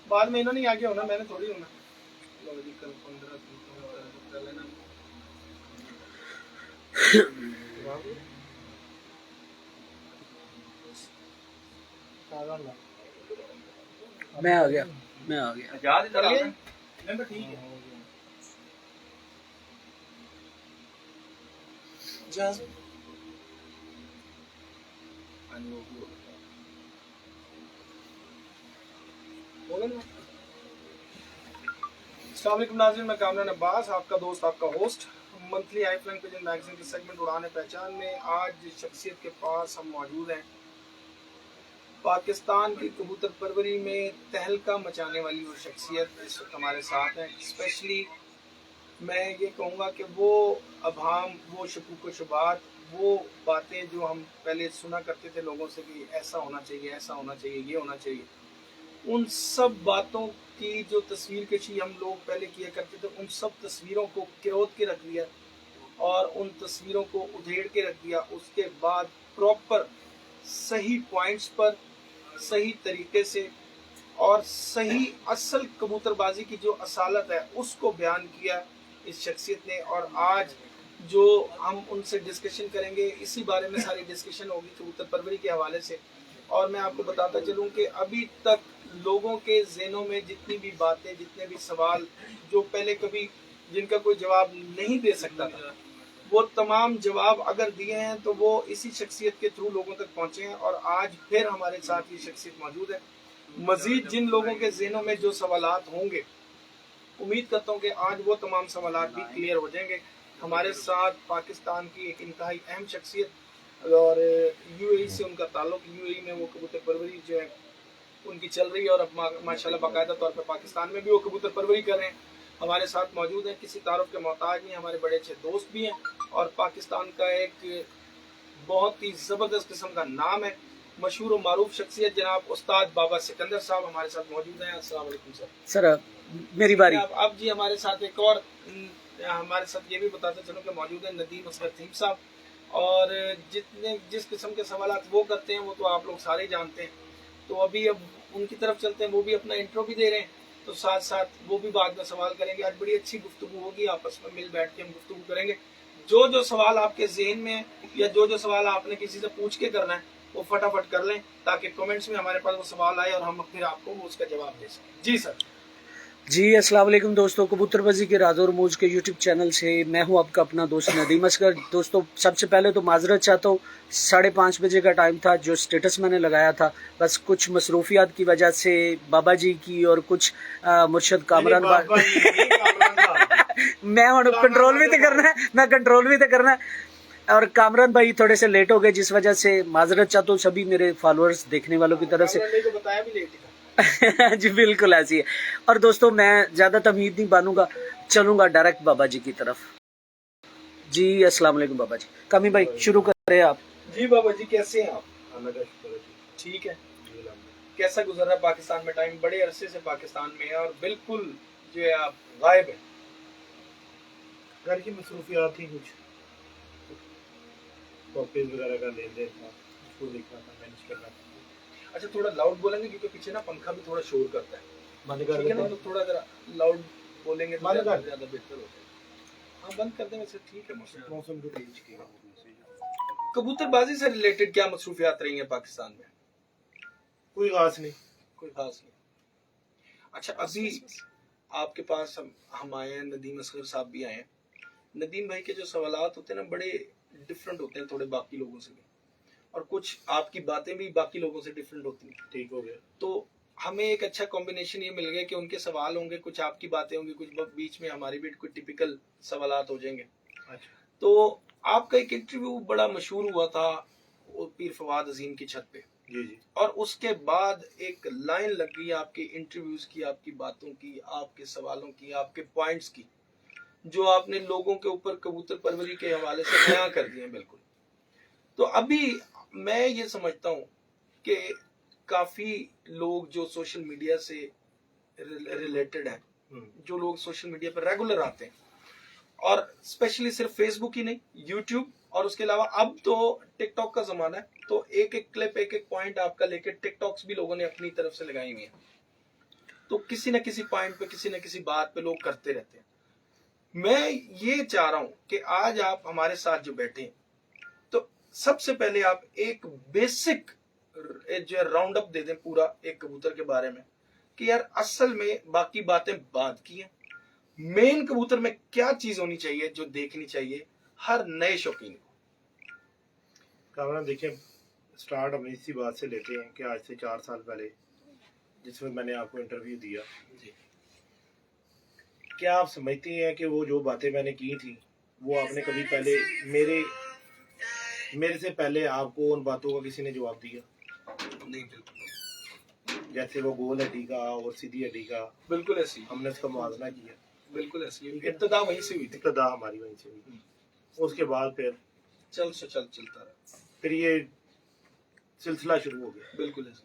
बाद में इन्होंने आगे होना, मैंने थोड़ी होना। मैं आ गया ठीक है। अस्सलाम वालेकुम नाज़रीन, मैं कामरान अब्बास, आपका दोस्त, आपका होस्ट। मंथली आई फ्लैंग पिजन मैगजीन के सेगमेंट उड़ाने पहचान में आज शख्सियत के पास हम मौजूद हैं। पाकिस्तान की कबूतर परवरी में तहलका मचाने वाली वो शख्सियत इस वक्त हमारे साथ हैं। स्पेशली मैं ये कहूँगा कि वो अभाम, वो शकूक शुबात, वो बातें जो हम पहले सुना करते थे लोगों से कि ऐसा होना चाहिए, ऐसा होना चाहिए, ये होना चाहिए, उन सब बातों की जो तस्वीर कशी हम लोग पहले किया करते थे, उन सब तस्वीरों को किरोत के रख दिया और उन तस्वीरों को उधेड़ के रख दिया। उसके बाद प्रॉपर सही पॉइंट्स पर सही तरीके से और सही असल कबूतरबाजी की जो असालत है उसको बयान किया इस शख्सियत ने। और आज जो हम उनसे डिस्कशन करेंगे, इसी बारे में सारी डिस्कशन होगी कबूतर परवरी के हवाले से। और मैं आपको बताता चलूं कि अभी तक लोगों के ज़हनों में जितनी भी बातें, जितने भी सवाल जो पहले कभी जिनका कोई जवाब नहीं दे सकता था, वो तमाम जवाब अगर दिए हैं तो वो इसी शख्सियत के थ्रू लोगों तक पहुंचे हैं। और आज फिर हमारे साथ ये शख्सियत मौजूद है। मजीद जिन लोगों के ज़हनों में जो सवालात होंगे, उम्मीद करता हूँ कि आज वो तमाम सवालात भी क्लियर हो जाएंगे। हमारे साथ पाकिस्तान की एक इंतहाई अहम शख्सियत और यूएई से उनका ताल्लुक, यूएई में वो कबूतर परवरी जो है उनकी चल रही है और अब माशाल्लाह बाकायदा तौर पर पाकिस्तान में भी वो कबूतर परवरी कर रहे हैं। हमारे साथ मौजूद हैं, किसी तारुफ के मोहताज नहीं, हमारे बड़े अच्छे दोस्त भी हैं और पाकिस्तान का एक बहुत ही ज़बरदस्त किस्म का नाम है, मशहूर और मारूफ शख्सियत जनाब उस्ताद बाबा सिकंदर साहब हमारे साथ मौजूद हैं। अस्सलाम वालेकुम सर, मेरी बारी। अब जी हमारे साथ एक और हमारे साथ ये भी बताते चलो कि मौजूद है नदीम असगर थीम साहब। और जिस किस्म के सवाल वो करते हैं वो तो आप लोग सारे जानते हैं। तो अभी अब उनकी तरफ चलते हैं, वो भी अपना इंट्रो भी दे रहे हैं, तो साथ साथ वो भी बाद में सवाल करेंगे। आज बड़ी अच्छी गुफ्तगू होगी, आपस में मिल बैठ के हम गुफ्तगू करेंगे। जो जो सवाल आपके जहन में या जो जो सवाल आपने किसी से पूछ के करना है वो फटाफट कर लें, ताकि कमेंट्स में हमारे पास वो सवाल आए और हम फिर आपको उसका जवाब दे सकें। जी सर। जी अस्सलाम वालेकुम दोस्तों, कबूतरबाजी के राज और मौज के यूट्यूब चैनल से मैं हूं आपका अपना दोस्त नदीम असगर। दोस्तों, सबसे पहले तो माजरत चाहता हूं, 5:30 बजे का टाइम था जो स्टेटस मैंने लगाया था, बस कुछ मसरूफियात की वजह से बाबा जी की और कुछ मुर्शद कामरान मैं कंट्रोल भी तो करना है, मैं कंट्रोल भी तो करना है। और कामरान भाई थोड़े से लेट हो गए, जिस वजह से माजरत चाहता हूँ सभी मेरे फॉलोअर्स देखने वालों की तरफ से। बताया भी लेट जी बिल्कुल ऐसी है। और दोस्तों, मैं ज्यादा तमीद नहीं बानूंगा, चलूंगा डायरेक्ट बाबा जी की तरफ। जी अस्सलाम वालेकुम बाबा जी। कमी भाई शुरू करें आप। जी बाबा जी, कैसे हैं आप? ठीक है। कैसा गुजर रहा है पाकिस्तान में टाइम? बड़े अरसे से पाकिस्तान में है और बिल्कुल जो है आप गायब है। घर की मसरूफियात थी, कुछ कॉपीज वगैरह का लेन देन था, उसको देखना था, मैनेज करना था। अच्छा, थोड़ा लाउड बोलेंगे क्योंकि पीछे ना पंखा भी थोड़ा शोर करता है। बंद कर ठीक है ना, देते तो थोड़ा जरा लाउड बोलेंगे तो बंद कर ज्यादा बेहतर हो जाएगा। हाँ, बंद कर दें वैसे, ठीक है। मौसम को तेज किया। कबूतरबाजी से रिलेटेड क्या मसरूफियात रही है पाकिस्तान में? कोई खास नहीं। कोई खास नहीं। अच्छा, अभी आपके पास हम आए हैं, नदीम असगर साहब भी आए हैं। नदीम भाई के जो सवालात होते हैं ना, बड़े डिफरेंट होते हैं थोड़े बाकी लोगों से भी, और कुछ आपकी बातें भी बाकी लोगों से डिफरेंट होती हैं। ठीक हो गया। तो हमें एक अच्छा कॉम्बिनेशन ये मिल गया कि उनके सवाल होंगे, कुछ आपकी बातें होंगी, कुछ बीच में हमारी भी कुछ टिपिकल सवालात हो जाएंगे। अच्छा। तो आपका एक इंटरव्यू बड़ा मशहूर हुआ था पीर फवाद अजीम की छत पे। जी जी। और उसके बाद एक लाइन लग गई आपके इंटरव्यूज की, आपकी बातों की, आपके सवालों की, आपके पॉइंट्स की, जो आपने लोगों के ऊपर कबूतर परवरी के हवाले से बयां कर दिए बिल्कुल। तो अभी मैं ये समझता हूँ कि काफी लोग जो सोशल मीडिया से रिलेटेड हैं, जो लोग सोशल मीडिया पर रेगुलर आते हैं, और स्पेशली सिर्फ फेसबुक ही नहीं, यूट्यूब और उसके अलावा अब तो टिकटॉक का जमाना है, तो एक एक क्लिप, एक एक पॉइंट आपका लेके टिकटॉक्स भी लोगों ने अपनी तरफ से लगाई हुई है। तो किसी न किसी पॉइंट पे, किसी न किसी बात पे लोग करते रहते हैं। मैं ये चाह रहा हूं कि आज आप हमारे साथ जो बैठे हैं, तो सबसे पहले आप एक बेसिक जो राउंड अप दे दें पूरा एक कबूतर के बारे में, कि यार असल में बाकी बातें बाद की हैं, मेन कबूतर में क्या चीज होनी चाहिए जो देखनी चाहिए हर नए शौकीन को। कामरान देखिए, स्टार्ट हम इसी बात से लेते हैं कि आज से 4 साल पहले जिसमें मैंने आपको इंटरव्यू दिया, जी। क्या आप समझती हैं कि वो जो बातें मैंने की थी वो आपने कभी पहले मेरे से पहले आपको उन बातों का किसी ने जवाब दिया? नहीं, बिल्कुल जैसे वो गोल हड्डी का और सीधी हड्डी का बिल्कुल ऐसी, हमने उसका मुआवजा किया, बिल्कुल ऐसी इब्तदा वहीं से हुई थी। इब्तदा हमारी वहीं से हुई। उसके बाद फिर चलता रहा, फिर ये सिलसिला शुरू हो गया। बिल्कुल ऐसी।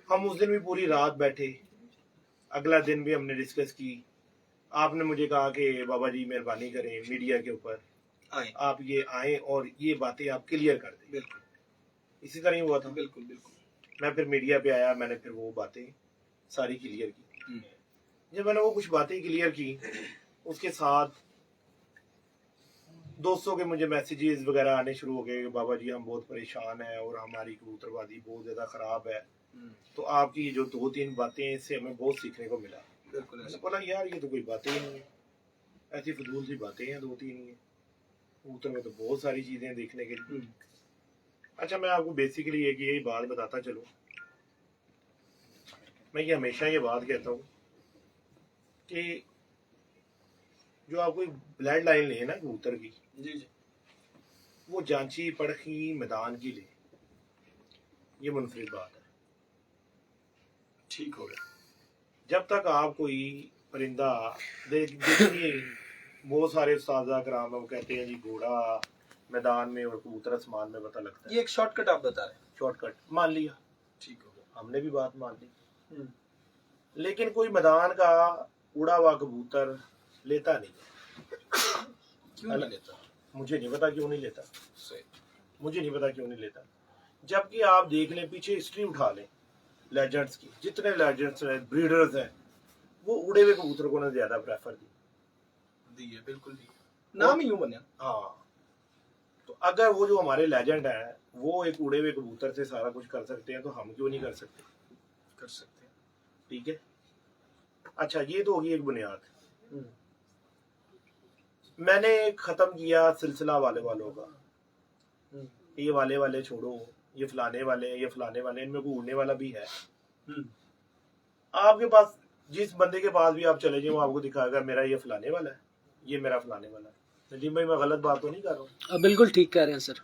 हम उस दिन भी पूरी रात बैठे, अगला दिन भी हमने डिस्कस की। आपने मुझे कहा कि बाबा जी मेहरबानी करें, मीडिया के ऊपर आप ये आए और ये बातें आप क्लियर कर दें। बिल्कुल इसी तरह ही हुआ था। बिल्कुल बिल्कुल। मैं फिर मीडिया पे आया, मैंने फिर वो बातें सारी क्लियर की। जब मैंने वो कुछ बातें क्लियर की, उसके साथ दोस्तों के मुझे मैसेजेस वगैरह आने शुरू हो गए कि बाबा जी हम बहुत परेशान हैं और हमारी कबूतरबाजी बहुत ज़्यादा ख़राब है, तो आपकी जो 2-3 बातें हैं इससे हमें बहुत सीखने को मिला। बिल्कुल मैंने बोला यार ये तो कोई बातें ही नहीं है, ऐसी फजूल सी बातें हैं 2-3 ही हैं, कबूतर में तो बहुत सारी चीज़ें देखने के लिए। अच्छा, मैं आपको बेसिकली एक यही बात बताता चलूँ, मैं ये हमेशा ये बात कहता हूँ कि जो आप कोई ब्लड लाइन ले ना कबूतर की, जी, वो जांची परखी मैदान की ले, ये मुनफरिद बात है। ठीक हो गया। जब तक आप कोई परिंदा देखिए, बहुत सारे उस्तादा कराम वो कहते हैं जी घोड़ा मैदान में और कबूतर आसमान में पता लगता है। ये एक शॉर्टकट आप बता रहे हैं। शॉर्टकट मान लिया, ठीक हो गया, हमने भी बात मान ली। लेकिन कोई मैदान का उड़ा हुआ कबूतर लेता नहीं है। क्यों नहीं लेता? मुझे नहीं पता क्यों नहीं लेता, सही, मुझे नहीं पता क्यों नहीं लेता। जबकि आप देख लें, पीछे हिस्ट्री उठा लें लेजेंड्स की, जितने लेजेंड्स हैं, ब्रीडर्स हैं, वो उड़े हुए कबूतर को ना ज्यादा प्रेफर दी है, बिल्कुल दी, नाम ही यूं बना। हाँ, तो अगर वो जो हमारे लेजेंड हैं वो एक उड़े हुए कबूतर से सारा कुछ कर सकते हैं, तो हम क्यों नहीं कर सकते? कर सकते हैं। ठीक है। अच्छा, ये तो होगी एक बुनियाद। मैंने खत्म किया सिलसिला वालों का, ये वाले छोड़ो, ये फलाने वाले, इनमें कोई उड़ने वाला भी है। आपके पास जिस बंदे के पास भी आप चले जाए, वो आपको दिखाएगा मेरा ये फलाने वाला है, ये मेरा फलाने वाला है। नदीम भाई, मैं गलत बात तो नहीं कर रहा हूँ? बिल्कुल ठीक कह रहे हैं सर।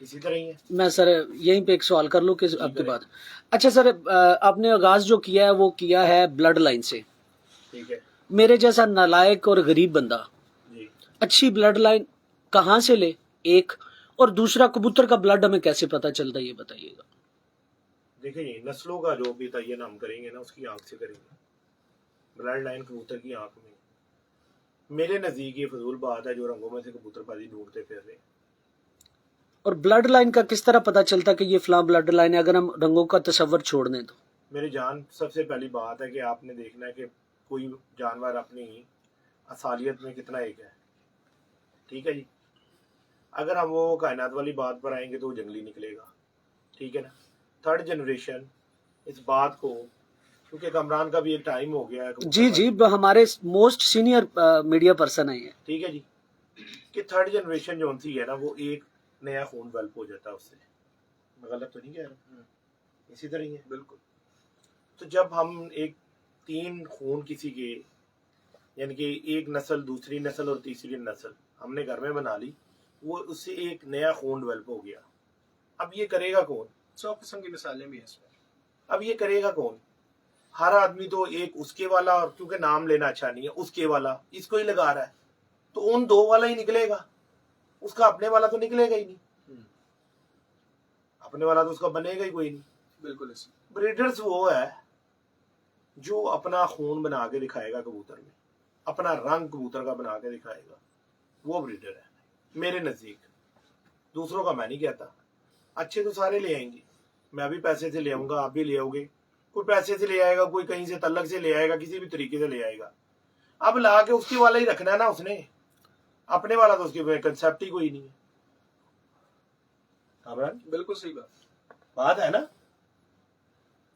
इसी तरह ही है। मैं सर यहीं पे एक सवाल कर लूँ कि आपके बाद। अच्छा सर, आपने आगाज जो किया है वो किया है ब्लड लाइन से। ठीक है। मेरे जैसा नालायक और गरीब बंदा जी, अच्छी ब्लड लाइन कहाँ से ले, एक, और दूसरा कबूतर का ब्लड हमें कैसे पता चलता है, ये बताइएगा। देखिए, नस्लों का जो भी तयन हम करेंगे ना, उसकी आंख से करेंगे। ब्लड लाइन कबूतर की आंख में, मेरे नजदीक ये फजूल बात है जो रंगों में से कबूतरबाजी ढूंढते फिर रहे। और ब्लड लाइन का किस तरह पता चलता कि ये फलां ब्लड लाइन है, अगर हम रंगों का तस्वर छोड़ दें तो? मेरी जान, सबसे पहली बात है कि आपने देखना है कि कोई जानवर अपनी असालियत में कितना एक है। ठीक है जी। अगर हम वो कायनात वाली बात पर आएंगे तो वो जंगली निकलेगा। ठीक है ना। 3rd जनरेशन इस बात को, क्योंकि कमरान का भी एक टाइम हो गया है। जी, हमारे मोस्ट सीनियर मीडिया पर्सन है ये। ठीक है जी, कि 3rd जनरेशन जो होती है ना, वो एक नया खून डेवलप हो जाता है उससे। मैं गलत तो नहीं कह रहा? इसी तरह ही है। बिल्कुल। तो जब हम एक 3 खून किसी के, यानी कि एक नस्ल, दूसरी नस्ल और तीसरी नस्ल हमने घर में बना ली, वो उससे एक नया खून डेवलप हो गया। अब ये करेगा कौन? 100 किस्म की मिसालें भी हैं इसमें। अब ये करेगा कौन? हर आदमी तो एक उसके वाला, और क्योंकि नाम लेना अच्छा नहीं है, उसके वाला इसको ही लगा रहा है, तो उन 2 वाला ही निकलेगा, उसका अपने वाला तो निकलेगा ही नहीं। अपने वाला तो उसका बनेगा ही कोई नहीं। बिल्कुल ऐसा। ब्रीडर्स वो है जो अपना खून बना के दिखाएगा कबूतर में, अपना रंग कबूतर का बना के दिखाएगा, वो ब्रीडर है मेरे नजदीक। दूसरों का मैं नहीं कहता। अच्छे तो सारे ले आएंगे, मैं भी पैसे से ले आऊंगा, आप भी ले आओगे, कोई पैसे से ले आएगा, कोई कहीं से तलक से ले आएगा, किसी भी तरीके से ले आएगा। अब ला के उसके वाला ही रखना है ना उसने, अपने वाला तो उसके कंसेप्ट ही कोई नहीं है। कामरान बिल्कुल सही बात है ना।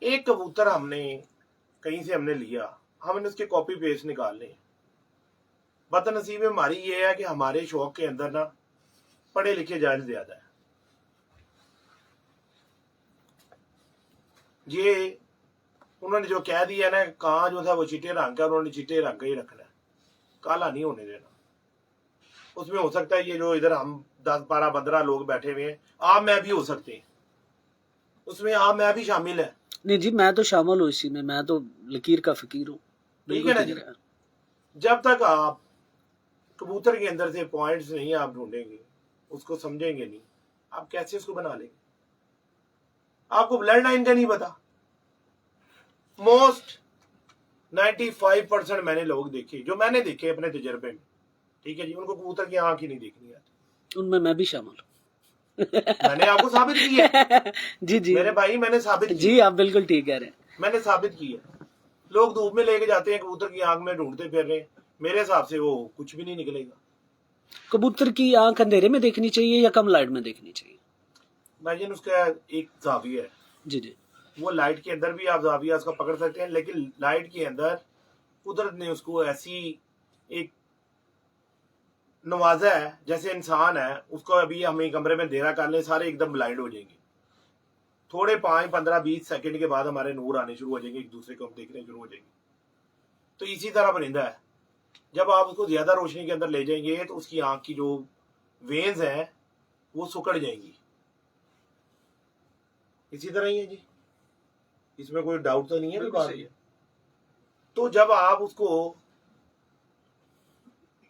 एक कबूतर हमने कहीं से हमने लिया, हमने उसके कॉपी पेस्ट निकालने। बदनसीब हमारी ये है कि हमारे शौक के अंदर ना पढ़े लिखे जायज ज्यादा है। ये उन्होंने जो कह दिया ना, कहाँ जो था वो चिट्टे रंग का, उन्होंने चिट्टे रंग का ही रखना है, काला नहीं होने देना। उसमें हो सकता है ये जो इधर हम 10-12-15 लोग बैठे हुए हैं, आप मैं भी हो सकते हैं, उसमें आप मैं भी शामिल है। नहीं जी, मैं तो शामिल हूँ इसी में, मैं तो लकीर का फकीर हूँ। ठीक है ना जी। जब तक आप कबूतर के अंदर से पॉइंट्स नहीं आप ढूंढेंगे, उसको समझेंगे नहीं, आप कैसे उसको बना लेंगे? आपको ब्लड लाइन का नहीं पता। मोस्ट 95% मैंने लोग देखे, जो मैंने देखे अपने तजर्बे में, ठीक है जी, उनको कबूतर की आंख ही नहीं देखनी आती। उनमें मैं भी शामिल हूँ। मैंने आपको साबित किया है। जी जी मेरे भाई, मैंने साबित किया। जी, आप बिल्कुल ठीक कह रहे हैं। मैंने साबित किया। लोग धूप में लेके जाते हैं, कबूतर की आंख में ढूंढते फिर रहे हैं, मेरे हिसाब से वो कुछ भी नहीं निकलेगा। कबूतर की आंख अंधेरे में देखनी चाहिए या कम लाइट में देखनी चाहिए? भाईजान उसका एक जाविया है। जी जी। वो लाइट के अंदर भी आप जाविया उसका पकड़ सकते हैं, लेकिन लाइट के अंदर कुदरत ने उसको ऐसी एक नवाजा है, जैसे इंसान है, उसको अभी हम एक कमरे में अंधेरा कर ले, सारे एकदम ब्लाइंड हो जाएंगे। थोड़े 5, 15, 20 सेकंड के बाद हमारे नूर आने शुरू हो जाएंगे, एक दूसरे को हम देखने शुरू हो जाएंगे। तो इसी तरह परिंदा है, जब आप उसको ज्यादा रोशनी के अंदर ले जाएंगे तो उसकी आंख की जो वेन्स हैं वो सुकड़ जाएंगी। इसी तरह ही है जी, इसमें कोई डाउट तो नहीं है। बिल्कुल सही है। तो जब आप उसको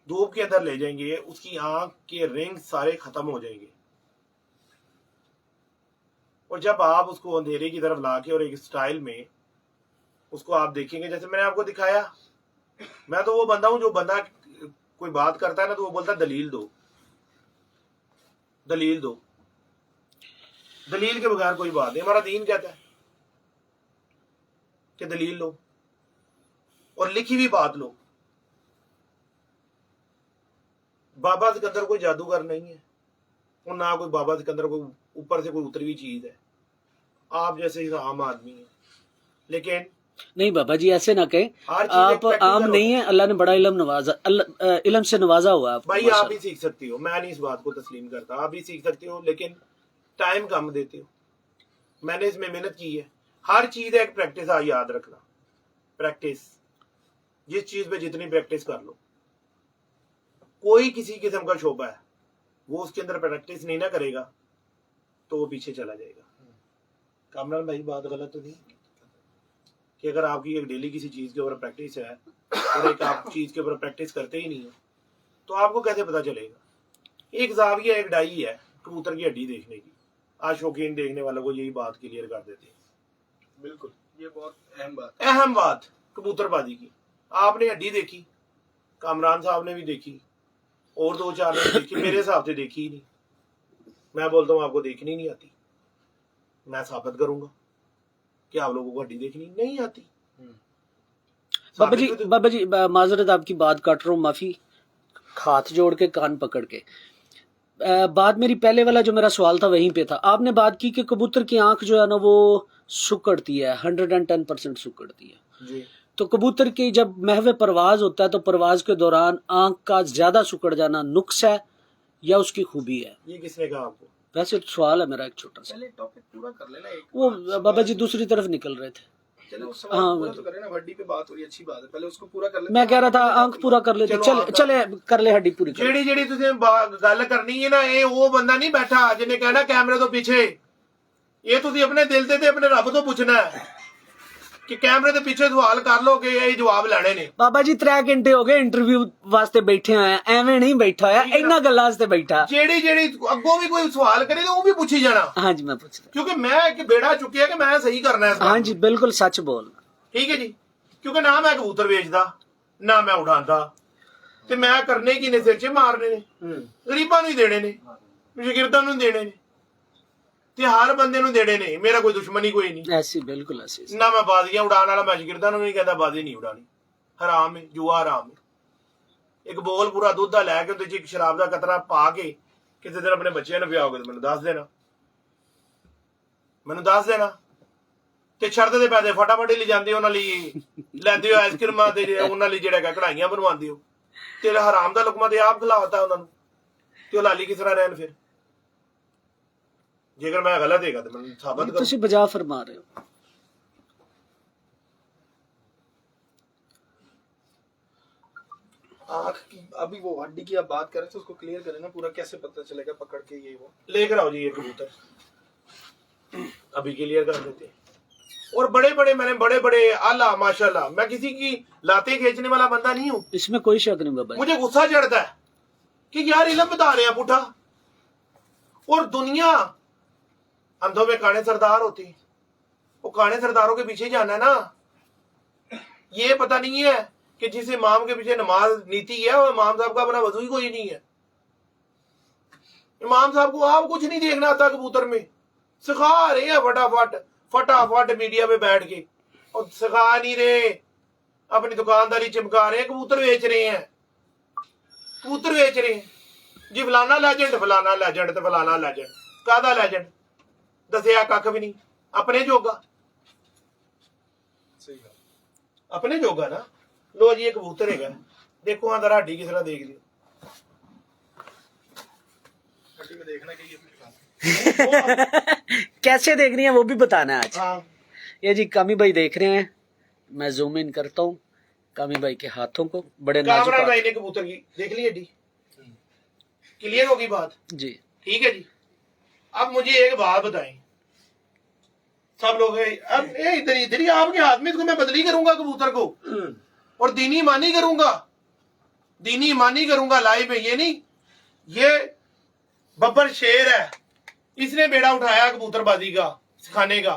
धूप के अंदर ले जाएंगे, उसकी आंख के रिंग सारे खत्म हो जाएंगे, और जब आप उसको अंधेरे की तरफ लाके और एक स्टाइल में उसको आप देखेंगे, जैसे मैंने आपको दिखाया। मैं तो वो बंदा हूं, जो बंदा कोई बात करता है ना तो वो बोलता है दलील दो, दलील दो। दलील के बगैर कोई बात नहीं। हमारा दीन कहता है कि दलील लो और लिखी हुई बात लो। बाबा सिकंदर कोई जादूगर नहीं है, और ना कोई बाबा सिकंदर कोई ऊपर से कोई उतरी हुई चीज है। आप जैसे आम आदमी है, लेकिन नहीं बाबा जी, ऐसे ना कहें। हर चीज आप एक practical आम नहीं है, अल्लाह ने बड़ा इल्म नवाजा, इल्म से नवाजा हुआ आपको। भाई आप भी सीख सकते हो, मैं नहीं इस बात को तस्लीम करता, आप भी सीख सकते हो, लेकिन टाइम कम देते हो। मैंने इसमें मेहनत की है। हर चीज एक प्रैक्टिस है, याद रखना। प्रैक्टिस, जिस चीज पे जितनी प्रैक्टिस कर लो, कोई किसी किस्म का शोबा है, वो उसके अंदर प्रैक्टिस नहीं ना करेगा तो वो पीछे चला जाएगा। कामरान भाई, बात गलत तो नहीं कि अगर आपकी एक डेली किसी चीज के ऊपर प्रैक्टिस है और एक आप चीज के ऊपर प्रैक्टिस करते ही नहीं हो, तो आपको कैसे पता चलेगा? एक जाविया, एक डाई है कबूतर की हड्डी देखने की। आज शौकीन देखने वालों को यही बात क्लियर कर देते हैं। बिल्कुल, ये बहुत अहम बात है। अहम बात कबूतरबाजी की। आपने हड्डी देखी, कामरान साहब ने भी देखी, और 2-4 ने देखी, मेरे हिसाब से देखी ही नहीं। मैं बोलता हूँ आपको देखनी नहीं आती, मैं साबित करूंगा कि आप लोगों को हड्डी देखनी नहीं आती। बाबा जी माजरत आपकी बात काट रहा हूँ, माफी, हाथ जोड़ के कान पकड़ के। बात मेरी पहले वाला जो मेरा सवाल था वहीं पे था। आपने बात की कि कबूतर की आंख जो है ना वो सुकड़ती है, 110% सुकड़ती है जी। तो कबूतर की जब महवे परवाज होता है तो परवाज के दौरान आंख का ज्यादा सुकड़ जाना नुक्स है या उसकी खूबी है? ये किसने कहा आपको? वैसे तो सवाल है मेरा एक छोटा सा। पहले टॉपिक पूरा कर लेना एक। वो बाबा जी दूसरी तरफ निकल रहे थे। चलो उस सवाल हाँ, पूरा तो करें ना, हड्डी पे बात हो रही है, अच्छी बात है, पहले उसको पूरा कर लेते। मैं कह रहा था आंख पूरा कर लेते, चले कर ले हड्डी पूरी कर। ਜਿਹੜੀ ਜਿਹੜੀ ਤੁਸੀਂ ਗੱਲ ਕਰਨੀ ਹੈ ਨਾ, ਇਹ ਉਹ ਬੰਦਾ ਨਹੀਂ ਬੈਠਾ ਜਿਹਨੇ ਕਹਿਣਾ ਕੈਮਰੇ ਤੋਂ ਪਿੱਛੇ। ਇਹ ਤੁਸੀਂ ਆਪਣੇ ਦਿਲ ਤੇ ਆਪਣੇ ਰੱਬ ਤੋਂ ਪੁੱਛਣਾ ਹੈ ਕਿ ਕੈਮਰੇ ਦੇ ਪਿੱਛੇ ਸਵਾਲ ਕਰ ਲੋ ਕਿ ਇਹ ਜਵਾਬ ਲੈਣੇ ਨੇ। ਬਾਬਾ ਜੀ 3 ਘੰਟੇ ਹੋ ਗਏ ਇੰਟਰਵਿਊ ਵਾਸਤੇ ਬੈਠੇ ਹੋਏ ਆ, ਐਵੇਂ ਨਹੀਂ ਬੈਠਾ ਹੋਇਆ, ਇਹਨਾਂ ਗੱਲਾਂ ਵਾਸਤੇ ਬੈਠਾ। ਜਿਹੜੀ ਅੱਗੋਂ ਵੀ ਕੋਈ ਸਵਾਲ ਕਰੇ ਤਾਂ ਉਹ ਵੀ ਪੁੱਛੀ ਜਾਣਾ। ਹਾਂਜੀ ਮੈਂ ਪੁੱਛ ਰਿਹਾ, ਕਿਉਂਕਿ ਮੈਂ ਇੱਕ ਬੇੜਾ ਚੁੱਕਿਆ ਕਿ ਮੈਂ ਸਹੀ ਕਰਨਾ ਹੈ ਇਸ ਕੰਮ। ਹਾਂਜੀ ਬਿਲਕੁਲ ਸੱਚ ਬੋਲ। ਠੀਕ ਹੈ ਜੀ, ਕਿਉਂਕਿ ਨਾ ਮੈਂ ਕਬੂਤਰ ਵੇਚਦਾ, ਨਾ ਮੈਂ ਉਡਾਉਂਦਾ, ਤੇ ਮੈਂ ਕਰਨੇ ਕੀ ਨੇ, ਸਿਰ 'ਚ ਮਾਰਨੇ ਨੇ, ਗਰੀਬਾਂ ਨੂੰ ਹੀ ਦੇਣੇ ਨੇ, ਸ਼ਾਗਿਰਦਾਂ ਨੂੰ ਦੇਣੇ ਨੇ। ਤੇ ਹਰ ਬੰਦੇ ਨੂੰ ਦੇਣੇ ਨੇ, ਮੇਰਾ ਕੋਈ ਦੁਸ਼ਮਣੀ ਕੋਈ ਨਹੀਂ। ऐसी बिल्कुल ऐसी ਨਾ ਮੈਂ ਬਾਜ਼ੀਆਂ ਉਡਾਉਣ ਵਾਲਾ, ਮੈਂ ਸ਼ਾਗਿਰਦਾਂ ਨੂੰ ਨਹੀਂ ਕਹਿੰਦਾ ਬਾਜ਼ੀ ਨਹੀਂ ਉਡਾਣੀ, ਹਰਾਮ ਹੈ, ਜੂਆ ਹਰਾਮ ਹੈ। ਇੱਕ ਬੋਲ ਪੂਰਾ ਦੁੱਧ ਦਾ ਲੈ ਕੇ ਉਹਦੇ ਚ ਇੱਕ ਸ਼ਰਾਬ ਦਾ ਕਤਰਾ ਪਾ ਕੇ ਕਿਸੇ ਦਿਨ ਆਪਣੇ ਬੱਚਿਆਂ ਨੂੰ ਪਿਆਓਗੇ ਤਾਂ ਮੈਨੂੰ ਦੱਸ ਦੇਣਾ, ਮੈਨੂੰ ਦੱਸ ਦੇਣਾ। ਤੇ ਸ਼ਰਤ ਦੇ ਪੈਸੇ ਫਟਾਫਟ ਹੀ ਲੈ ਜਾਂਦੇ, ਉਹਨਾਂ ਲਈ ਲੈਂਦੇ ਹੋ ਆਈਸਕ੍ਰੀਮਾਂ ਤੇ ਉਹਨਾਂ ਲਈ ਜਿਹੜਾ ਕਢਾਈਆਂ ਬਣਵਾਉਂਦੇ ਹੋ, ਤੇ ਹਰਾਮ ਦਾ ਲੁਕਮਾ ਤੇ ਆਪ ਖਿਲਾਵਤਾ ਉਹਨਾਂ ਨੂੰ, ਤੇ ਉਹ ਲਾਲੀ ਕਿਸ ਤਰ੍ਹਾਂ ਰਹਿਣ ਫਿਰ? ਜੇਕਰ ਮੈਂ ਗਲਤ ਹੈਗਾ तो मैं साबित करूं। तुसी बजा फरमा रहे हो। आँख की अभी वो हड्डी की आप बात कर रहे थे, उसको क्लियर करें ना पूरा, कैसे पता चलेगा पकड़ के ये वो? लेकर आओ जी ये कबूतर, अभी क्लियर कर देते हैं। और बड़े बड़े मैंने बड़े बड़े आला माशाल्लाह, मैं किसी की लाते खींचने वाला बंदा नहीं हूँ, इसमें कोई शक नहीं बाबा। मुझे गुस्सा चढ़ता है कि यार इलम बता रहे हैं पुठा, और दुनिया अंधों में काने सरदार होती है, वो काने सरदारों के पीछे जाना है ना। ये पता नहीं है कि जिस इमाम के पीछे नमाज नीति है वो इमाम साहब का अपना वजू ही कोई नहीं है। इमाम साहब को आप कुछ नहीं देखना आता कबूतर में, सिखा रहे हैं फटाफट फटाफट मीडिया पे बैठ के, और सिखा नहीं रहे, अपनी दुकानदारी चिमका रहे हैं, कबूतर बेच रहे हैं, कबूतर बेच रहे हैं जी। फलाना लेजेंड फलाना लेजेंड ते फलाना लेजेंड, कादा लेजेंड दसिया कख भी नहीं, अपने जोगा, सही बात। अपने जोगा ना। लो जी ये कबूतर है, देखो अंदर हड्डी किस तरह देख लियो, हड्डी में देखना कि ये कैसे देख रही है वो भी बताना है आज। हाँ ये जी कामी भाई देख रहे हैं, मैं जूम इन करता हूँ कामी भाई के हाथों को, बड़े नाजुक कामरान हाथ। भाई ने कबूतर की देख ली हड्डी, क्लियर होगी बात? जी ठीक है जी। अब मुझे एक बात बताएं, सब लोग अब इधर इधर ही आपके हाथ में, इसको मैं बदली करूंगा कबूतर को, और दीनी मानी करूंगा, दीनी मानी करूंगा लाइव में। ये नहीं, ये बब्बर शेर है, इसने बेड़ा उठाया कबूतरबाजी का, सिखाने का,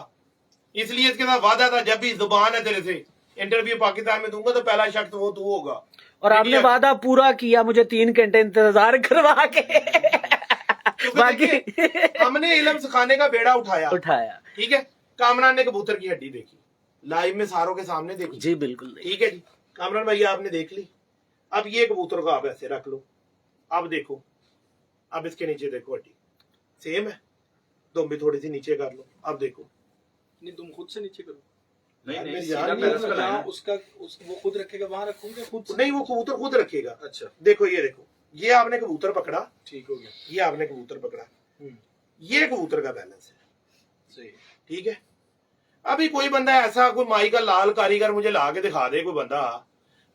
इसलिए इसके साथ वादा था जब भी जुबान है तेरे से इंटरव्यू पाकिस्तान में दूंगा तो पहला शख्स वो तू होगा। और आपने वादा पूरा किया, मुझे 3 घंटे इंतजार करवा के बाकी हमने इल्म सिखाने का बेड़ा उठाया। ठीक है। कामरान ने कबूतर की हड्डी देखी लाइव में, सारों के सामने देखी जी बिल्कुल। ठीक है जी। कामरान भाई आपने देख ली, अब ये कबूतर को आप ऐसे रख लो, अब देखो, अब इसके नीचे देखो हड्डी सेम है, तुम भी थोड़ी सी नीचे कर लो, अब देखो। नहीं तुम खुद से नीचे करो, नहीं, मैं सीधा सीधा बैलेंस करूंगा, बनाना। जहाँ उसका वो खुद रखेगा वहां रखूंगा खुद से? नहीं वो कबूतर खुद रखेगा। अच्छा देखो ये देखो, ये आपने कबूतर पकड़ा, ठीक हो गया। ये आपने कबूतर पकड़ा, ये कबूतर का बैलेंस है, सही। ठीक है। अभी कोई बंदा ऐसा, कोई माई का लाल कारीगर मुझे ला के दिखा दे, कोई बंदा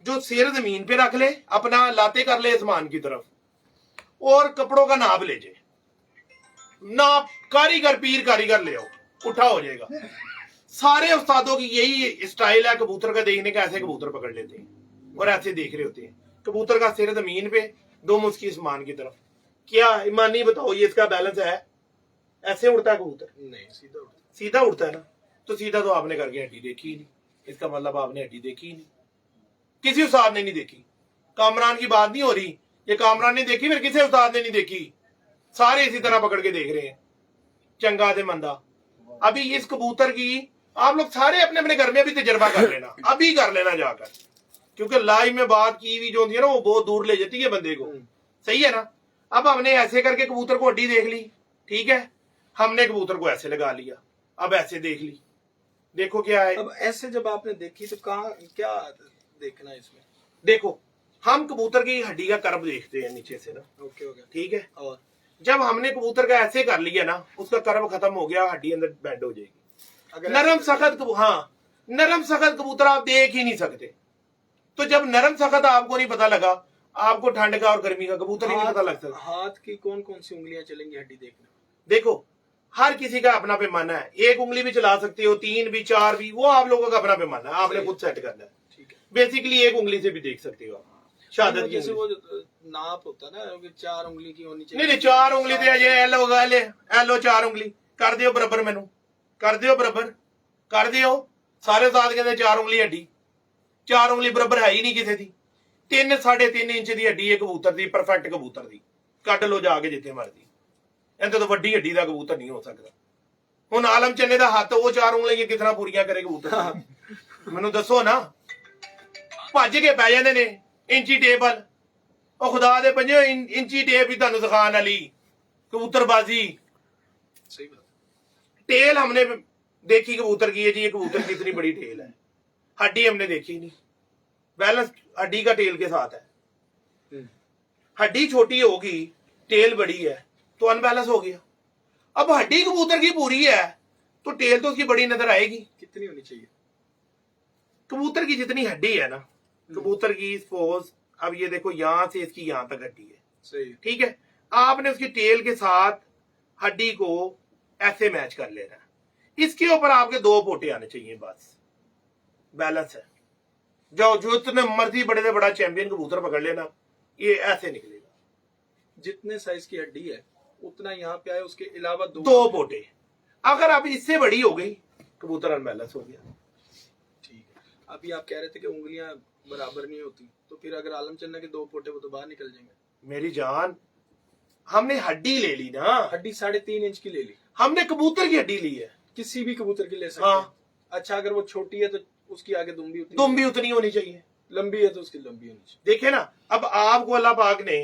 जो सिर जमीन पे रख ले, अपना लाते कर ले आसमान की तरफ, और कपड़ों का नाप ले जाए, नाप कारीगर पीर कारीगर ले आओ, उठा हो जाएगा। सारे उस्तादों की यही स्टाइल है कबूतर का देखने का, ऐसे कबूतर पकड़ लेते हैं और ऐसे देख रहे होते हैं, कबूतर का सिर जमीन पे, दो मुस्की आसमान की तरफ। क्या ईमानी बताओ, ये इसका बैलेंस है? ऐसे उड़ता है कबूतर? नहीं सीधा उठा। सीधा उड़ता है ना, तो सीधा तो आपने करके हड्डी देखी ही नहीं, इसका मतलब आपने हड्डी देखी ही नहीं, किसी उस्ताद ने नहीं देखी। कामरान की बात नहीं हो रही, ये कामरान ने देखी, फिर किसी उस्ताद ने नहीं देखी, सारे इसी तरह पकड़ के देख रहे हैं, चंगा दे मंदा। अभी इस कबूतर की आप लोग सारे अपने अपने घर में अभी तजर्बा कर लेना, अभी कर लेना जाकर, क्योंकि लाइव में बात की हुई जो होती है ना, वो बहुत दूर ले जाती है बंदे को। सही है ना। अब हमने ऐसे करके कबूतर को हड्डी देख ली, ठीक है, हमने कबूतर को ऐसे लगा लिया, अब ऐसे देख ली, देखो क्या है। अब ऐसे जब आपने देखी तो कहाँ क्या देखना है इसमें? देखो हम कबूतर की हड्डी का कर्व देखते हैं नीचे से ना, ओके हो गया। ठीक है। और जब हमने कबूतर का ऐसे कर लिया ना, उसका कर्व खत्म हो गया, हड्डी अंदर बेंड हो जाएगी। अगर नरम सख्त हाँ, नरम सख्त कबूतर आप देख ही नहीं सकते। तो जब नरम सख्त आपको नहीं पता लगा, आपको ठंड का और गर्मी का कबूतर ही नहीं पता लग सकता। हाथ की कौन कौन सी उंगलियां चलेंगी हड्डी देखने? देखो हर किसी का अपना पैमाना है, एक उंगली भी चला सकते हो, 3 भी 4 भी, वो आप लोगों का अपना पैमाना है, आपने खुद सेट करना है। ठीक है। बेसिकली एक उंगली से भी देख सकते हो आप, शहादत की जैसे उंगली। वो नाप होता है ना कि 4 उंगली की होनी चाहिए। नहीं नहीं 4 उंगली दे जे एलो गाले एलो 4 उंगली कर दियो बराबर, मैनू कर दियो बराबर, कर दियो। सारे साथ कहते 4 उंगली हड्डी, 4 उंगली बराबर है ही नहीं किसी दी। 3 साढ़े 3 इंच की हड्डी है कबूतर दी, परफेक्ट कबूतर दी, कट लो जाके जिथे मर्जी। इनते तो वड्डी हड्डी का कबूतर नहीं हो सकता। ਹੁਣ ਆਲਮ ਚੰਨੇ ਦਾ ਹੱਥ ਉਹ 4 ਉਂਗਲੀਆਂ ਕਿਤਨਾ ਪੂਰੀਆਂ ਕਰੇ ਕਬੂਤਰ ਮੈਨੂੰ ਦੱਸੋ ਨਾ ਭੱਜ ਕੇ ਪੈ ਜਾਂਦੇ ਨੇ ਇੰਚੀ ਟੇਬਲ ਉਹ ਖੁਦਾ ਦੇ ਪੰਜੇ ਇੰਚੀ ਟੇਪ ਹੀ ਤੁਹਾਨੂੰ ਸਿਖਾਉਣ ਵਾਲੀ कबूतरबाजी। सही बात। टेल हमने देखी कबूतर की है जी, ये कबूतर की इतनी बड़ी टेल है, हड्डी हमने देखी नहीं, बैलेंस हड्डी का टेल के साथ है। हड्डी छोटी होगी टेल बड़ी है तो अनबैलेंस हो गया। अब हड्डी कबूतर की पूरी है तो टेल तो उसकी बड़ी नजर आएगी। कितनी होनी चाहिए? कबूतर की जितनी हड्डी है ना, कबूतर की सपोज अब ये देखो यहां से इसकी यहां तक हड्डी है, सही, ठीक है, आपने उसकी टेल के साथ हड्डी को ऐसे मैच कर लेना है। इसके ऊपर आपके 2 पोटे आने चाहिए, बस बैलेंस है। जो इतने मर्जी बड़े से बड़ा चैंपियन कबूतर पकड़ लेना, ये ऐसे निकलेगा। जितने साइज की हड्डी है उतना यहाँ पे आए, उसके अलावा 2 पोटे। अगर अब इससे बड़ी हो गई कबूतर अनबैलेंस हो गया। ठीक है। अभी आप कह रहे थे कि उंगलियां बराबर नहीं होती, तो फिर अगर आलम चन्ना के 2 पोटे वो तो बाहर निकल जाएंगे। मेरी जान, हमने हड्डी ले ली ना, हड्डी 3.5 इंच की ले ली, हमने कबूतर की हड्डी ली है। किसी भी कबूतर की ले सकते हाँ। हैं। अच्छा, अगर वो छोटी है तो उसकी आगे दुम भी उतनी होनी चाहिए, लंबी है तो उसकी लंबी होनी चाहिए। देखे ना, अब आपको अल्लाह पाक ने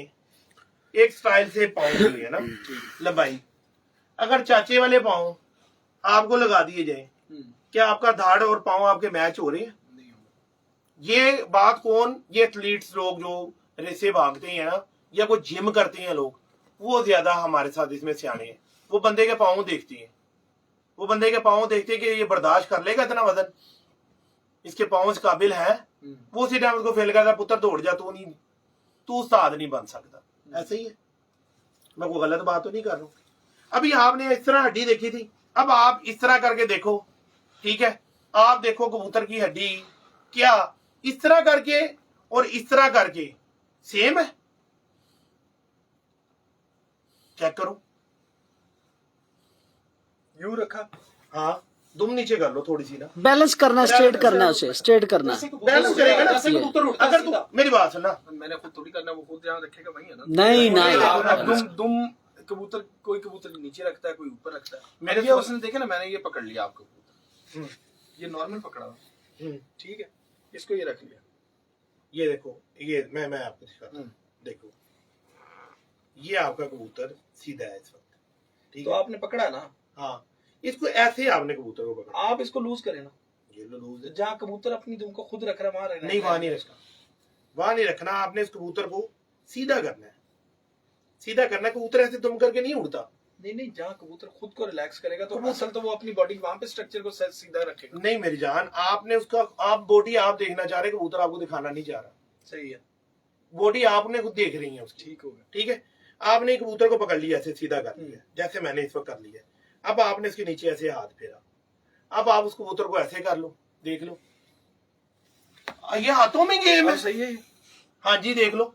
एक स्टाइल से पाँव दिए ना लंबाई, अगर चाचे वाले पाँव आपको लगा दिए जाए, क्या आपका धाड़ और पाँव आपके मैच हो रहे हैं? नहीं होगा। ये बात कौन, ये एथलीट्स लोग जो रेसे भागते हैं ना, या कोई जिम करते हैं लोग, वो ज्यादा हमारे साथ इसमें सियाने हैं। वो बंदे के पाँव देखते हैं, वो बंदे के पाँव देखते हैं कि ये बर्दाश्त कर लेगा इतना वजन, इसके पाँव इस काबिल है, वो उसी टाइम उसको फेल करता, पुत्र दौड़ जा, तू उस्ताद नहीं बन सकता। ऐसे ही है, मैं कोई गलत बात तो नहीं कर रहा हूँ। अभी आपने इस तरह हड्डी देखी थी, अब आप इस तरह करके देखो, ठीक है, आप देखो कबूतर की हड्डी क्या इस तरह करके और इस तरह करके सेम है, चेक करो। यूं रखा, हाँ, दुम नीचे कर लो थोड़ी सी ना, बैलेंस करना, स्ट्रेट करना, उसे स्ट्रेट करना। बैलेंस करेगा ना। कबूतर उड़ता अगर सीधा। तू मेरी बात सुनना, मैंने खुद थोड़ी करना, वो खुद जहाँ रखेगा वही है ना। नहीं अब नहीं, दुम कबूतर, कोई कबूतर नीचे रखता है, कोई ऊपर रखता है। मैंने ये तो- उसने देखा ना, मैंने ये पकड़ लिया आपको कबूतर, ये नॉर्मल पकड़ा हुआ, ठीक है, इसको ये रख लिया, ये देखो, ये मैं आपको दिखाता हूँ, देखो ये आपका कबूतर सीधा है इस वक्त, ठीक तो है, आपने पकड़ा ना, हाँ, इसको ऐसे आपने कबूतर को पकड़ा, आप इसको लूज करें ना, ये लो लूज है, जहाँ कबूतर अपनी दुम को खुद रख रहा है वहां रहना नहीं वहां नहीं रखना, वहां नहीं रखना, आपने इस कबूतर को सीधा करना है, सीधा करना है, कबूतर ऐसे दुम करके नहीं उड़ता। नहीं, जहाँ कबूतर खुद को रिलैक्स करेगा तो असल तो वो अपनी बॉडी वहां पे स्ट्रक्चर को सीधा रखेगा। नहीं मेरी जान, आपने उसका, आप बॉडी आप देखना चाह रहे, कबूतर आपको दिखाना नहीं चाह रहा, सही है, बॉडी आपने खुद देख रही है उसकी, ठीक हो गया। ठीक है, आपने कबूतर को पकड़ लिया, ऐसे सीधा कर लिया, जैसे मैंने इस वक्त कर लिया, अब आपने इसके नीचे ऐसे हाथ फेरा, अब आप उस कबूतर को ऐसे कर लो, देख लो, ये हाथों में गेम है, सही है, हाँ जी देख लो।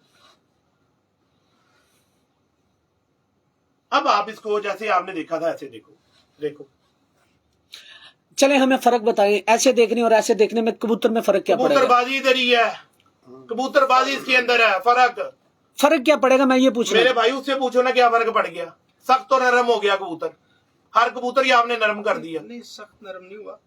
अब आप इसको जैसे आपने देखा था ऐसे देखो, देखो चले हमें फर्क बताएं, ऐसे देखने और ऐसे देखने में कबूतर में फर्क क्या पड़ेगा? कबूतरबाजी इधर ही है, कबूतरबाजी इसके अंदर है, फर्क क्या पड़ेगा, मैं ये पूछ रहा मेरे हूं। भाई उससे पूछो ना क्या फर्क पड़ गया, सख्त और नरम हो गया कबूतर, हर कबूतर ही आपने नरम कर दिया। नहीं सख्त नरम नहीं हुआ,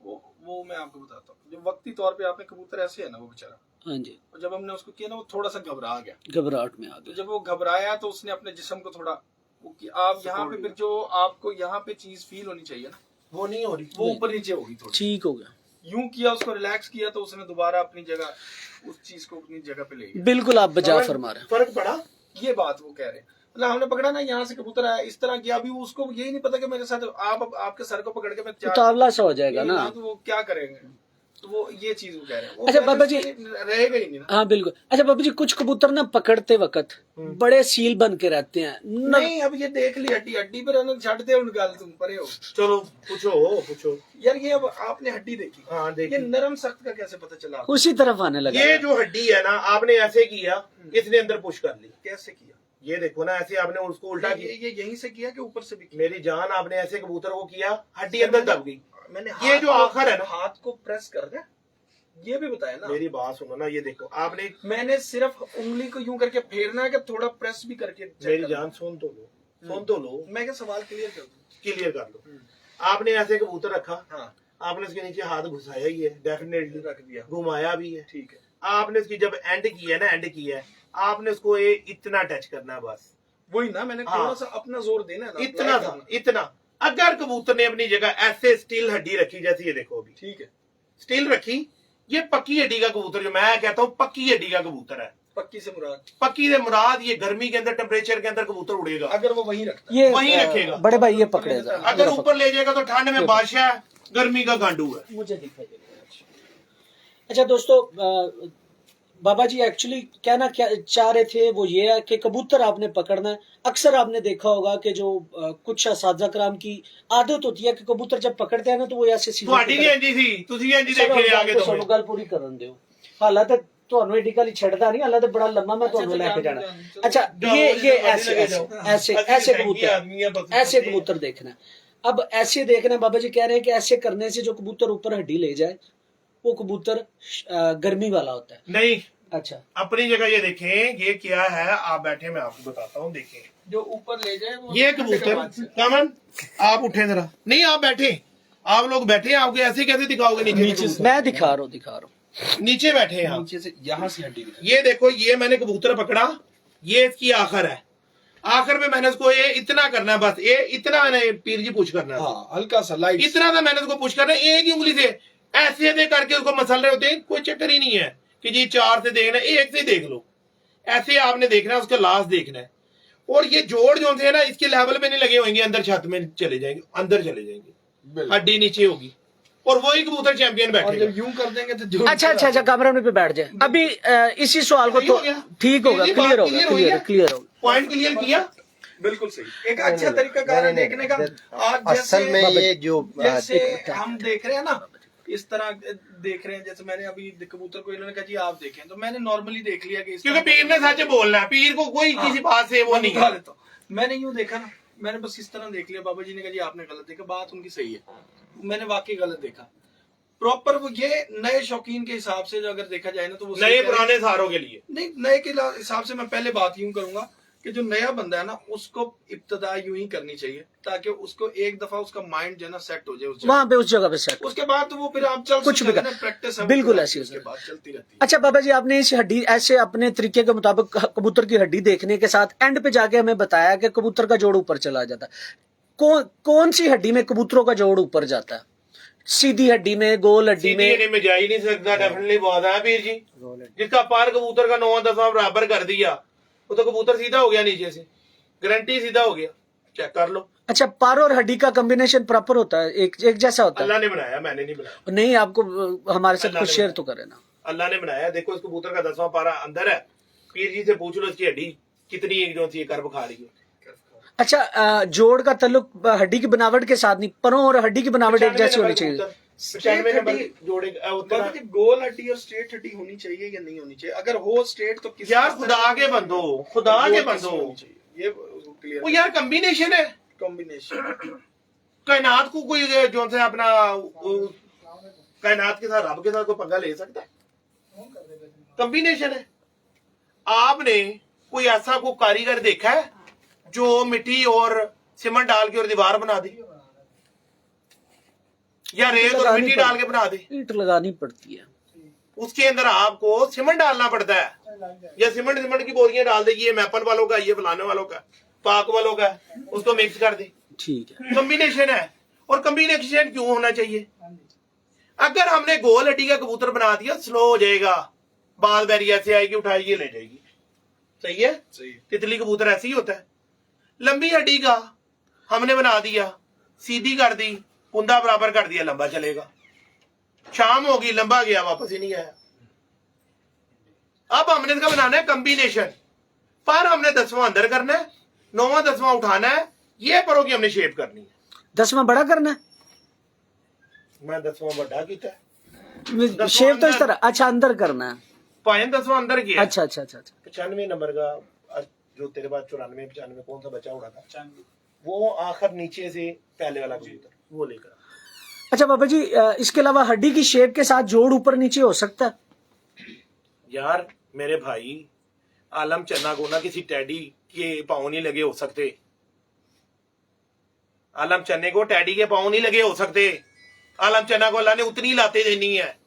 वो मैं आपको बताता हूँ, जो वक्ती तौर पे आपने कबूतर ऐसे है ना वो बेचारा, हाँ जी, और जब हमने उसको किया ना वो थोड़ा सा घबरा गया, घबराहट में आ तो गया। जब वो घबराया तो उसने अपने जिस्म को थोड़ा वो कि आप यहाँ पे फिर जो आपको यहाँ पे चीज फील होनी चाहिए ना, वो नहीं हो रही, वो ऊपर नीचे होगी थोड़ी, ठीक हो गया, यूं किया, उसको रिलैक्स किया तो उसने दोबारा अपनी जगह उस चीज को अपनी जगह पे ले गया। बिल्कुल आप बजा फरमा रहे हैं। फर्क पड़ा, ये बात वो कह रहे हैं, मतलब हमने पकड़ा ना, यहाँ से कबूतर आया इस तरह किया, अभी उसको यही नहीं पता कि मेरे साथ आपके सर को पकड़ के मैं उतावला सा हो जाएगा ना, तो वो क्या करेंगे, तो वो ये चीज वो कह रहे हैं। वो अच्छा कह रहे बाबा हैं जी, रहेगा ही नहीं ना। हाँ बिल्कुल। अच्छा बाबा जी, कुछ कबूतर ना पकड़ते वक्त बड़े सील बन के रहते हैं नहीं, अब ये देख ली हड्डी, हड्डी पर ना छड़ दे उन गाल, तुम परे हो चलो पूछो यार, ये अब आपने हड्डी देखी, हाँ ये देखिए, नरम सख्त का कैसे पता चला आपको? उसी तरफ आने लगा। ये जो हड्डी है ना, आपने ऐसे किया, इसने अंदर पुश कर ली, कैसे किया? ये देखो ना, ऐसे आपने उसको उल्टा किया, ये यहीं से किया कि ऊपर से भी किया? मेरी जान, आपने ऐसे कबूतर को किया, हड्डी अंदर दब गई, मैंने ये जो आखिर है ना, हाथ को प्रेस कर दे, ये भी बताया ना। मेरी बात सुनो ना, ये देखो आपने, मैंने सिर्फ उंगली को यूं करके फेरना है कि थोड़ा प्रेस भी करके check मेरी करना? जान सुन तो लो, मैं क्या सवाल क्लियर कर दूं? क्लियर कर लो। आपने ऐसे कबूतर रखा, हाँ आपने उसके नीचे हाथ घुसाया ही है, डेफिनेटली रख दिया, घुमाया भी है, ठीक है। आपने उसकी जब एंड किया ना, एंड किया है, आपने उसको ये इतना टच करना है बस, वही ना, मैंने हाँ। थोड़ा सा अपना जोर देना है ना, इतना apply था, करना। इतना। अगर कबूतर ने अपनी जगह ऐसे स्टील हड्डी रखी, जैसे ये देखो अभी ठीक है, स्टील रखी, ये पक्की हड्डी का कबूतर, जो मैं कहता हूँ पक्की हड्डी का कबूतर है। पक्की से मुराद पक्की से मुराद ये गर्मी के अंदर, टेम्परेचर के अंदर कबूतर उड़ेगा, अगर वो वहीं रखता है। ये वहीं रखेगा। बड़े भाई ये पकड़े जरा। अगर ऊपर ले जाएगा तो ठंड में बादशाह है, गर्मी का गांडू है। मुझे दिखाई दे रहा है। अच्छा दोस्तों, बाबा जी एक्चुअली कहना क्या चाह रहे थे वो ये है कि कबूतर आपने पकड़ना है। अक्सर आपने देखा होगा कि जो कुछ असातिज़ा कराम की आदत होती है कि कबूतर जब पकड़ते हैं ना तो वो ऐसे सीधे ਤੁਹਾਡੀ ਵੀ ਇੰਜੀ ਸੀ, ਤੁਸੀਂ ਵੀ ਇੰਜੀ ਦੇਖੇ ਨੇ ਆਗੇ ਤੋਂ। ਸਾਨੂੰ ਗੱਲ ਪੂਰੀ ਕਰਨ ਦਿਓ। ਹਾਲਾਂਕਿ ਤੁਹਾਨੂੰ ਐਡੀ ਗੱਲ ਛੱਡਦਾ ਨਹੀਂ, ਹਾਲਾਂਕਿ ਬੜਾ ਲੰਮਾ मैं ਤੁਹਾਨੂੰ ਲੈ के जाना। अच्छा ये ऐसे ऐसे ऐसे कबूतर, ऐसे कबूतर देखना है। अब ऐसे देखना, बाबा जी कह रहे हैं कि ऐसे करने से जो कबूतर ऊपर हड्डी ले जाए वो कबूतर गर्मी वाला होता है। नहीं, अच्छा अपनी जगह ये देखें, ये क्या है, आप बैठे, मैं आपको बताता हूँ। देखें जो ऊपर ले जाए वो ये कबूतर, कमन आप उठे जरा, नहीं आप बैठे, आप लोग बैठे, आपको ऐसे कैसे दिखाओगे नीचे से? मैं दिखा रहा हूँ नीचे बैठे हैं आप, नीचे से यहाँ से हड्डी दिखाई। ये देखो, ये मैंने कबूतर पकड़ा, ये इसकी आखिर है, आखिर में मैंने उसको ये इतना करना है, बस ये इतना मैंने पीर जी पुश करना है, हाँ हल्का सा लाइट, इतना सा मैंने उसको पुश करना है, एक ही उंगली से ऐसे ऐसे करके उसको मसल रहे होते हैं। कोई चक्कर ही नहीं है कि जी 4 से देखना है, एक से देख लो, ऐसे आपने देखना है, उसका लास्ट देखना है। और ये जोड़ जो है ना, इसके लेवल पे नहीं लगे होंगे, अंदर छत में चले जाएंगे, अंदर चले जाएंगे, हड्डी नीचे होगी, और वही कबूतर चैंपियन और बैठेगा। जब यूं कर देंगे तो जो अच्छा कमरे पे बैठ जाए। अभी इसी सवाल को तो ठीक होगा, क्लियर होगा, क्लियर होगा। पॉइंट क्लियर किया, बिल्कुल सही, एक अच्छा तरीका कार है देखने का। आज असल में ये जो जैसे हम देख रहे हैं ना, इस तरह देख रहे हैं, जैसे मैंने अभी कबूतर को इन्होंने कहा जी आप देखें, तो मैंने नॉर्मली देख लिया कि इस क्योंकि पीर ने सच बोलना है, पीर को कोई किसी बात से वो नहीं दिखा है। लेता हूं। मैंने यूं देखा ना, मैंने बस इस तरह देख लिया, बाबा जी ने कहा जी आपने गलत देखा, बात उनकी सही है, मैंने वाकई गलत देखा। प्रॉपर वो ये नए शौकीन के हिसाब से जो अगर देखा जाए ना तो वो नए पुराने सारों के लिए नहीं, नए के हिसाब से मैं पहले बात यूं करूंगा कि जो नया बंदा है ना उसको इब्तदा यूं ही करनी चाहिए, ताकि उसको एक दफा उसका माइंड जो है ना सेट हो जाए उस वहां पे उस जगह पे सेट, उसके बाद तो वो फिर आप चल कुछ भी कर, प्रैक्टिस है, बिल्कुल ऐसी उसके बाद चलती रहती है। अच्छा बाबा जी, आपने इस हड्डी ऐसे अपने तरीके के मुताबिक कबूतर की हड्डी देखने के साथ एंड पे जाके हमें बताया कि कबूतर का जोड़ ऊपर चला जाता है। कौन सी हड्डी में कबूतरों का जोड़ ऊपर जाता है? सीधी हड्डी में, गोल हड्डी में जा ही नहीं सकता, डेफिनेटली बात है पीर जी। जिसका पार कबूतर का 9-10 बराबर कर दिया, वो तो कबूतर सीधा हो गया, नीचे से गारंटी सीधा हो गया, चेक कर लो। अच्छा, पार और हड्डी का कॉम्बिनेशन प्रॉपर होता है, एक जैसा होता है? अल्लाह ने बनाया, मैंने नहीं बनाया। नहीं, आपको हमारे साथ कुछ शेयर तो करे ना। अल्लाह ने बनाया। देखो इस कबूतर का 10वां पारा अंदर है, पीर जी से पूछ लो इसकी हड्डी कितनी एक जो सी कर्व खा रही है। अच्छा, जोड़ का ताल्लुक हड्डी की बनावट के साथ नहीं, परों और हड्डी की बनावट एक जैसी होनी चाहिए। 95 नंबर जोड़े गोल हड्डी और स्ट्रेट हड्डी होनी चाहिए या नहीं होनी चाहिए? अगर हो स्ट्रेट तो किस यार खुदा के बंदो, खुदा के बंदो, ये क्लियर, वो यार कॉम्बिनेशन है, कॉम्बिनेशन। कायनात को कोई जो से अपना कायनात के साथ, रब के साथ कोई पंगा ले सकता है? कॉम्बिनेशन है। आपने कोई ऐसा कोई कारीगर देखा है जो मिट्टी और सीमेंट डाल के और दीवार बना दे, या रेत और मिट्टी डाल के बना दे? ईंट लगानी पड़ती है, उसके अंदर आपको सीमेंट डालना पड़ता है, या सीमेंट की बोरियां डाल दे, ये मैपल वालों का, ये फलाने वालों का, पाक वालों का, उसको मिक्स कर दे। ठीक है, कॉम्बिनेशन है। और कॉम्बिनेशन क्यों होना चाहिए? अगर हमने गोल हड्डी का कबूतर बना दिया, स्लो हो जाएगा, बाल बैरी ऐसे आएगी, उठाएगी, ले जाएगी। सही है, तितली कबूतर ऐसे ही होता है। लंबी हड्डी का हमने बना दिया, सीधी कर दी, कुंदा बराबर कर दिया, लंबा चलेगा, शाम होगी, लंबा गया, वापस ही नहीं आया। अब हमने इसका बनाना है कॉम्बिनेशन, पर हमने 10वां अंदर करना है, 9वां 10वां उठाना है, ये परों की हमने शेप करनी है। 10वां बड़ा करना है, मैं 10वां बड़ा किया, शेप तो इस तरह। अच्छा, अंदर करना है, पायन 10वां अंदर किया। अच्छा। 95 नंबर का जो तेरे पास 94 95 कौन सा बचा उड़ा था, वो आखिर नीचे से पहले वाला कबूतर वो लेकर। अच्छा बाबा जी, इसके अलावा हड्डी की शेप के साथ जोड़ ऊपर नीचे हो सकता है? यार मेरे भाई, आलम चन्ना को ना किसी टैडी के पाँव नहीं लगे हो सकते। आलम चन्ने को टैडी के पाँव नहीं लगे हो सकते। आलम चन्ना को अल्लाह ने उतनी लाते देनी है।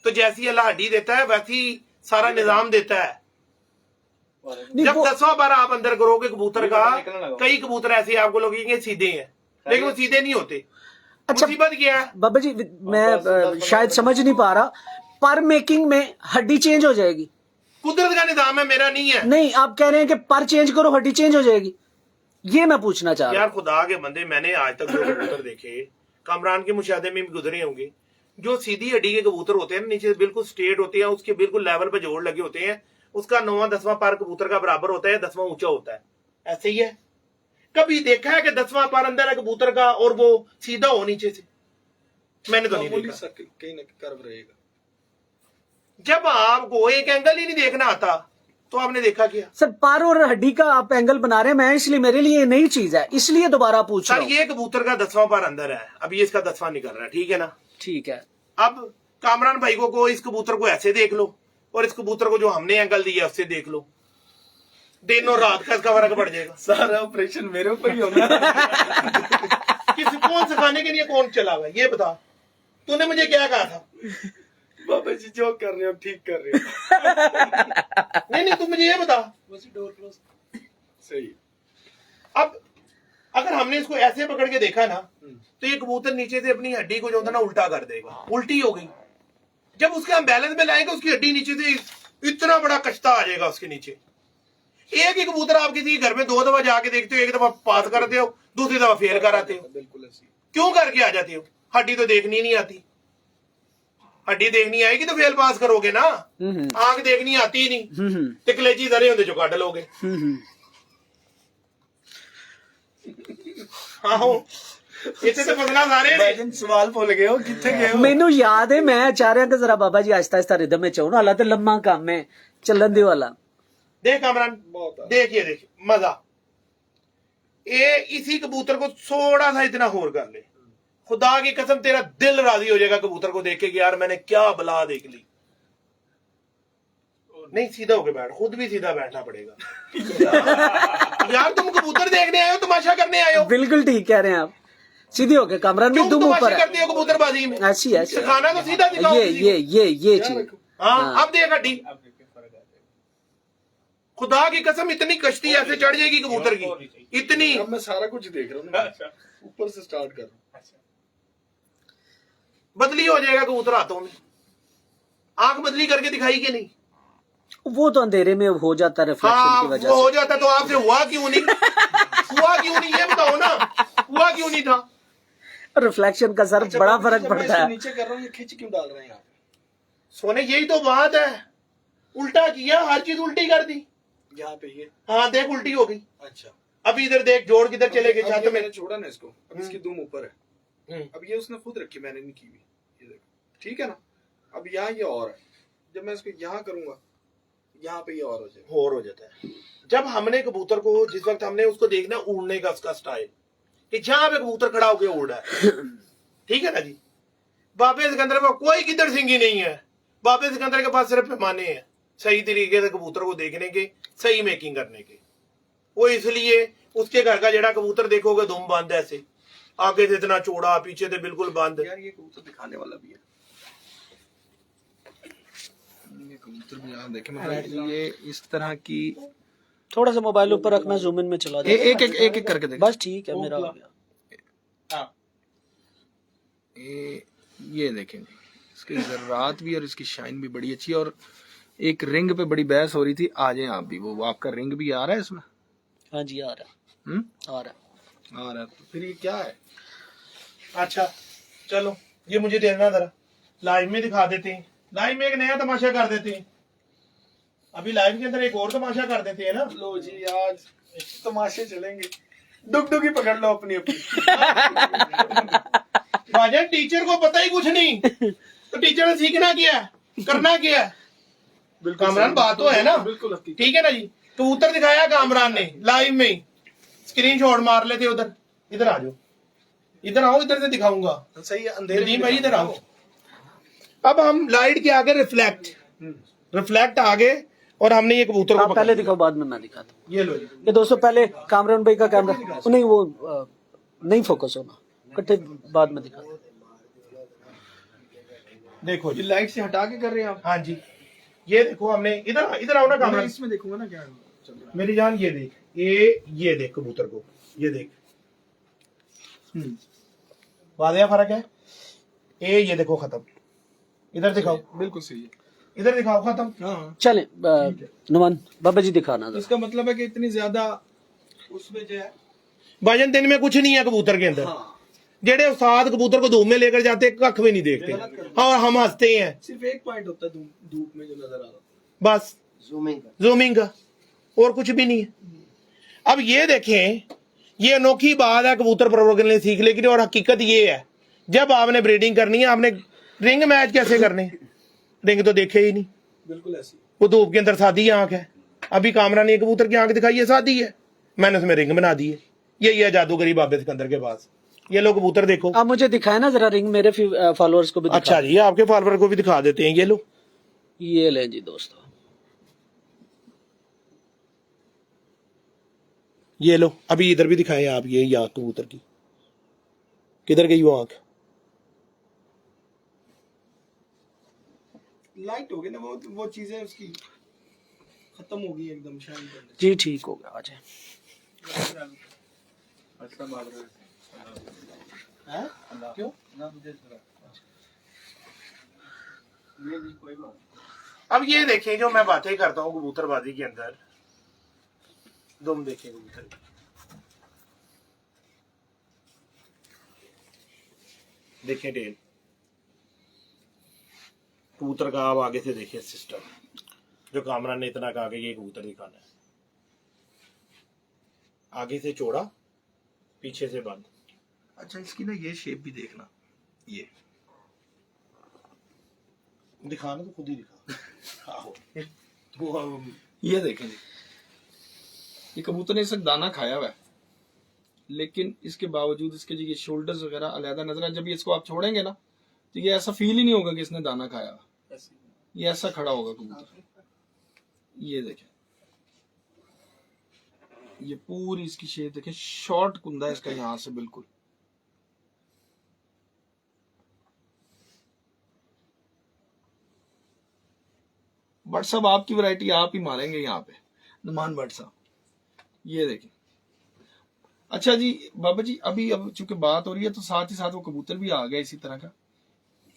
तो जैसी अल्लाह हड्डी देता है वैसी सारा निजाम देता है। जब 10वां बार आप अंदर करोगे कबूतर का, कई कबूतर ऐसे आपको लगेंगे सीधे हैं, लेकिन वो सीधे नहीं होते। अच्छा मुसीबत क्या है बाबा जी, मैं शायद समझ नहीं पा रहा, पर मेकिंग में हड्डी चेंज हो जाएगी? कुदरत का निजाम है, मेरा नहीं है। नहीं, आप कह रहे हैं कि पर चेंज करो हड्डी चेंज हो जाएगी, ये मैं पूछना चाह रहा यार खुदा के बंदे, मैंने आज तक जो कबूतर देखे, कामरान के मुशाहदे में भी गुजरे होंगे, जो सीधी हड्डी के कबूतर होते हैं, नीचे बिल्कुल स्ट्रेट होते हैं, उसके बिल्कुल लेवल पे जोड़ लगे होते हैं, उसका 9वां 10वां पर कबूतर का बराबर होता है, 10वां ऊंचा होता है। ऐसे ही है। कभी देखा है कि 10वां पर अंदर है कबूतर का और वो सीधा हो नीचे से? मैंने तो नहीं देखा। कहीं ना कर्व रहेगा। जब आपको एक एंगल ही नहीं देखना आता तो आपने देखा क्या? सर, पर और हड्डी का आप एंगल बना रहे हैं, मैं इसलिए, मेरे लिए नई चीज है, इसलिए दोबारा पूछ रहा सर हूं। ये कबूतर का 10वां पर अंदर है, अभी इसका 10वां निकल रहा है, ठीक है ना? ठीक है। अब कामरान भाई को इस कबूतर को ऐसे देख लो और इस कबूतर को जो हमने एंगल दिया उससे देख लो, दिन और रात का इसका फर्क पड़ जाएगा। सारा ऑपरेशन मेरे ऊपर ही होगा। कौन सिखाने के लिए कौन चला हुआ है ये बता। तूने मुझे क्या कहा था? बाबा जी जो कर रहे हो ठीक कर रहे हो। नहीं तुम मुझे ये बता। Door close. सही। अब अगर हमने इसको ऐसे पकड़ के देखा ना तो ये कबूतर नीचे से अपनी हड्डी को जो था ना उल्टा कर देगा, उल्टी हो गई। जब उसके हम बैलेंस में लाएंगे उसकी हड्डी नीचे से इतना बड़ा कश्ता आ जाएगा उसके नीचे। एक ही कबूतर आप किसी घर में 2 दफा जाके देखते हो, एक दफा पास करते हो, दूसरी दफा फेल कर आते हो। बिल्कुल ऐसी। क्यों करके आ जाते हो? हड्डी तो देखनी नहीं आती। हड्डी देखनी आएगी तो फेल पास करोगे ना। आंख देखनी आती ही नहीं तो कलेजी जरे होंगे जो काट लोगे। आहो इतने तो मसला सारे सवाल भुल गए हो, कितने गए हो? मैनू याद है, मैं चाह रहा कि जरा बाबा जी आहिस्ता आहिस्ता रिदम में चाहो ना, हालांकि लम्मा काम है चलन दे वाला। देख कामरान, देखिए मजा। ये इसी कबूतर को थोड़ा सा इतना होर कर ले, खुदा की कसम तेरा दिल राजी हो जाएगा कबूतर को देख के कि यार मैंने क्या बला देख ली। नहीं सीधा होके बैठ, खुद भी सीधा बैठना पड़ेगा। यार तुम कबूतर देखने आए हो, तमाशा करने आए हो? बिल्कुल ठीक कह रहे हैं आप। सीधे होके कमरान भी तुम ऊपर है। करते हो कबूतरबाजी में? ऐसी ऐसी सिखाना तो सीधा सिखाओ। ये चीज। हाँ अब देख हड्डी, खुदा की कसम इतनी कश्ती ऐसे चढ़ जाएगी कबूतर की, इतनी। अब मैं सारा कुछ देख रहा हूँ, ऊपर से स्टार्ट कर रहा हूँ। बदली हो जाएगा कबूतर हाथों में। आंख बदली करके दिखाई कि नहीं? वो तो अंधेरे में हो जाता है रिफ्लेक्शन की वजह वो से। हो जाता तो आपसे हुआ क्यों नहीं? हुआ क्यों नहीं ये बताओ ना, हुआ क्यों नहीं था? रिफ्लेक्शन का सर बड़ा फर्क जब मैं पड़ता इसको है। नीचे कर रहा हूँ, ये खींच क्यों डाल रहे हैं यहाँ पे? सोने यही तो बात है, उल्टा किया, हर चीज उल्टी कर दी। यहाँ पे ये। हाँ देख उल्टी हो गई। अच्छा अभी इधर देख जोड़ किधर चले गए अब छत ये में। मैंने छोड़ा ना इसको, अब इसकी दुम ऊपर है। अब ये उसने खुद रखी, मैंने नहीं की हुई। ये देखो ठीक है ना। अब यहाँ ये और है, जब मैं इसको यहाँ करूंगा यहाँ पे ये और हो जाएगा। और हो जाता है। जब हमने कबूतर को, जिस वक्त हमने उसको देखना उड़ने का उसका स्टाइल, कि जहां पे कबूतर खड़ा होकर उड़ रहा है, ठीक है ना जी। बाबे सिकंदर का कोई किधर सिंगी नहीं है। बाबे सिकंदर के पास सिर्फ पैमाने हैं सही तरीके से कबूतर को देखने के, सही मेकिंग करने के। वो इसलिए उसके घर का जेड़ा कबूतर देखोगे दुम बंद ऐसे, आगे से इतना चौड़ा, पीछे से बिल्कुल बंद। यार ये कबूतर दिखाने वाला भी है। ये कबूतर भी यहाँ देखे, मतलब ये इस तरह की। थोड़ा सा मोबाइल ऊपर रखना, जूम इन में चला जाए। एक करके देख। बस ठीक है, मेरा हो गया। ये देखेंगे, इसकी जर्रात भी और इसकी शाइन भी बड़ी अच्छी है। और एक रिंग पे बड़ी बहस हो रही थी, आ जाए आप भी। वो आपका रिंग भी आ रहा है इसमें? हाँ जी आ रहा है, आ रहा है। तो फिर ये क्या है? अच्छा चलो ये मुझे देखना जरा, लाइव में दिखा देते हैं। लाइव में एक नया तमाशा कर देते हैं। अभी लाइव के अंदर एक और तमाशा कर देते हैं ना। लो जी आज तमाशे चलेंगे। डुगडुगी पकड़ लो अपनी अपनी। भाजन टीचर को पता ही कुछ नहीं, तो टीचर ने सीखना क्या है, करना क्या है? कामरान बात तो है ना, बिल्कुल ठीक है ना जी। कबूतर दिखाया कामरान ने लाइव में ही, स्क्रीनशॉट मार लेते उधर। इधर आ जाओ, इधर आओ, इधर से दिखाऊंगा। सही है, अंधेरे भाई इधर आओ। अब हम लाइट के आगे रिफ्लेक्ट आगे, और हमने ये कबूतर आप को पहले दिखाओ, बाद में मैं दिखाता हूँ। ये लो जी। ये दोस्तों पहले कामरान भाई का कैमरा नहीं, वो नहीं फोकस होना, कट्ठे बाद में दिखा। देखो ये जी, लाइट से हटा के कर रहे हैं आप? हाँ जी, ये देखो हमने इधर इधर आओ ना मैं कैमरा, इसमें देखूंगा ना क्या चल रहा है। मेरी जान ये देख, ये देख कबूतर को, ये देख, वादिया फर्क है। ये देखो खत्म, इधर दिखाओ, बिल्कुल सही है। इधर दिखाओ खत्म। हाँ, चले नुमान बाबा जी दिखाना जरा। इसका मतलब है कि इतनी ज्यादा उसमें जो है। भाईजान दिन में कुछ नहीं है कबूतर के अंदर। हाँ, जेडे उस्ताद कबूतर को धूप में लेकर जाते कख भी नहीं देखते, और हम हंसते हैं सिर्फ एक पॉइंट होता है धूप में जो नजर आ रहा बस, जूमिंग का, और कुछ भी नहीं है। अब ये देखें, ये अनोखी बात है कबूतर परवर करने सीख, लेकिन और हकीकत ये है, जब आपने ब्रीडिंग करनी है, आपने रिंग मैच कैसे करने, रिंग तो देखे ही नहीं, बिल्कुल ऐसी। वो धूप के अंदर सादी आंख है। अभी कामरा ने कबूतर की आंख दिखाई है, सादी है, मैंने उसमें रिंग बना दी है। यही है जादूगरी बाबे सिकंदर के पास। ये लो कबूतर देखो। आप मुझे दिखाए ना जरा रिंग, मेरे फॉलोअर्स को भी दिखा। अच्छा जी, आपके फॉलोअर को भी दिखा देते हैं। ये लो, ये ले जी दोस्तों, ये लो, अभी इधर भी दिखाएं आप। ये आंख कबूतर की, किधर गई वो आंख? लाइट हो गई ना, वो चीजें उसकी खत्म हो गई एकदम शाइन करने जी ठीक हो गया। आज हैं? क्यों? अब ये देखें, जो मैं बातें करता हूँ कबूतरबाजी के अंदर, दुम देखें कबूतर की, देखें टेल कबूतर का। आप आगे से देखिए सिस्टम, जो कामरान ने इतना कहा कि ये कबूतर दिखाना है, आगे से चौड़ा, पीछे से बंद। अच्छा, इसकी ना ये शेप भी देखना, ये दिखाना तो खुद ही दिखा। आहो। तो ये देखें जी, ये कबूतर ने इसका दाना खाया हुआ है, लेकिन इसके बावजूद इसके जी ये शोल्डर्स वगैरह अलहदा नजर आ। जब ये इसको आप छोड़ेंगे ना, तो ये ऐसा फील ही नहीं होगा कि इसने दाना खाया हुआ। ये ऐसा खड़ा होगा कबूतर। ये देखें, ये पूरी इसकी शेप देखें, शॉर्ट कुंदा है इसका यहां से बिल्कुल। बट साहब आपकी वैरायटी आप ही मारेंगे यहाँ पे, नुमान भट्ट साहब। ये देखिए। अच्छा जी बाबा जी, अभी अब चूंकि बात हो रही है तो साथ ही साथ वो कबूतर भी आ गया इसी तरह का।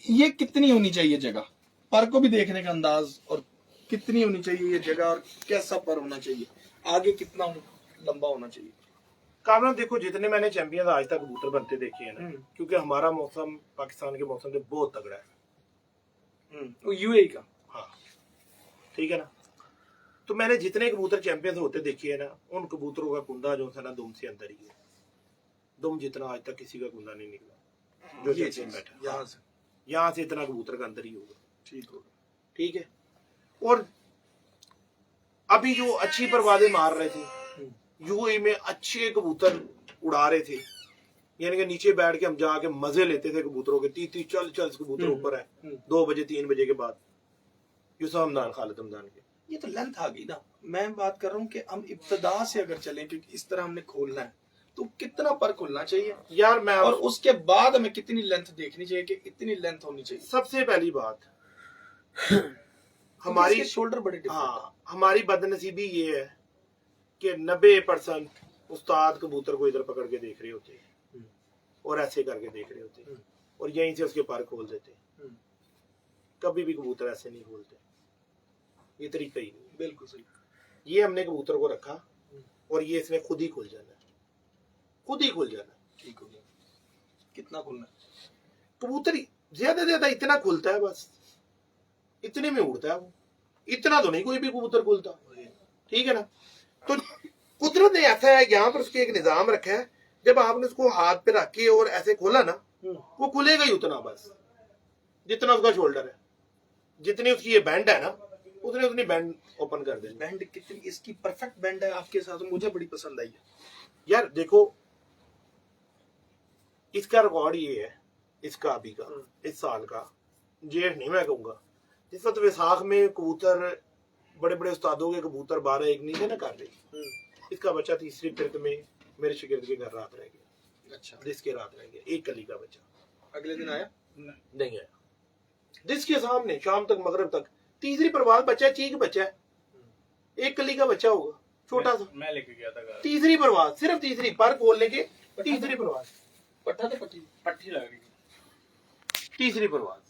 ये कितनी होनी चाहिए जगह, पर को भी देखने का अंदाज, और कितनी होनी चाहिए ये जगह, और कैसा पर होना चाहिए, आगे कितना लंबा होना चाहिए? कामरान देखो, जितने मैंने चैंपियन आज तक कबूतर बनते देखे हैं ना, क्योंकि हमारा मौसम पाकिस्तान के मौसम से बहुत तगड़ा है, वो यूएई का। हाँ ठीक है ना। तो मैंने जितने कबूतर चैंपियंस होते देखे हैं ना, उन कबूतरों का कुंदा जो है ना दुम से अंदर ही है। दुम जितना आज तक किसी का कुंदा नहीं निकला जो चैंपियन बैठा, यहाँ से इतना कबूतर का अंदर ही होगा। ठीक होगा, ठीक है। और अभी जो अच्छी परवादें मार रहे थे यूएई में, अच्छे कबूतर उड़ा रहे थे, यानी कि नीचे बैठ के हम जाके मजे लेते थे कबूतरों के। 30 चल कबूतर ऊपर है 2 बजे 3 बजे के बाद। यूसुफ हमदान, खालिद हमदान के। ये तो लेंथ आ गई ना। मैं बात कर रहा हूँ कि हम इब्तदा से अगर चलें, क्योंकि इस तरह हमने खोलना है, तो कितना पर खुलना चाहिए यार मैं, और उसके बाद हमें कितनी लेंथ देखनी चाहिए कि इतनी लेंथ होनी चाहिए? सबसे पहली बात हमारी शोल्डर बड़े different हाँ, हमारी बदनसीबी ये है कि 90% उस्ताद कबूतर को इधर पकड़ के देख रहे होते हैं और ऐसे करके देख रहे होते हैं और यहीं से उसके पर खोल देते हैं। कभी भी कबूतर ऐसे नहीं खोलते, ये तरीका ही नहीं। बिल्कुल सही। ये हमने कबूतर को रखा और ये इसने खुद ही खुल जाना है, खुद ही खुल जाना है। ठीक हो गया। कितना खुलना है? कबूतर ज्यादा ज्यादा इतना खुलता है, बस इतने में उड़ता है वो। इतना तो नहीं कोई भी कबूतर खुलता, ठीक है ना। तो कुदरत ने ऐसा है, यहाँ पर उसके एक निजाम रखा है, जब आपने उसको हाथ पे रख के और ऐसे खोला ना, वो खुलेगा ही उतना, बस जितना उसका शोल्डर है, जितनी उसकी ये बैंड है ना, उतनी उतनी बैंड ओपन कर दे। बैंड कितनी इसकी परफेक्ट बैंड है आपके साथ, मुझे बड़ी पसंद आई है यार। देखो इसका रिकॉर्ड ये है, इसका अभी का, इस साल का, जेठ नहीं मैं कहूंगा, जिस वक्त वैसाख में कबूतर बड़े बड़े उस्तादों के कबूतर 12-1 नहीं थे ना कर रही, इसका बच्चा तीसरी फिरक में मेरे शिगिर्द के घर रात रह गया। अच्छा, जिसके रात रह गया, एक कली का बच्चा अगले दिन आया? नहीं आया, जिसके सामने शाम तक मगरिब तक, तीसरी परवाज बच्चा है, चीक बच्चा है, एक कली का बच्चा होगा छोटा सा, मैं लेके गया था घर। तीसरी परवाज, सिर्फ तीसरी पर खोलने के, तीसरी परवाज, पट्टा तो पट्टी लग रही है। तीसरी परवाज,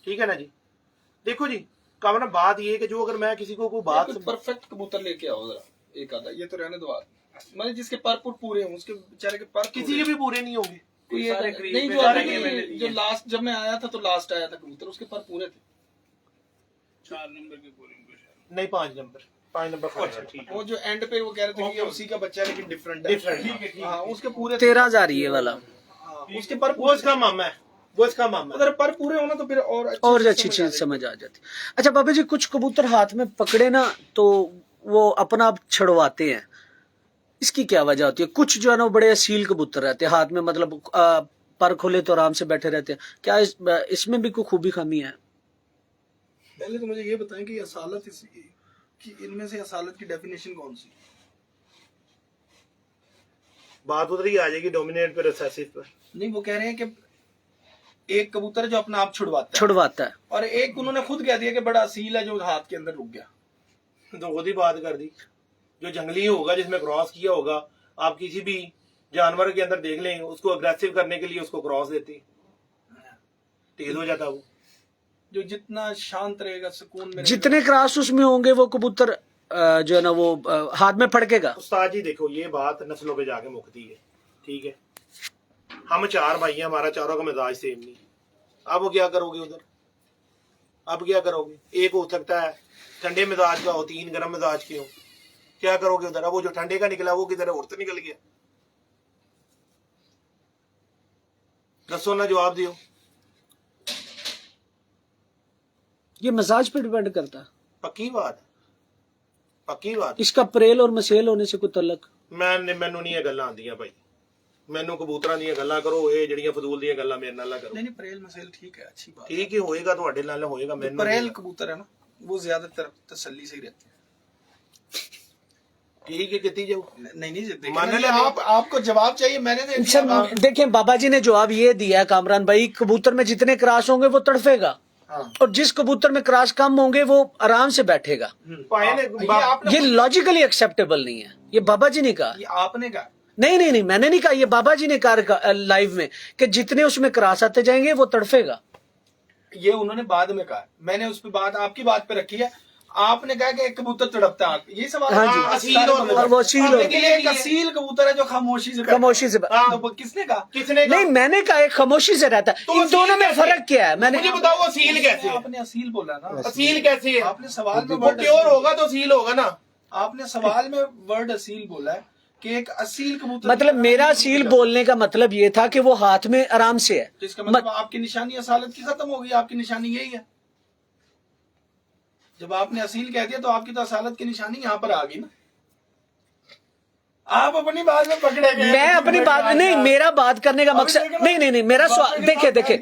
ठीक है ना जी। देखो जी कामना, बात ये है कि जो अगर मैं किसी को कोई बात परफेक्ट कबूतर लेके आओ जरा, एक आधा, ये तो रहने दो आप, मतलब जिसके पर पूरे हों, उसके बेचारे के पर किसी के भी पूरे नहीं होंगे, कोई सारे एक- करीब नहीं, में जो सारे अभी के मैंने जो लास्ट जब मैं आया था तो लास्ट आया था कबूतर, उसके पर पूरे थे। 4 नंबर के पूरे नहीं 5 नंबर, 5 नंबर अच्छा, ठीक है। वो जो एंड पे वो कह रहे थे कि ये उसी का बच्चा है लेकिन डिफरेंट है। Different, ठीक है, ठीक है। हाँ, उसके पूरे 13,000 ये वाला हाँ, उसके पर वो इसका मामा है, वो इसका मामा है। अगर पर पूरे होना तो फिर और अच्छी चीज समझ आ जाती। अच्छा बाबा जी, कुछ कबूतर हाथ में पकड़े ना तो वो अपना आप छुड़वाते हैं, इसकी क्या वजह होती है? कुछ जो है ना वो बड़े असील कबूतर रहते हैं हाथ में, मतलब पर खोले तो आराम से बैठे रहते हैं, क्या इसमें भी कोई खूबी खामी है? पहले तो मुझे ये बताएं कि असालत कि इनमें से असालत की डेफिनेशन कौन सी? बात उधर ही आ जाएगी, डोमिनेट पे, रिसेसिव पे। नहीं, वो कह रहे हैं कि एक कबूतर है जो अपना आप छुड़वाता है, और एक उन्होंने खुद कह दिया कि बड़ा असील है जो हाथ के अंदर रुक गया। तो खुद ही बात कर दी, जो जंगली होगा जिसमें क्रॉस किया होगा, आप किसी भी जानवर के अंदर देख लें, उसको अग्रेसिव करने के लिए उसको क्रॉस देती, तेज हो जाता वो। जो जितना शांत रहेगा, सुकून में जितने क्रॉस उसमें होंगे वो कबूतर जो है ना वो हाथ में फड़केगा। उस्ताद जी देखो, ये बात नस्लों पे जाके मुकती है, ठीक है। हम 4 भाई हैं, हमारा चारों का मिजाज सेम नहीं, अब क्या करोगे उधर? अब क्या करोगे? एक हो सकता है ठंडे मिजाज का हो, 3 गर्म मिजाज के हो, क्या करोगे उधर? अब वो जो ठंडे का निकला वो किधर और से निकल गया? दसो ना, जवाब दियो। ये मजाज पे डिपेंड करता है, पक्की बात, पक्की बात। इसका प्रेल और मसेल होने से कोई तल्लक? ਮੈਨੂੰ ਨਹੀਂ ਇਹ ਗੱਲਾਂ ਆਉਂਦੀਆਂ ਭਾਈ, ਮੈਨੂੰ ਕਬੂਤਰਾਂ ਦੀਆਂ ਗੱਲਾਂ ਕਰੋ, ਇਹ ਜਿਹੜੀਆਂ ਫਜ਼ੂਲ ਦੀਆਂ ਗੱਲਾਂ ਮੇਰੇ ਨਾਲ ਨਾ ਕਰੋ। नहीं परेल मसेल ठीक है, अच्छी बात। ਠੀਕ ਹੀ ਹੋਏਗਾ, ਤੁਹਾਡੇ ਨਾਲ ਹੋਏਗਾ, ਮੈਨੂੰ परेल कबूतर है ना, वो ज्यादातर तसल्ली से ही रहते हैं। ठीक है, कितनी जाओ नहीं मान देखिए, ले, आपको जवाब चाहिए, मैंने दे दिया। सर देखें, बाबा जी ने जवाब ये दिया है कामरान भाई, कबूतर में जितने क्रॉस होंगे वो तड़फेगा, हाँ। और जिस कबूतर में क्रॉस कम होंगे वो आराम से बैठेगा। पाए ने ये आपने ये लॉजिकली एक्सेप्टेबल नहीं है, ये बाबा जी ने कहा। ये आपने कहा, नहीं, मैंने नहीं कहा, ये बाबा जी ने कहा लाइव में कि जितने उसमें क्रॉस आते जाएंगे वो तड़फेगा। ये उन्होंने बाद में कहा, मैंने उस पे बात आपकी बात पे रखी है। आपने कहा कि एक कबूतर तड़पता है, ये सवाल। हाँ जी, असील और वो असील और- लेकिन एक असील कबूतर है जो खामोशी से खामोशी से तो वो किसने कहा? किसने नहीं, मैंने कहा एक खामोशी से रहता है। तो इन असील दोनों में कैसे? फर्क क्या है? मैंने मुझे बताओ, वो असील कैसे है? आपने असील बोला ना, असील कैसे है? आपने सवाल में वो वर्ड प्योर होगा तो असील होगा ना। आपने सवाल में वर्ड असील बोला है कि एक असील कबूतर, मतलब मेरा सील बोलने का मतलब ये था कि वो हाथ में आराम से है। जिसका मतलब आपकी निशानी असालत की खत्म हो गई, आपकी निशानी यही है। जब आपने असील कह दिया तो आपकी तो असालत की निशानी यहाँ पर आ गई ना। आप अपनी बात में पकड़े गए। मैं अपनी बात नहीं, मेरा बात करने का मकसद नहीं, मेरा सवाल देखे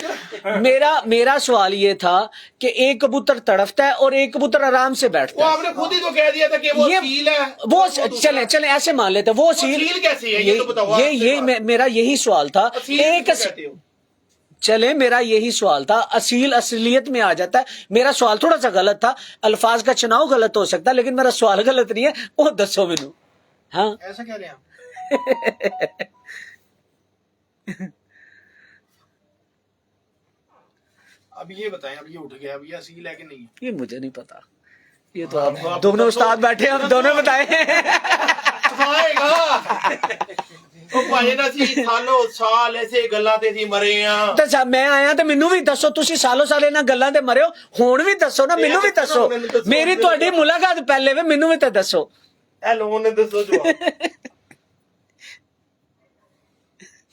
मेरा सवाल ये था कि एक कबूतर तड़फता है और एक कबूतर आराम से वो बैठता है। आपने खुद ही तो कह दिया था कि वो ये असील है। वो चले ऐसे मान लेते हैं, वो असील कैसे है? ये तो बताओ। मेरा यही सवाल था। असील एक किसे कहते हो? चले, मेरा यही सवाल था। असील असलियत में आ जाता है। मेरा सवाल थोड़ा सा गलत था, अल्फाज का चुनाव गलत हो सकता है, लेकिन मेरा सवाल गलत नहीं है। वो दसो मैनू। हाँ, ऐसा कह रहे हैं आप? अब ये बताएं, अब ये उठ गया, अब ये असील है कि नहीं है? ये मुझे नहीं पता, ये तो आप दोनों उस्ताद बैठे हैं, हम दोनों बताए। ਉਹ ਭਾਵੇਂ ਨਾ ਸੀ ਸਾਲੋਂ ਸਾਲ ਐਸੇ ਗੱਲਾਂ ਤੇ ਸੀ ਮਰੇ ਆ। तो मैं आया तो मैनू भी दसो, तुसी सालों साल इन्हां गल्लां ते मरे हो, हुण भी दसो ना, मैनू भी दसो। मेरी तुहाडी मुलाकात पहले वे, मैनू भी तो दसो। ਇਹ ਲੋਨ ਨੇ ਦੱਸੋ ਜਵਾਬ।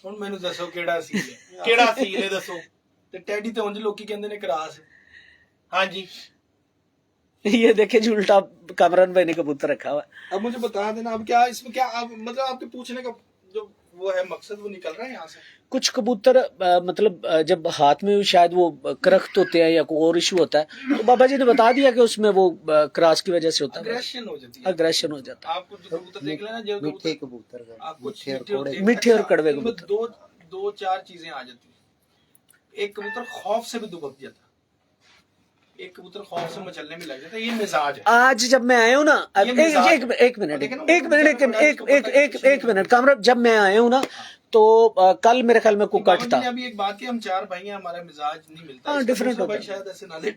ਹੁਣ ਮੈਨੂੰ ਦੱਸੋ ਕਿਹੜਾ ਅਸੀਲ ਹੈ? ਕਿਹੜਾ ਅਸੀਲ ਹੈ ਦੱਸੋ। ਤੇ ਟੈਡੀ ਤੇ ਉਂਝ ਲੋਕੀ ਕਹਿੰਦੇ ਨੇ ਕਰਾਸ ਹੈ। ਹਾਂਜੀ, ये देखे जी, उल्टा कामरान भाई ने कबूतर रखा हुआ है। अब मुझे बता देना, अब क्या इसमें क्या, अब मतलब आपके पूछने का जो वो है मकसद, वो निकल रहा है यहाँ से। कुछ कबूतर मतलब जब हाथ में शायद वो करख्त होते हैं या कोई और इशू होता है, तो बाबा जी ने बता दिया कि उसमें वो क्रॉस की वजह से होता है, अग्रेशन हो जाती है, अग्रेशन हो जाता है। आपको जो कबूतर देख लेना, जो मीठे कबूतर का, आपको मीठे और कड़वे इनमें कबूतर। दो चार चीजें आ जाती है। एक कबूतर खौफ से भी दुबक जाता है, एक कबूतर खौफ से मचलने में लग जाता है, ये मिजाज है। आज जब मैं आया हूँ ना, ये मिजाज है। एक मिनट कामराब, जब मैं आया हूँ ना तो कल मेरे ख्याल में कुकट था। अभी एक बात है, हम चार भाई हैं, हमारा मिजाज नहीं मिलता। हाँ, डिफरेंट भाई होता है। शायद ऐसे ना ले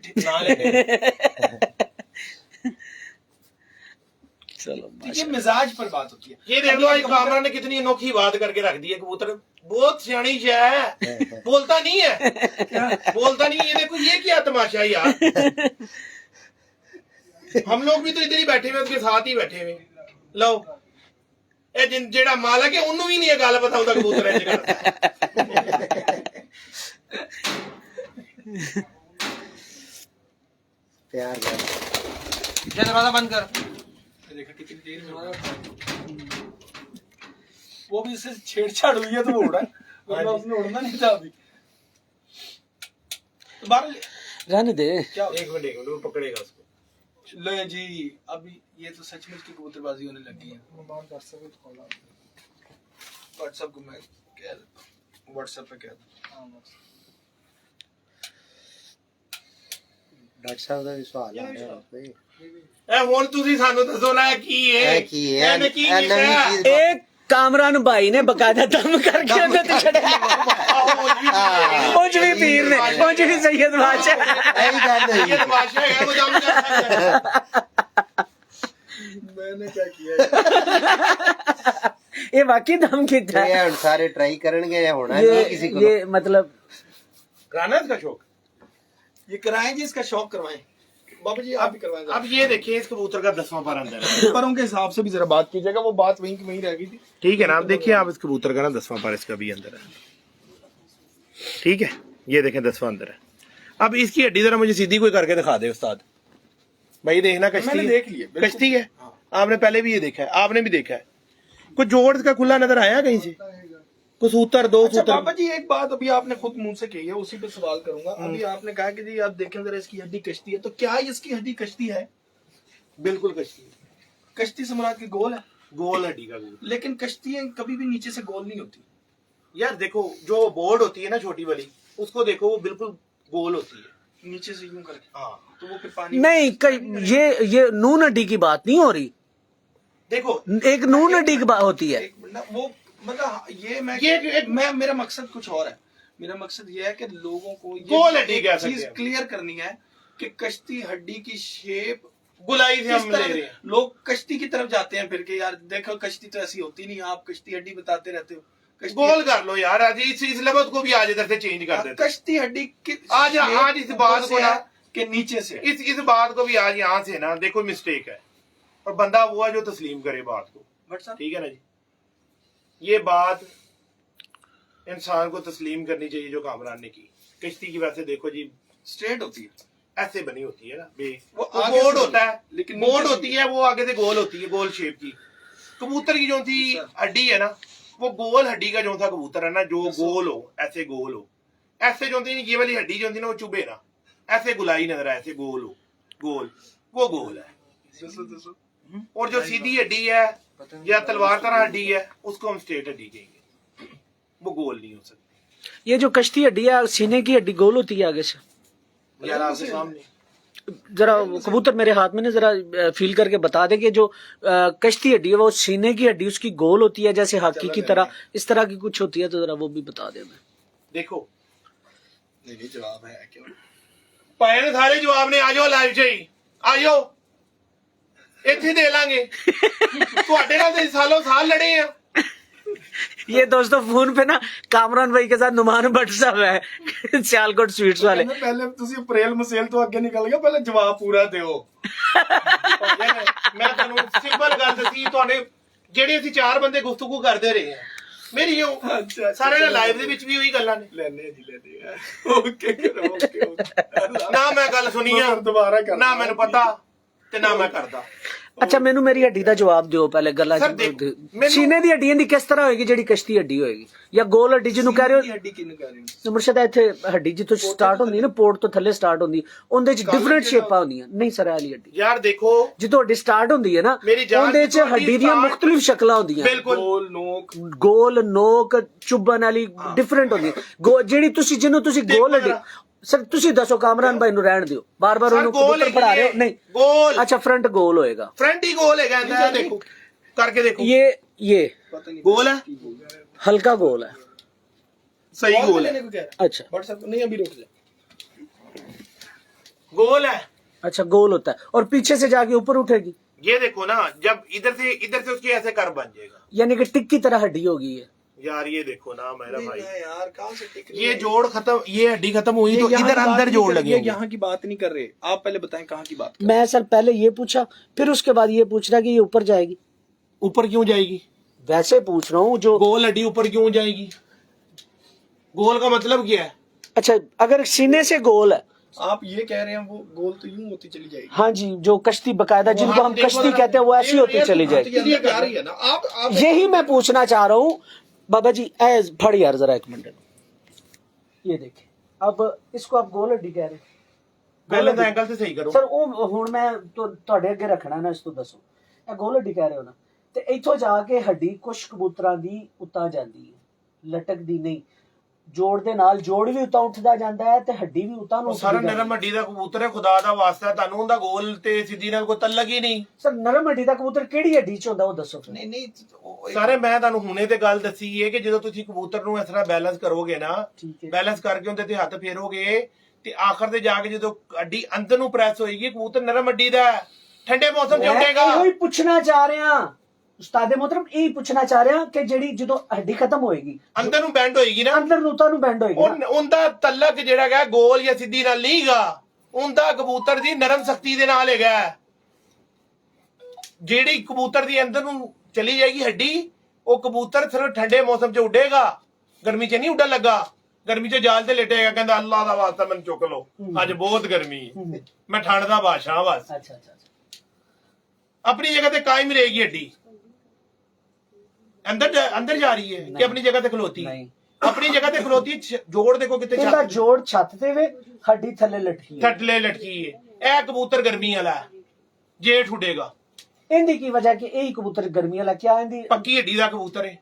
चलो ये मिजाज पर बात होती है। ये देख लो आज कामरा ने कितनी अनोखी बात करके रख दी है। कबूतर बहुत सियाणी है, बोलता नहीं है, बोलता नहीं। ये देखो ये क्या तमाशा है यार। हम लोग भी तो इधर ही बैठे हुए, उसके साथ ही बैठे हुए। लो ये जेड़ा मालक है उन्होंने भी नहीं ये गल पता होता कबूतर है प्यार कर। दरवाजा बंद कर। देखा कितनी देर में वो भी इससे छेड़छाड़ हुई है तो वो उड़ा, वरना उसने उड़ना नहीं था अभी। तो बाहर रहने दे। क्या एक मिनट वो पकड़ेगा उसको। लो जी, अभी ये तो सचमुच की कबूतरबाजी होने लगी है। व्हाट्सएप को मैं कह देता हूँ, व्हाट्सएप पे कह देता हूँ। डॉक्टर साहब का भी सवाल आ रहा है। ए हुन तुसी सानू दसो ना की है, की है ਇਹਨੇ ਕੀ नवी ਕੀਤਾ? चीज। एक कामरान भाई ने बकायदा दम करके ਉਹਦੇ ਤੇ ਛੱਡਿਆ। ਉਂਝ ਵੀ ਪੀਰ ਨੇ, ਉਂਝ ਵੀ सैयद बादशाह। यही गल है। ये तमाशा है, वो दम कर सकता है। मैंने क्या किया? ये वाकई दम कितना है। ये हुन सारे ट्राई करनगे, होना नहीं किसी को। ये मतलब कराना इसका शौक। ये कराएं जी, इसका शौक करवाएं। बाबा जी आप भी करवाएं। अब ये देखिए इस कबूतर का 10वां पारा अंदर है। परों के हिसाब से भी जरा बात कीजिएगा, वो बात वहीं की वहीं रह गई थी। ठीक है ना, आप देखिए आप इस कबूतर का ना 10वां पारा इसका भी अंदर है। ठीक है, ये देखें 10वां अंदर है। अब इसकी हड्डी जरा मुझे सीधी कोई करके दिखा दे उस्ताद भाई। देखना कश्ती मैंने है। देख लिया, बिल्कुल। कश्ती है, आपने पहले भी ये देखा है, आपने भी देखा है। कुछ जोड़ का खुला नजर आया कहीं से? कुछ सूतर दो अच्छा सूतर। बाबा जी एक बात अभी आपने खुद मुंह से कही है, उसी पे सवाल करूंगा। अभी आपने कहा कि जी आप देखें जरा इसकी हड्डी कश्ती है, तो क्या इसकी हड्डी कश्ती है? बिल्कुल कश्ती है। कश्ती से मुराद की गोल है, गोल हड्डी का गोल। लेकिन कश्ती कभी भी नीचे से गोल नहीं होती। यार देखो जो बोर्ड होती है ना छोटी वाली, उसको देखो वो बिल्कुल गोल होती है नीचे से यूं करके। हाँ तो वो फिर पानी नहीं, ये नून हड्डी की बात नहीं हो रही। देखो एक नून हड्डी की बात होती है। एक मिनट, वो मतलब मैं मेरा मकसद कुछ और है। मेरा मकसद ये है कि लोगों को गोल हड्डी कह ये सकते चीज हैं। क्लियर करनी है कि कश्ती हड्डी की शेप गुलाई से हम किस ले तरह रहे हैं। लोग कश्ती की तरफ जाते हैं फिर के, यार देखो कश्ती तो ऐसी होती नहीं, आप कश्ती हड्डी बताते रहते हो। कश्ती गोल कर लो यार, आज इस लफ्ज को भी आज इधर से चेंज कर देते कश्ती हड्डी की आज इस बात को ना के नीचे से हैं। इस बात को भी आज यहाँ से ना देखो मिस्टेक है, और बंदा वो है जो तस्लीम करे बात को। व्हाट्सएप ठीक है ना जी, ये बात इंसान को तस्लीम करनी चाहिए जो कामरान ने की। कश्ती की वैसे देखो जी स्ट्रेट होती है, ऐसे बनी होती है ना, वो वो आगे बोर्ड से होता है, लेकिन बोर्ड नीचे से होती है, वो आगे से गोल होती है, गोल शेप की। कबूतर की जो थी हड्डी है ना, वो गोल हड्डी का जो था कबूतर है ना, जो गोल हो, ऐसे गोल हो, ऐसे जो थी ये वाली हड्डी जो थी ना, वो चुभे ना, ऐसे गुलाई नजर आए, ऐसे गोल हो, गोल, वो गोल है। और जो सीधी हड्डी है या तलवार तरह हड्डी है, उसको हम स्ट्रेट हड्डी कहेंगे, वो गोल नहीं हो सकती। ये जो कश्ती हड्डी है, सीने की हड्डी गोल होती है आगे से। यार आपके सामने जरा कबूतर मेरे हाथ में ना, जरा फील करके बता दे कि जो कश्ती हड्डी है वो सीने की हड्डी उसकी गोल होती है जैसे हाकी की तरह, इस तरह की कुछ होती है, तो जरा वो भी बता दे। देखो नहीं जवाब है क्यों पाए ने सारे जवाब ने, आ जाओ लाइव चाहिए, आ जाओ ਇੱਥੇ ਦੇ ਲਾਂਗੇ। ਤੁਹਾਡੇ ਨਾਲ ਤੇ ਸਾਲੋਂ ਸਾਲ लड़े हैं। ये दोस्तों फोन पे ना कामरान भाई के साथ नुमान भट्ट साहब है, सियालकोट स्वीट्स वाले। पहले ਤੁਸੀਂ ਅਪ੍ਰੈਲ ਮਸੇਲ ਤੋਂ ਅੱਗੇ ਨਿਕਲ ਗਏ, ਪਹਿਲੇ ਜਵਾਬ ਪੂਰਾ ਦਿਓ। ਮੈਂ ਤੁਹਾਨੂੰ ਸਿੰਪਲ ਗੱਲ ਦੱਸੀ, ਤੁਹਾਡੇ ਜਿਹੜੇ ਅਸੀਂ 4 ਬੰਦੇ ਗੁਫ਼ਤਗੂ ਕਰਦੇ ਰਹੇ ਹਾਂ, ਮੇਰੀ ਉਹ ਸਾਰੇ ਨਾਲ ਲਾਈਵ ਦੇ ਵਿੱਚ ਵੀ ਉਹੀ ਗੱਲਾਂ ਨੇ। ਲੈਣੇ ਜੀ ਲੈਣੇ ਓਕੇ ਨਾ ਮੈਂ ਗੱਲ ਸੁਣੀ ਆ, ਦੁਬਾਰਾ ਕਰ ਨਾ ਮੈਨੂੰ ਪਤਾ ਤੇ ਨਾ ਮੈਂ ਕਰਦਾ। ਅੱਛਾ ਮੈਨੂੰ ਮੇਰੀ ਹੱਡੀ ਦਾ ਜਵਾਬ ਦਿਓ ਪਹਿਲੇ ਗੱਲਾਂ ਸਰ, ਸੀਨੇ ਦੀ ਹੱਡੀ ਦੀ ਕਿਸ ਤਰ੍ਹਾਂ ਹੋਏਗੀ ਜਿਹੜੀ ਕਸ਼ਤੀ ਹੱਡੀ ਹੋਏਗੀ ਜਾਂ ਗੋਲ ਹੱਡੀ ਜਿਹਨੂੰ ਕਹਿ ਰਹੇ ਦੀ ਹੱਡੀ ਕਿਹਨੂੰ ਕਹਿ ਰਹੇ ਹੋ? ਹੋ ਮੁਰਸ਼ਦ ਇੱਥੇ ਹੱਡੀ ਜਿੱਥੋਂ ਸਟਾਰਟ ਹੁੰਦੀ ਹੈ ਨਾ ਪੋਰਟ ਤੋਂ ਥੱਲੇ ਸਟਾਰਟ ਹੁੰਦੀ ਉਹਦੇ ਚ ਡਿਫਰੈਂਟ ਸ਼ੇਪਾਂ ਹੁੰਦੀਆਂ ਨਹੀਂ ਸਰ ਵਾਲੀ ਹੱਡੀ ਯਾਰ ਦੇਖੋ ਜਿੱਥੋਂ ਹੱਡੀ ਸਟਾਰਟ ਹੁੰਦੀ ਹੈ ਨਾ ਮੇਰੀ ਜਾਨ ਉਹਦੇ ਚ ਜਿੱਥੋਂ ਹੱਡੀ ਦੀਆਂ start- ਮੁxtਲਿਫ ਸ਼ਕਲਾਂ ਹੁੰਦੀਆਂ ਬਿਲਕੁਲ ਗੋਲ ਨੋਕ ਗੋਲ ਨੋਕ ਚੁੱਭਣ ਵਾਲੀ ਡਿਫਰੈਂਟ ਹੁੰਦੀ ਜਿਹੜੀ ਤੁਸੀਂ ਜਿਹਨੂੰ ਤੁਸੀਂ ਗੋਲ ਹੱਡੀ ਸਰ ਤੁਸੀਂ ਦੱਸੋ ਕਾਮਰਾਨ ਭਾਈ ਨੂੰ ਰਹਿਣ ਦਿਓ ਬਾਰ-ਬਾਰ ਸਰ ਉਹਨੂੰ ਗੋਲ ਕਬੂਤਰ ਪੜਾ ਰਹੇ ਹੋ ਨਹੀਂ ਗੋਲ अच्छा फ्रंट गोल होएगा फ्रंट ही गोल है कहता है देखो करके देखो ये पता नहीं गोल है हल्का गोल है सही और गोल लेने है को कह रहा अच्छा व्हाट्सएप नहीं अभी रुक जा गोल है अच्छा गोल होता है और पीछे से जाके ऊपर उठेगी ये देखो ना जब इधर से उसके ऐसे कर बन जाएगा यानी कि टिक की तरह हड्डी होगी ये यार ये देखो ना मेरा भाई यार कहाँ से टिक रही ये है? जोड़ खत्म ये हड्डी खत्म हुई तो यहाँ इधर की बात अंदर नहीं जोड़ कर- लगे ये होंगे। यहाँ की बात नहीं कर रहे आप पहले बताएं कहाँ की बात मैं सर पहले ये पूछा फिर उसके बाद ये पूछ रहा कि ये ऊपर जाएगी ऊपर क्यों जाएगी वैसे पूछ रहा हूँ जो गोल हड्डी ऊपर क्यों जाएगी गोल का मतलब क्या है अच्छा अगर सीने से गोल है आप ये कह रहे हैं वो गोल तो यूं होती चली जाएगी हाँ जी जो कश्ती बकायदा जिनको हम कश्ती कहते हैं वो ऐसी होती चली जाएगी ये जा रही है ना आप यही मैं पूछना चाह रहा हूँ बाबा जी एज फड़ यार जरा एक मिनट ये देखिए अब इसको आप गोल हड्डी कह रहे हैं पहले तो एंगल से सही करो ਸਰ ਉਹ ਹੁਣ ਮੈਂ ਤੁਹਾਡੇ ਅੱਗੇ ਰੱਖਣਾ ਨਾ ਇਸ ਤੋਂ ਦੱਸੋ ਇਹ ਗੋਲ ਹੱਡੀ ਕਹਿ ਰਹੇ ਹੋ ਨਾ ਤੇ ਇੱਥੋਂ ਜਾ ਕੇ ਹੱਡੀ ਕੁਝ ਕਬੂਤਰਾਂ ਦੀ ਉਤਾਂ ਜਾਂਦੀ ਹੈ ਲਟਕਦੀ ਨਹੀਂ ਜੋੜ ਦੇ ਨਾਲ ਜੋੜ ਵੀ ਉਤਾਂ ਉੱਠਦਾ ਜਾਂਦਾ ਹੈ ਤੇ ਹੱਡੀ ਵੀ ਉਤਾਂ ਨੂੰ ਉਹ ਸਾਰਾ ਨਰਮ ਹੱਡੀ ਦਾ ਕਬੂਤਰ ਹੈ ਖੁਦਾ ਦਾ ਵਾਸਤਾ ਹੈ, ਤੁਹਾਨੂੰ ਉਹਦਾ ਗੋਲ ਤੇ ਸਿੱਧੀ ਨਾਲ ਕੋਈ ਤਲਕ ਹੀ ਨਹੀਂ ਸਰ ਨਰਮ ਹੱਡੀ ਦਾ ਕਬੂਤਰ ਕਿਹੜੀ ਹੱਡੀ ਚ ਹੁੰਦਾ ਉਹ ਦੱਸੋ ਫਿਰ। नहीं नहीं ਸਾਰੇ ਮੈਂ ਤੁਹਾਨੂੰ ਹੁਣੇ ਤੇ ਗੱਲ ਦੱਸੀ ਹੈ ਕਿ ਜਦੋਂ ਤੁਸੀਂ ਕਬੂਤਰ ਨੂੰ ਇਸ ਤਰ੍ਹਾਂ ਬੈਲੈਂਸ ਕਰੋਗੇ ਨਾ ਠੀਕ ਹੈ ਬੈਲੈਂਸ ਕਰਕੇ ਉਹਦੇ ਤੇ ਹੱਥ ਫੇਰੋਗੇ ਤੇ ਆਖਰ ਤੇ ਜਾ ਕੇ ਜਦੋਂ ਹੱਡੀ ਅੰਦਰ ਨੂੰ ਪ੍ਰੈਸ ਹੋਏਗੀ ਕਬੂਤਰ ਨਰਮ ਹੱਡੀ ਦਾ ਹੈ, ਠੰਡੇ ਮੌਸਮ ਚ ਮੈਂ ਉੱਡੇਗਾ ਇਹੋ ਹੀ ਪੁੱਛਣਾ ਚਾਹ ਰਿਹਾ ਉਸਤਾਦੇ ਮੁਹਤਰਮ ਇਹ ਪੁੱਛਣਾ ਚਾਹ ਰਿਹਾ ਕਿ ਜਿਹੜੀ ਜਦੋਂ ਹੱਡੀ ਖਤਮ ਹੋਏਗੀ ਅੰਦਰ ਨੂੰ ਬੈਂਡ ਹੋਏਗੀ ਨਾ ਅੰਦਰ ਨੂੰ ਉਤਾਂ ਨੂੰ ਬੈਂਡ ਹੋਏਗੀ ਨਾ। ਉਹਦਾ ਤਲਕ ਜਿਹੜਾ ਹੈਗਾ ਗੋਲ ਜਾਂ ਸਿੱਧੀ ਨਾਲ ਨਹੀਂਗਾ ਉਹਦਾ ਕਬੂਤਰ ਦੀ ਨਰਮ ਸਖਤੀ ਦੇ ਨਾਲ ਹੈਗਾ ਜਿਹੜੀ ਕਬੂਤਰ ਦੀ ਅੰਦਰ ਨੂੰ ਚਲੀ ਜਾਏਗੀ ਹੱਡੀ ਉਹ ਕਬੂਤਰ ਸਿਰਫ ਠੰਡੇ ਮੌਸਮ 'ਚ ਉੱਡੇਗਾ ਗਰਮੀ 'ਚ ਨਹੀਂ ਉੱਡਣ ਲੱਗਾ ਗਰਮੀ 'ਚ ਜਾਲ ਤੇ ਲੇਟੇਗਾ ਕਹਿੰਦਾ ਅੱਲਾਹ ਦਾ ਵਾਸਤਾ ਮੈਨੂੰ ਚੁੱਕ ਲਓ ਅੱਜ ਬਹੁਤ ਗਰਮੀ ਹੈ ਮੈਂ ਠੰਡ ਦਾ ਬਾਦਸ਼ਾਹ ਬਸ ਅੱਛਾ ਅੱਛਾ ਅੱਛਾ अपनी जगह पे कायम रहेगी हड्डी अंदर जा रही है कि अपनी जगह पे खलोती नहीं अपनी जगह पे खलोती जोड़ देखो कितने ਇਹਦਾ छत ਜੋੜ ਛੱਤ ਤੇ ਵੇ ਹੱਡੀ ਥੱਲੇ ਲਟਕੀ ਹੈ थटले लटकी है ए कबूतर गर्मी वाला है जेठ उड़ेगा ਇਹਦੀ ਕੀ ਵਜ੍ਹਾ ਕਿ ਇਹ ਕਬੂਤਰ ਗਰਮੀ ਵਾਲਾ ਕਿਆ ਇਹਦੀ पक्की हड्डी ਦਾ ਕਬੂਤਰ है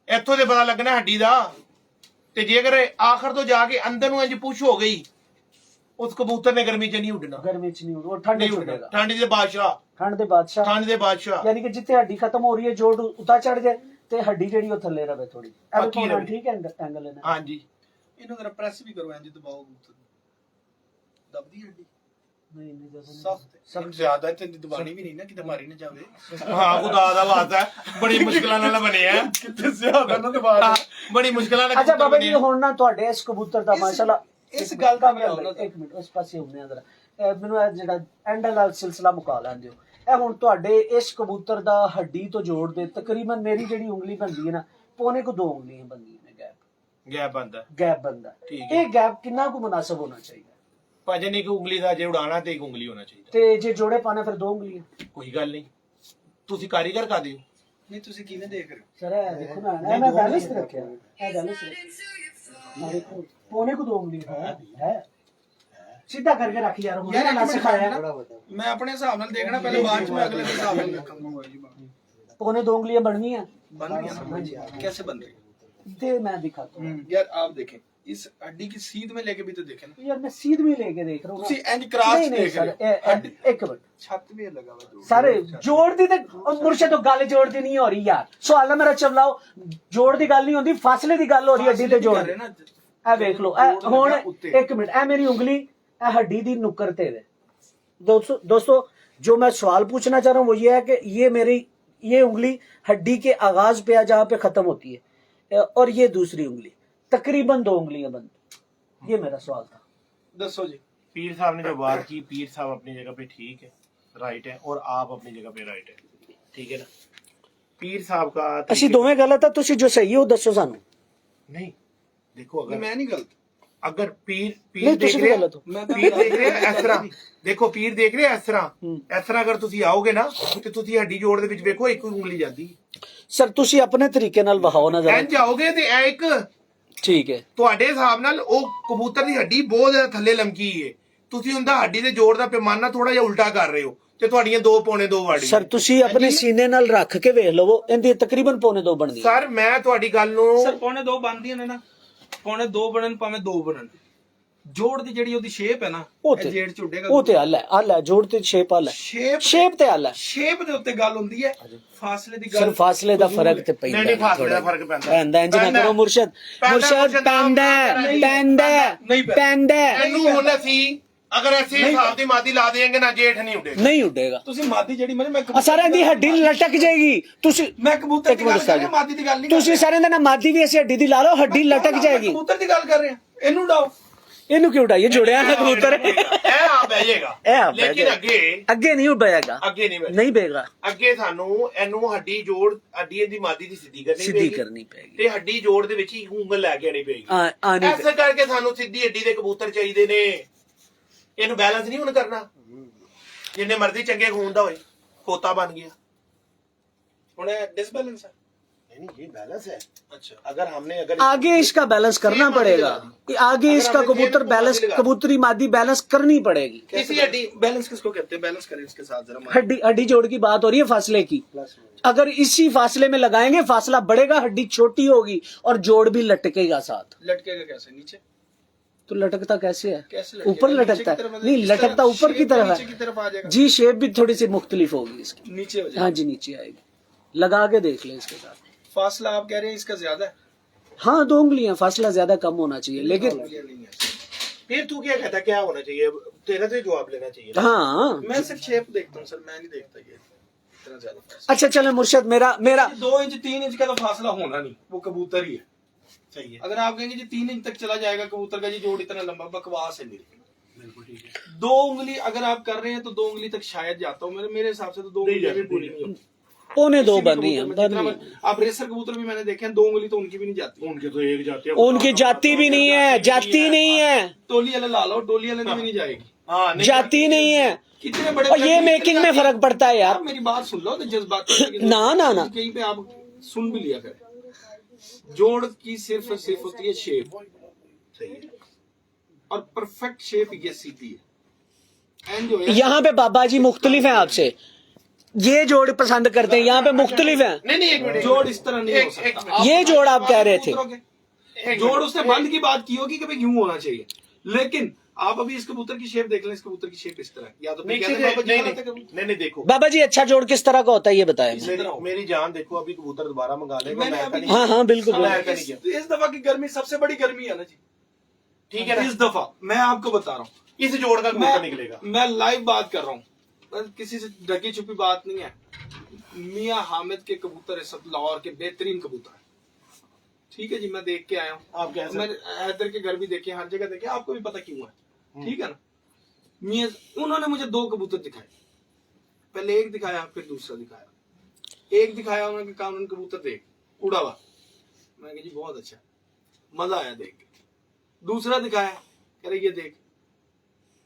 ਇੱਥੋਂ ਤੇ ਪਤਾ ਲੱਗਣਾ ਹੱਡੀ ਦਾ ਤੇ ਜੇਕਰ ਆਖਰ ਤੋਂ ਜਾ ਕੇ ਅੰਦਰ ਨੂੰ ਇੰਜ ਪੁਸ਼ ਹੋ ਗਈ ਉਸ ਕਬੂਤਰ ਨੇ ਗਰਮੀ 'ਚ ਨਹੀਂ ਉੱਡਣਾ ਗਰਮੀ ਚ ਨਹੀਂ ਉਹ ਠੰਡੇ ਨਹੀਂ ਚ ਉੱਡਣਾ ਉੱਡੇਗਾ ਠੰਡ ਦੇ ਬਾਦਸ਼ਾਹ ਠੰਡ ਦੇ ਬਾਦਸ਼ਾਹ ਠੰਡ ਦੇ ਬਾਦਸ਼ਾਹ ਯਾਨੀ ਕਿ ਜਿੱਥੇ ਹੱਡੀ ਖਤਮ ਹੋ ਰਹੀ ਹੈ ਜੋੜ ਉਤਾ ਚੜ ਜਾਏ ਤੇ ਹੱਡੀ ਜਿਹੜੀ ਉਹ ਥੱਲੇ ਰਵੇ ਥੋੜੀ ਐਵੇਂ ਪੱਕੀ ਥੋੜਾ ਰਵੇ। ਠੀਕ ਹੈ ਐਂਗਲ ਇਹਨਾਂ ਹਾਂਜੀ इन्हों जरा प्रेस भी करो इंज दबाओ दबदी हड्डी ਨਹੀਂ ਨਹੀਂ ਜਦੋਂ सख्त सख्त। ज्यादा ते दबानी भी नहीं ना कि मारी ना जावे ਹਾਂ ਖੁਦਾ ਦਾ ਵਾਸਤਾ ਹੈ। ਬੜੀ ਮੁਸ਼ਕਲਾਂ ਨਾਲ ਬਣਿਆ ਹੈ। कितने ज्यादा ना दबा ਹਾਂ, ਬੜੀ ਮੁਸ਼ਕਲਾਂ ਨਾਲ ਅੱਛਾ ਕਬੂਤਰ ਬਾਬਾ ਜੀ ਬਣੇ। ਹੁਣ ਨਾ ਤੁਹਾਡੇ ਇਸ ਕਬੂਤਰ ਦਾ ਮਾਸ਼ਾਅੱਲਾ ਇਸ ਗੱਲ ਦਾ ਇੱਕ ਮਿੰਟ, ਇੱਕ ਮਿੰਟ ਉਸ ਪਾਸੇ ਹੁੰਨੇ ਆ ਜ਼ਰਾ ਮੈਨੂੰ ਇਹ ਜਿਹੜਾ ਐਂਡ ਵਾਲਾ ਸਿਲਸਿਲਾ ਮੁਕਾ ਲੈਣ ਦਿਓ ਇਹ ਹੁਣ ਤੁਹਾਡੇ ਇਸ ਕਬੂਤਰ ਦਾ ਹੱਡੀ ਤੋਂ ਜੋੜ ਦੇ ਤਕਰੀਬਨ ਮੇਰੀ ਜਿਹੜੀ ਉਂਗਲੀ ਬਣਦੀ ਹੈ ਨਾ ਪੌਣੇ ਕੋ 2 ਉਂਗਲੀਆਂ ਬਣਦੀਆਂ ਨੇ ਗੈਪ ਬੰਦਾ ਗੈਪ ਬੰਦਾ ਠੀਕ ਹੈ। ਇਹ ਗੈਪ ਕਿੰਨਾ ਕੁ ਮੁਨਾਸਬ ਹੋਣਾ ਚਾਹੀਦਾ ਭਾਜਨ ਇੱਕ ਉਂਗਲੀ ਦਾ ਜੇ ਉਡਾਣਾ ਤੇ ਇੱਕ ਉਂਗਲੀ ਹੋਣਾ ਚਾਹੀਦਾ ਤੇ ਜੇ ਜੋੜੇ ਪਾਣਾ ਫਿਰ 2 ਉਂਗਲੀਆਂ ਕੋਈ ਗੱਲ ਨਹੀਂ ਤੁਸੀਂ ਕਾਰੀਗਰ ਕਾ ਦਿਓ नहीं तुसी किवें देख रहे हो ਸਰ ਇਹ ਦੇਖੋ ਨਾ ਇਹ ਮੈਂ ਬੈਲੈਂਸ ਤੇ ਰੱਖਿਆ ਇਹ ਬੈਲੈਂਸ ਆ ਦੇਖੋ ਪੌਣੇ ਕੋ 2 ਉਂਗਲੀਆਂ ਹੈ सीधा करके रख यार यार मुझे ना एक मिनट सिखाया ना मैं अपने हिसाब नाल देखना पहले बाद में अगले के हिसाब नाल देखूंगा पौने 2 उँगलियां बननी है बन गया समझ कैसे बन रही दे मैं दिखाता हूँ यार आप देखें इस हड्डी की सीध में लेके भी तो देखें ना यार मैं सीध में लेके देख रहा हूँ तुसी इंज क्रॉस नहीं, नहीं, देख सर, रहे हो हड्डी एक मिनट छत में लगा हुआ जोड़ सारे जोड़ दी ते मुर्शद तो गल जोड़ दी नहीं हो रही यार सवाल मेरा चवलाओ जोड़ दी गल नहीं होती फासले दी गल हो रही हड्डी ते जोड़ रहे ना ए देख लो ए हुन एक मिनट ए मेरी उंगली ए हड्डी दी नुक्कर ते वे दोस्तों जो मैं सवाल पूछना चाह रहा हूँ वो ये है कि ये उंगली हड्डी के आगाज पे जहाँ पे खत्म होती है और ये दूसरी उंगली तकरीबन 2 उंगलियां बनती ये मेरा सवाल था दसो जी पीर साहब ने जो बात की पीर साहब अपनी जगह पे ठीक है राइट है और आप अपनी जगह पे राइट है ठीक है ना पीर साहब का ਅਸੀਂ ਦੋਵੇਂ ਗਲਤ ਆ ਤੁਸੀਂ ਜੋ ਸਹੀ ਹੋ ਦੱਸੋ ਸਾਨੂੰ नहीं देखो नहीं अगर मैं नहीं गलत अगर पीर पीर नहीं देख तुम रहे गलत हो मैं ਪੀਰ ਦੇਖ ਰਹੇ ਆ ਇਸ ਤਰ੍ਹਾਂ ਦੇਖੋ ਪੀਰ ਦੇਖ ਰਹੇ ਆ ਇਸ ਤਰ੍ਹਾਂ ਅਗਰ ਤੁਸੀਂ ਆਓਗੇ ਨਾ ਤੇ ਤੁਸੀਂ ਹੱਡੀ ਜੋੜ ਦੇ ਵਿੱਚ ਵੇਖੋ ਇੱਕ ਉਂਗਲੀ ਜਾਂਦੀ ਸਰ ਤੁਸੀਂ ਆਪਣੇ ਤਰੀਕੇ ਨਾਲ ਵਹਾਓ ਨਾ ਐਂ ਜਰਾ ਜਾਓਗੇ ਤੇ ਐ ਇੱਕ ਠੀਕ ਹੈ ਤੁਹਾਡੇ ਹਿਸਾਬ ਨਾਲ ਉਹ ਕਬੂਤਰ ਦੀ ਹੱਡੀ ਬਹੁਤ ਜ਼ਿਆਦਾ ਥੱਲੇ ਲਮਕੀ ਏ ਤੁਸੀਂ ਉਹਦਾ ਹੱਡੀ ਦੇ ਜੋੜ ਦਾ ਪੈਮਾਨਾ ਥੋੜਾ ਜਿਹਾ ਉਲਟਾ ਕਰ ਰਹੇ ਹੋ ਤੇ ਤੁਹਾਡੀਆਂ 2 ਪੌਣੇ 2 ਵਾੜੀਆਂ ਸਰ ਤੁਸੀਂ ਆਪਣੇ ਸੀਨੇ ਨਾਲ ਰੱਖ ਕੇ ਵੇਖ ਲਵੋ ਇਹਦੀ ਤਕਰੀਬਨ ਪੌਣੇ 2 ਬਣਦੀ ਹੈ ਸਰ ਮੈਂ ਤੁਹਾਡੀ ਗੱਲ ਨੂੰ ਸਰ ਪੌਣੇ 2 ਬਣਦੀਆਂ ਨੇ ਨਾ ਪੌਣੇ 2 ਬਣਨ ਭਾਵੇਂ 2 ਬਣਨ ਜੋੜ ਦੀ ਜਿਹੜੀ ਉਹਦੀ ਸ਼ੇਪ ਹੈ ਨਾ ਉਹ ਇਹ ਤੇ ਜੇੜ ਝੁੱਡੇਗਾ ਉਹ ਤੇ ਹੱਲ ਹੈ ਜੋੜ ਤੇ ਸ਼ੇਪ ਹੱਲ ਹੈ ਸ਼ੇਪ ਤੇ ਹੱਲ ਹੈ ਸ਼ੇਪ ਦੇ ਉੱਤੇ ਗੱਲ ਹੁੰਦੀ ਹੈ ਫਾਸਲੇ ਦੀ ਸਰ ਗੱਲ ਫਾਸਲੇ ਦਾ ਫਰਕ ਤੇ ਪੈਂਦਾ ਨਹੀਂ ਫਾਸਲੇ ਦਾ ਫਰਕ ਪੈਂਦਾ ਪੈਂਦਾ ਇੰਜ ਨਾ ਕਰੋ ਮੁਰਸ਼ਦ ਪੈਂਦਾ ਇਹਨੂੰ ਹੁਣ ਅਸੀਂ ਅਗਰ ਐਸੇ ਹਿਸਾਬ ਦੀ ਮਾਦੀ ਲਾ ਦੇਂਗੇ ਨਾ ਜੇਠ ਨਹੀਂ ਉੱਡੇਗਾ ਨਹੀਂ ਉੱਡੇਗਾ ਤੁਸੀਂ ਮਾਦੀ ਜਿਹੜੀ ਮੈਂ ਸਾਰਿਆਂ ਦੀ ਹੱਡੀ ਲਟਕ ਜਾਏਗੀ ਤੁਸੀਂ ਮੈਂ ਕਬੂਤਰ ਦੀ ਗੱਲ ਇੱਕ ਕਰ ਮਿੰਟ ਰਿਹਾ ਮਾਦੀ ਦੀ ਗੱਲ ਨਹੀਂ ਤੁਸੀਂ ਸਾਰਿਆਂ ਦਾ ਨਾ ਮਾਦੀ ਵੀ ਅਸੀਂ ਹੱਡੀ ਦੀ ਲਾ ਲਓ ਹੱਡੀ ਲਟਕ ਜਾਏਗੀ ਕਬੂਤਰ ਦੀ ਗੱਲ ਕਰ ਰਿਹਾ ਇਹਨੂੰ ਡਾਓ ਇਹਨੂੰ ਕਿਉਂ ਉਡਾਈਏ ਜੁੜਿਆ ਨਾ ਕਬੂਤਰ ਇਹ ਆ ਬਹਿ ਜਾਏਗਾ ਲੇਕਿਨ ਅੱਗੇ ਨਹੀਂ ਉੱਡੇਗਾ ਅੱਗੇ ਨਹੀਂ ਨਹੀਂ ਬੇਗਾ ਅੱਗੇ ਸਾਨੂੰ ਇਹਨੂੰ ਹੱਡੀ ਜੋੜ ਹੱਡੀ ਦੀ ਮਾਦੀ ਦੀ ਸਿੱਧੀ ਸਿੱਧੀ ਕਰਨੀ ਪੈਗੀ ਤੇ ਹੱਡੀ ਜੋੜ ਦੇ ਵਿੱਚ ਹੀ ਉਂਗਲ ਲੈ ਕੇ ਆਣੀ ਪਏਗੀ ਆਣੀ ਐਸੇ ਕਰਕੇ ਸਾਨੂੰ ਸਿੱਧੀ ਹੱਡੀ ਦੇ ਕਬੂਤਰ ਚਾਹੀਦੇ ਨੇ ਇਹਨੂੰ ਬੈਲੈਂਸ ਨਹੀਂ ਹੁਣ ਕਰਨਾ ਜਿੰਨੇ ਮਰਜ਼ੀ ਚੰਗੇ ਖੂਨ ਦਾ ਹੋਏ ਖੋਤਾ ਬਣ ਗਿਆ ਹੁਣ ਇਹ ਡਿਸਬੈਲੈਂਸ ਹੈ नहीं ये बैलेंस है अच्छा अगर हमने अगर आगे इसका बैलेंस करना पड़ेगा आगे इसका कबूतर बैलेंस कबूतरी मादी बैलेंस करनी पड़ेगी किसी हड्डी बैलेंस किसको कहते हैं बैलेंस करें इसके साथ जरा हड्डी हड्डी जोड़ की बात हो रही है फासले की अगर इसी फासले में लगाएंगे फासला बढ़ेगा हड्डी छोटी होगी और जोड़ भी लटकेगा साथ लटकेगा कैसे नीचे तो लटकता कैसे है कैसे लटकेगा? ऊपर नीचे लटकता की है तरफ नहीं इस लटकता तरफ ऊपर की shape तरफ नीचे की तरफ आ है जाएगा। जी शेप भी थोड़ी सी मुख्तलिफ होगी इसकी नीचे हो हाँ जाएगा जी नीचे आएगी लगा के देख ले इसके साथ फासला आप कह रहे हैं इसका ज्यादा है हाँ 2 उंगलियां फासला ज्यादा कम होना चाहिए लेकिन ये नहीं है फिर तू क्या कहता क्या होना चाहिए तेरा तो जवाब लेना चाहिए हाँ मैं सिर्फ शेप देखता हूँ सर मैं नहीं देखता ये इतना ज्यादा फासला। अच्छा चले मुर्शद मेरा 2 इंच 3 इंच का तो फासला होना नहीं वो कबूतर ही है सही है अगर आप कहेंगे जी 3 इंच तक चला जाएगा कबूतर का जी जोड़ इतना लंबा बकवास है मेरी बिल्कुल ठीक है 2 उंगली अगर आप कर रहे हैं तो 2 उंगली तक शायद जाता हूँ मेरे हिसाब से तो 2 उंगली भी पूरी नहीं होती पौने 2 किसी भी बन रही कबूतर में है जितना आप रेसर कबूतर भी मैंने देखे हैं 2 उंगली तो उनकी भी नहीं जाती उनके तो एक जाते हैं उनकी जाती भी नहीं है जाती नहीं है टोली वाले ला लो टोली वाले में भी नहीं जाएगी हाँ नहीं जाती नहीं है कितने बड़े और ये मेकिंग में फर्क पड़ता है यार आप मेरी बात सुन लो तो जज्बात ना, ना, ना। कहीं पे आप सुन भी लिया करें जोड़ की सिर्फ होती है शेप सही है और परफेक्ट शेप ये सीधी है एंड जो है यहाँ पे बाबा जी मुख्तलिफ हैं आपसे ये जोड़ पसंद करते हैं यहाँ पे मुख्तलिफ हैं नहीं नहीं एक मिनट जोड़ इस तरह नहीं हो एक सकता ये जोड़ आप कह रहे थे जोड़ उसने बंद की बात की होगी कि भाई यूं होना चाहिए लेकिन आप अभी इस कबूतर की शेप देख लें इस कबूतर की शेप इस तरह है। या तो फिर कहते हैं, बाबा जी बनाते कबूतर। नहीं देखो बाबा जी अच्छा जोड़ किस तरह का होता है ये बताएं मेरी जान देखो अभी कबूतर दोबारा मंगा लेगा मैंने मैं अभी- नहीं- हाँ हाँ बिल्कुल हाँ, बिल्कुल। ऐसा नहीं किया। इस दफा की गर्मी सबसे बड़ी गर्मी है ना जी ठीक है ना इस दफा मैं आपको बता रहा हूँ इस जोड़ का कबूतर निकलेगा मैं लाइव बात कर रहा हूँ किसी से ढकी छुपी बात नहीं है मियाँ हामिद के कबूतर है सब लाहौर के बेहतरीन कबूतर है ठीक है जी मैं देख के आया हूँ आप कैसे मैंने हैदर के घर भी देखे हर जगह देखे आपको भी पता क्यों है ठीक है ना मियाँ उन्होंने मुझे 2 कबूतर दिखाए पहले एक दिखाया फिर दूसरा दिखाया एक दिखाया उन्होंने कहा उन्होंने कबूतर देख उड़ा हुआ मैं कहा जी बहुत अच्छा मजा आया देख के दूसरा दिखाया कह रहे ये देख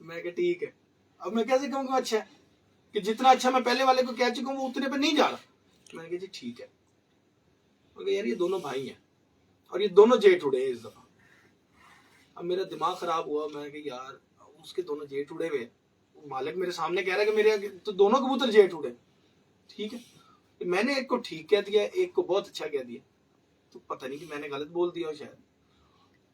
मैं कहा ठीक है अब मैं कैसे कहूँगा अच्छा है कि जितना अच्छा मैं पहले वाले को कह चुका हूँ वो उतने पे नहीं जा रहा मैंने कहा जी ठीक है मैं कहा यार ये दोनों भाई हैं और ये दोनों जेठ उड़े हैं इस दफा अब मेरा दिमाग खराब हुआ मैंने कहा यार उसके दोनों जेठ उड़े हुए मालिक मेरे सामने कह रहा है कि मेरे तो दोनों कबूतर जेठ उड़े ठीक है मैंने एक को ठीक कह दिया एक को बहुत अच्छा कह दिया तो पता नहीं कि मैंने गलत बोल दिया शायद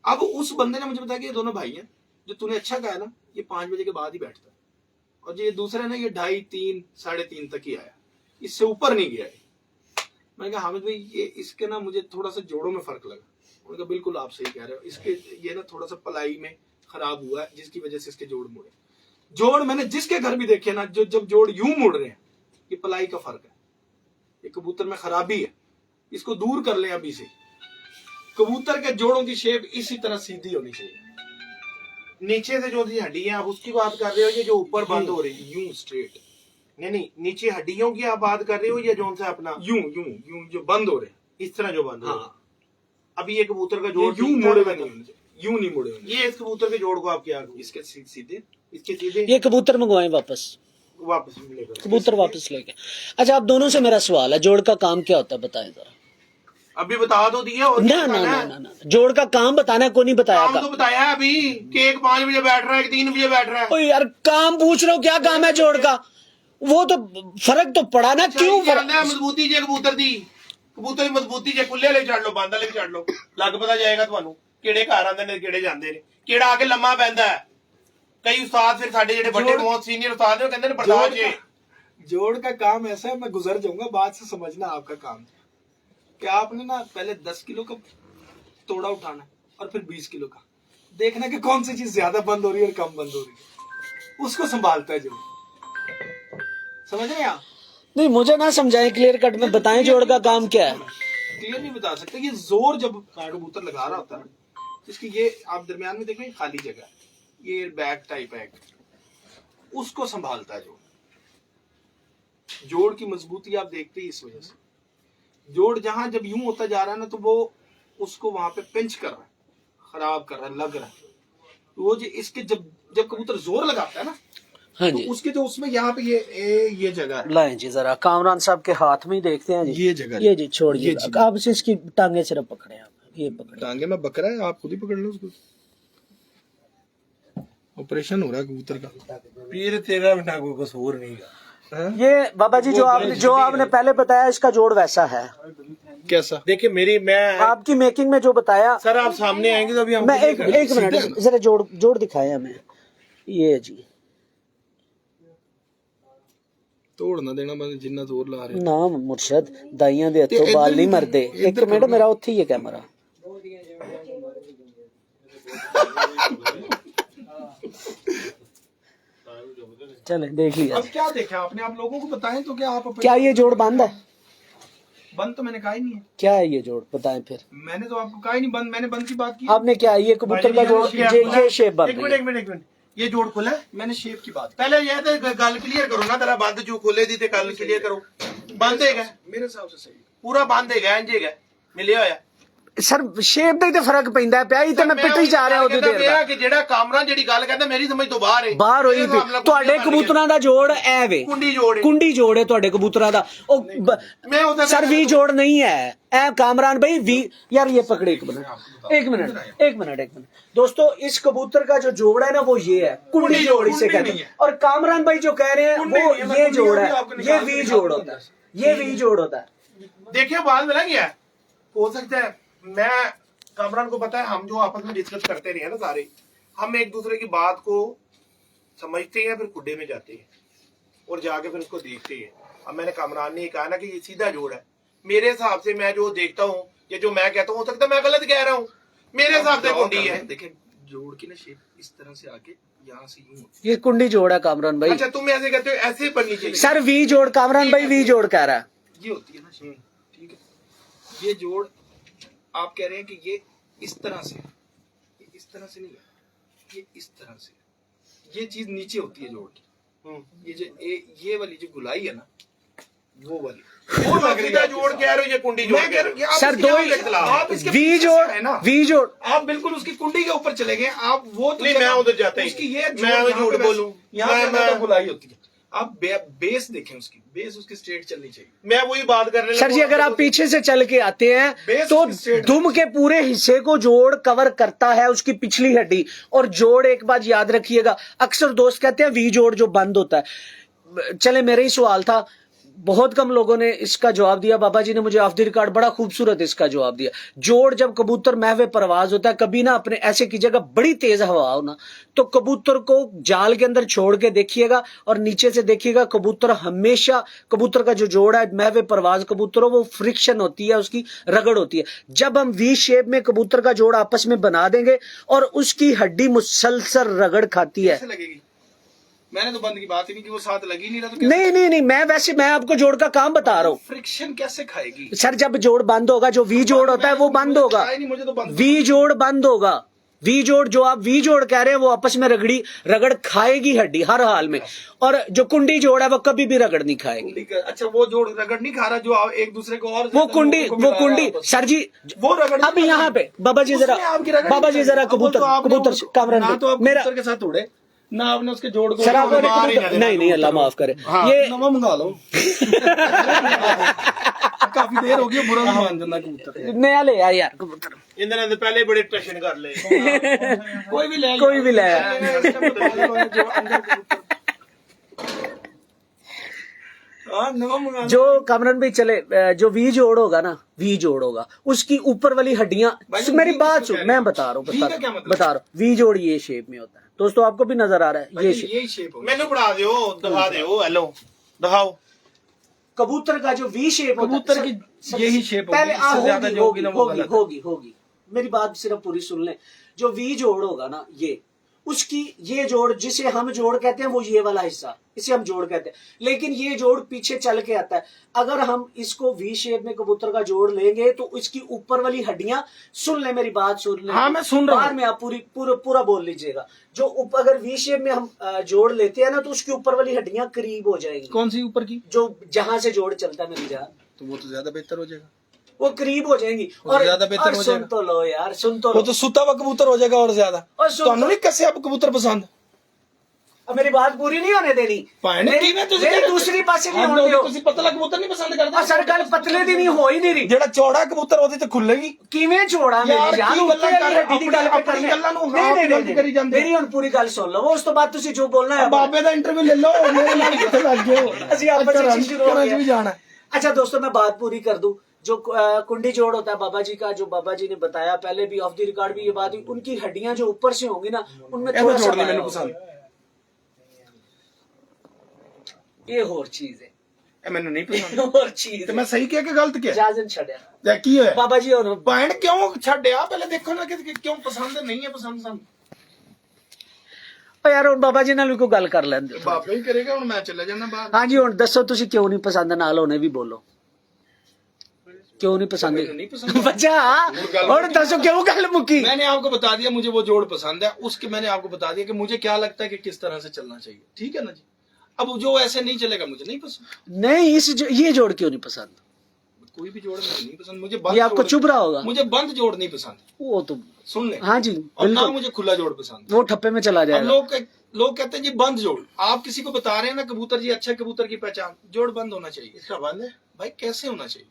अब उस बंदे ने मुझे बताया कि ये दोनों भाई हैं जो तूने अच्छा कहा ना ये 5 बजे के बाद ही बैठता है और जो ये दूसरा है ना ये 2:30, 3, 3:30 तक ही आया इससे ऊपर नहीं गया मैंने कहा हामिद भाई ये इसके ना मुझे थोड़ा सा जोड़ों में फर्क लगा उन्होंने कहा बिल्कुल आप सही कह रहे हो इसके ये ना थोड़ा सा पलाई में खराब हुआ है जिसकी वजह से इसके जोड़ मुड़े जोड़ मैंने जिसके घर भी देखे ना जो जब जोड़ यूं मुड़ रहे हैं ये पलाई का फर्क है ये कबूतर में खराबी है इसको दूर कर ले अभी से कबूतर के जोड़ों की शेप इसी तरह सीधी होनी चाहिए नीचे से जो हड्डी है आप उसकी बात कर रहे हो या जो ऊपर बंद हो रही है यूं स्ट्रेट नहीं नीचे हड्डियों की आप बात कर रहे हो या जोन से अपना यूं यूं यूं जो बंद हो रहे हैं इस तरह जो बंद हो हाँ रहा है। अभी ये कबूतर का ये जोड़ यूं ठीक मुड़े था हुए नहीं होने चाहिए यूं नहीं मुड़े होंगे। ये इस कबूतर के जोड़ को आप क्या इसके सीधे इसके सीधे ये कबूतर मंगवाएं वापस, वापस लेकर कबूतर वापस लेके। अच्छा आप दोनों से मेरा सवाल है, जोड़ का काम क्या होता है बताएं जरा। अभी बता दो दिया और ना क्या ना बताना ना है? ना ना, जोड़ का काम बताना है, को नहीं बताया काम तो बताया है अभी कि एक 5 बजे बैठ रहा है, एक 3 बजे बैठ रहा है। ओ यार काम पूछ रहा हूँ, क्या काम है जोड़ का, वो तो फर्क तो पड़ा ना, क्यों क्या फर्क। मजबूती जे कबूतर दी, कबूतर ਦੀ ਮਜ਼ਬੂਤੀ ਜੇ ਖੁੱਲੇ ਵਾਲੇ ਛੱਡ ਲਓ, ਬੰਦ ਵਾਲੇ ਵੀ ਛੱਡ ਲਓ, ਲੱਗ ਪਤਾ ਜਾਏਗਾ ਤੁਹਾਨੂੰ ਕਿਹੜੇ ਘਰ ਆਉਂਦੇ ਨੇ ਕਿਹੜੇ ਜਾਂਦੇ ਨੇ, ਕਿਹੜਾ ਆ ਕੇ ਲੰਮਾ ਪੈਂਦਾ ਹੈ। ਕਈ ਉਸਤਾਦ ਫਿਰ ਸਾਡੇ ਜਿਹੜੇ ਵੱਡੇ ਬਹੁਤ ਸੀਨੀਅਰ ਉਸਤਾਦ ਨੇ ਉਹ ਕਹਿੰਦੇ ਨੇ ਬਰਦਾਸ਼ਤ ਜੇ। जोड़ का काम ऐसा है, मैं गुजर जाऊंगा, बात से समझना आपका काम कि आपने ना पहले 10 किलो का तोड़ा उठाना है और फिर 20 किलो का, देखना कि कौन सी चीज ज्यादा बंद हो रही है और कम बंद हो रही है, उसको संभालता है जोड़। समझ रहे हैं आप? नहीं मुझे ना समझाएं, क्लियर कट में बताएं जोड़ का काम क्या है। क्लियर नहीं बता सकते। ये जोर जब कबूतर लगा रहा होता है ना, इसकी ये आप दरमियान में देखें खाली जगह है, ये बैग टाइप है, उसको संभालता है जोड़। जोड़ की मजबूती आप देखते ही इस वजह से, जोड़ जहां जब यूं होता जा रहा है ना, तो वो उसको वहां पे पिंच कर रहा है, खराब कर रहा है, लग रहा है। वो जो इसके जब जब कबूतर जोर लगाता है ना, हाँ तो जी उसके जो उसमें यहाँ पे ये जगह है, लाएं जी जरा, कामरान साहब के हाथ में ही देखते हैं जी, ये जगह ये जी छोड़िए, ये जी। आप इसे इसकी टांगे सिर्फ पकड़े, आप ये पकड़े। टांगे में बकरा है, आप खुद ही पकड़ लो उसको। ऑपरेशन हो रहा है कबूतर का। ਪੀਰ ਤੇਰਾ ਬਿਨਾ ਕੋਈ ਕਸੂਰ ਨਹੀਂਗਾ। ये बाबा जी जो आपने पहले बताया, इसका जोड़ वैसा है। कैसा? देखिए मेरी मैं आपकी मेकिंग में जो बताया, सर आप सामने आएंगे तो अभी हम मैं एक मिनट जरा जोड़ दिखाया हमें, ये जी तोड़ ना देना बंद, जिन्ना जोर ला रहे। ना मुर्शद दाइयां दे हत्थों बाल नहीं मरदे। एक मिनट मेरा उत्थे ही है कैमरा। चले देख लिया। अब क्या देखा आपने, आप लोगों को बताएं तो क्या आप क्या ये जोड़ बंद है? बंद तो मैंने कहा ही नहीं है। क्या है ये जोड़ बताएं फिर। मैंने तो आपको कहा ही नहीं बंद, मैंने बंद की बात की। आपने क्या ये कबूतर का जोड़, ये शेप बंद एक मिनट एक मिनट ये जोड़ खुला है। मैंने शेप की बात पहले ये तो गल क्लियर करो ना, तेरा बंद जो खुले दी ते गल क्लियर करो। बंद है मेरे हिसाब से सही है। पूरा बंद है इंज है मिलिया होया। सर शेप ਦਾ ਤੇ ਫਰਕ ਪੈਂਦਾ ਪਿਆ, ਹੀ ਤੇ ਮੈਂ ਪਿੱਟ ਹੀ ਜਾ ਰਿਹਾ ਉਹਦੇ ਦੇਰ ਦਾ। ਕਿ ਜਿਹੜਾ ਕਾਮਰਾ ਜਿਹੜੀ ਗੱਲ ਕਹਿੰਦਾ ਮੇਰੀ ਸਮਝ ਤੋਂ ਬਾਹਰ ਹੈ, ਬਾਹਰ ਹੋਈ ਪਈ। ਤੁਹਾਡੇ ਕਬੂਤਰਾਂ ਦਾ ਜੋੜ ਐ ਵੇ, ਕੁੰਡੀ ਜੋੜ ਹੈ। ਕੁੰਡੀ ਜੋੜ ਹੈ ਤੁਹਾਡੇ ਕਬੂਤਰਾਂ ਦਾ। ਉਹ मैं उधर सर वी जोड़ नहीं है ए कामरान भाई, वी यार ये पकड़े एक मिनट दोस्तों, इस कबूतर का जो जोड़ है ना वो ये है, कुंडी जोड़ इसे कहते हैं। और कामरान भाई जो कह रहे हैं वो ये जोड़ है, ये वी जोड़ होता है, ये वी जोड़ होता है। देखिए बाद मिला गया हो सकता है। मैं कामरान को पता है, हम जो आपस में डिस्कस करते रहे ना सारे, हम एक दूसरे की बात को समझते हैं, फिर कुड्डे में जाते हैं और जाके फिर उसको देखते हैं। अब मैंने कामरान ने कहा ना कि ये सीधा जोड़ है, मेरे हिसाब से मैं जो देखता हूँ या जो मैं कहता हूँ, हो सकता है मैं गलत कह रहा हूँ, मेरे हिसाब से कुंडी है। देखिए जोड़ की ना शेप इस तरह से आके यहाँ से यूं। ये कुंडी जोड़ है कामरान भाई। अच्छा तुम ऐसे कहते हो, ऐसे बननी चाहिए सर वी जोड़, कामरान भाई वी जोड़ कह रहा है। ये होती है ना शेप, ठीक है। ये जोड़ आप कह रहे हैं कि ये इस तरह से, ये इस तरह से नहीं है, ये इस तरह से, ये चीज नीचे होती है जोड़ की। ये जो ये वाली जो गुलाई है ना, वो वाली वो लग रही है जोड़ कह रहे हो, ये कुंडी जोड़ कह रहे हो। सर दो आप इसके वी पीछे जोड़ है ना, वी जोड़, आप बिल्कुल उसकी कुंडी के ऊपर चले गए। आप वो तो नहीं, मैं उधर जाता ही उसकी ये मैं जोड़ झूठ यहाँ पे बोलूं, यहाँ पे मैं- तो गुलाई होती है। आप बेस देखें, उसकी बेस उसकी स्ट्रेट चलनी चाहिए। मैं वही बात कर रहे सर जी अगर आप पीछे से चल के आते हैं बेस तो की स्ट्रेट दुम के पूरे हिस्से को जोड़ कवर करता है, उसकी पिछली हड्डी। और जोड़ एक बात याद रखिएगा, अक्सर दोस्त कहते हैं वी जोड़ जो बंद होता है। चले मेरा ही सवाल था, बहुत कम लोगों ने इसका जवाब दिया। बाबा जी ने मुझे ऑफ द रिकॉर्ड बड़ा खूबसूरत इसका जवाब दिया। जोड़ जब कबूतर महवे परवाज होता है, कभी ना अपने ऐसे कीजिएगा बड़ी तेज हवा हो ना, तो कबूतर को जाल के अंदर छोड़ के देखिएगा और नीचे से देखिएगा, कबूतर हमेशा, कबूतर का जो जोड़ है महवे परवाज कबूतर हो, वो फ्रिक्शन होती है, उसकी रगड़ होती है। जब हम वी शेप में कबूतर का जोड़ आपस में बना देंगे और उसकी हड्डी मुसलसल रगड़ खाती है। कैसे लगेगी? मैंने तो बंद की बात ही नहीं की, वो साथ लगी नहीं रहा तो कैसे? नहीं मैं आपको जोड़ का काम बता रहा हूँ। फ्रिक्शन कैसे खाएगी? सर जब जोड़ बंद होगा, जो वी जोड़ होता है वो बंद होगा, नहीं, मुझे तो बंद वी जोड़ बंद होगा। वी जोड़ जो आप वी जोड़ कह रहे हैं वो आपस में रगड़ खाएगी हड्डी हर हाल में, और जो कुंडी जोड़ है वो कभी भी रगड़ नहीं खाएगी। अच्छा वो जोड़ रगड़ नहीं खा रहा, जो एक दूसरे को और वो कुंडी सर जी वो रगड़ अब यहाँ पे बाबा जी जरा कबूतर कामरान मेरा के साथ उड़े ना, आपने उसके जोड़ को सर आपने नहीं अल्लाह माफ करे ये नवा मंगा लो। काफी देर हो गई, बुरा नहीं मान जाना कबूतर नया ले यार कबूतर इन्होंने तो पहले बड़े टशन कर ले। कोई भी ले जो कामरान भाई चले, जो वी जोड़ होगा ना, वी जोड़ होगा उसकी ऊपर वाली हड्डियां, मेरी बात सुन, मैं बता रहा हूँ वी जोड़ ये शेप में होता है दोस्तों, आपको भी नजर आ रहा है ये शेप मैंने पढ़ा दो, दिखा दो, हेलो दिखाओ। कबूतर का जो वी शेप कबूतर की यही शेप पहले होगी, मेरी बात सिर्फ पूरी सुन लें। जो वी जोड़ होगा ना, ये उसकी ये जोड़ जिसे हम जोड़ कहते हैं वो ये वाला हिस्सा, इसे हम जोड़ कहते हैं, लेकिन ये जोड़ पीछे चल के आता है। अगर हम इसको वी शेप में कबूतर का जोड़ लेंगे तो इसकी ऊपर वाली हड्डियां, सुन ले मेरी बात सुन ले, हाँ मैं सुन रहा हूं, में आप पूरा बोल लीजिएगा। जो अगर वी शेप में हम जोड़ लेते हैं ना तो उसकी ऊपर वाली हड्डियां करीब हो जाएंगी। कौन सी ऊपर की? जो जहां से जोड़ चलता है मेरी जान, तो वो तो ज्यादा बेहतर हो जाएगा, वो करीब हो जाएंगी और ज्यादा बेहतर हो सुन जाएगा। तो लो यार, सुन तो वो लो, तो सुता हुआ कबूतर हो जाएगा और ज्यादा। और तो नहीं कैसे आप कबूतर पसंद? अब मेरी बात पूरी नहीं होने देनी, मेरी दूसरी पासे नहीं होने दो। ਤੁਸੀਂ ਪਤਲਾ ਕਬੂतर नहीं पसंद करते? सर गल पतले दी नहीं हो ही नहीं रही, ਜਿਹੜਾ ਚੌੜਾ ਕਬੂतर ਉਹਦੇ ਤੇ ਖੁੱਲੇਗੀ ਕਿਵੇਂ ਛੋੜਾ ਮੇਰੀ ਜਾਨ, ਮੇਰੀ ਹੁਣ ਪੂਰੀ ਗੱਲ ਸੁਣ ਲਓ, ਉਸ ਤੋਂ ਬਾਅਦ ਤੁਸੀਂ ਜੋ बोलना है ਬਾਬੇ ਦਾ ਇੰਟਰਵਿਊ ਲੈ ਲਓ, ਮੇਰੇ ਨਾਲ ਕਿੱਥੇ ਲੱਗ ਗਏ ਹੋ? ਅਸੀਂ ਆਪਸ ਵਿੱਚ शुरू हो ਵੀ गया। ਜਾਣਾ। अच्छा दोस्तों मैं बात पूरी कर दूं, जो कुंडी जोड़ होता है बाबा जी का, जो बाबा जी ने बताया पहले भी ऑफ द रिकॉर्ड भी ये बात हुई, उनकी हड्डियां जो ऊपर से होंगी ना उनमें थोड़ा सा मैंने पसंद, ये होर चीज है, ਇਹ ਮੈਨੂੰ नहीं पसंद। होर चीज ਤੇ ਮੈਂ ਸਹੀ ਕਿਹਾ ਕਿ ਗਲਤ ਕਿਹਾ? इजाजत छड़िया ਤੇ ਕੀ ਹੋਇਆ? बाबा जी और ਪੁਆਇੰਟ ਕਿਉਂ ਛੱਡਿਆ? ਪਹਿਲੇ ਦੇਖੋ ਨਾ ਕਿ ਕਿਉਂ ਪਸੰਦ ਨਹੀਂ ਹੈ ਪਸੰਦ ਸਾਨੂੰ। यार ਹੁਣ ਬਾਬਾ ਜੀ ਨਾਲ ਵੀ ਕੋਈ ਗੱਲ ਕਰ ਲੈਂਦੇ ਹੋ। ਬਾਬਾ ਹੀ ਕਰੇਗਾ, ਹੁਣ ਮੈਂ ਚਲੇ ਜਾਣਾ ਬਾਹਰ। ਹਾਂਜੀ ਹੁਣ ਦੱਸੋ ਤੁਸੀਂ ਕਿਉਂ ਨਹੀਂ ਪਸੰਦ, ਨਾਲ ਉਹਨੇ ਵੀ ਬੋਲੋ क्यों नहीं पसंद? नहीं पसंद बच्चा और दसो क्यों गल मुकी? मैंने आपको बता दिया मुझे वो जोड़ पसंद है, उसके मैंने आपको बता दिया कि मुझे क्या लगता है कि किस तरह से चलना चाहिए, ठीक है ना जी। अब जो ऐसे नहीं चलेगा मुझे नहीं पसंद। नहीं ये जोड़ क्यों नहीं पसंद? कोई भी जोड़ मुझे नहीं पसंद, मुझे ये आपको चुभ रहा होगा, मुझे बंद जोड़ नहीं पसंद, वो तो सुन ले। हाँ जी और ना मुझे खुला जोड़ पसंद, वो ठप्पे में चला जाएगा। लोग कहते हैं जी बंद जोड़, आप किसी को बता रहे हैं ना कबूतर जी अच्छे कबूतर की पहचान, जोड़ बंद होना चाहिए। इसका बंद है भाई, कैसे होना चाहिए?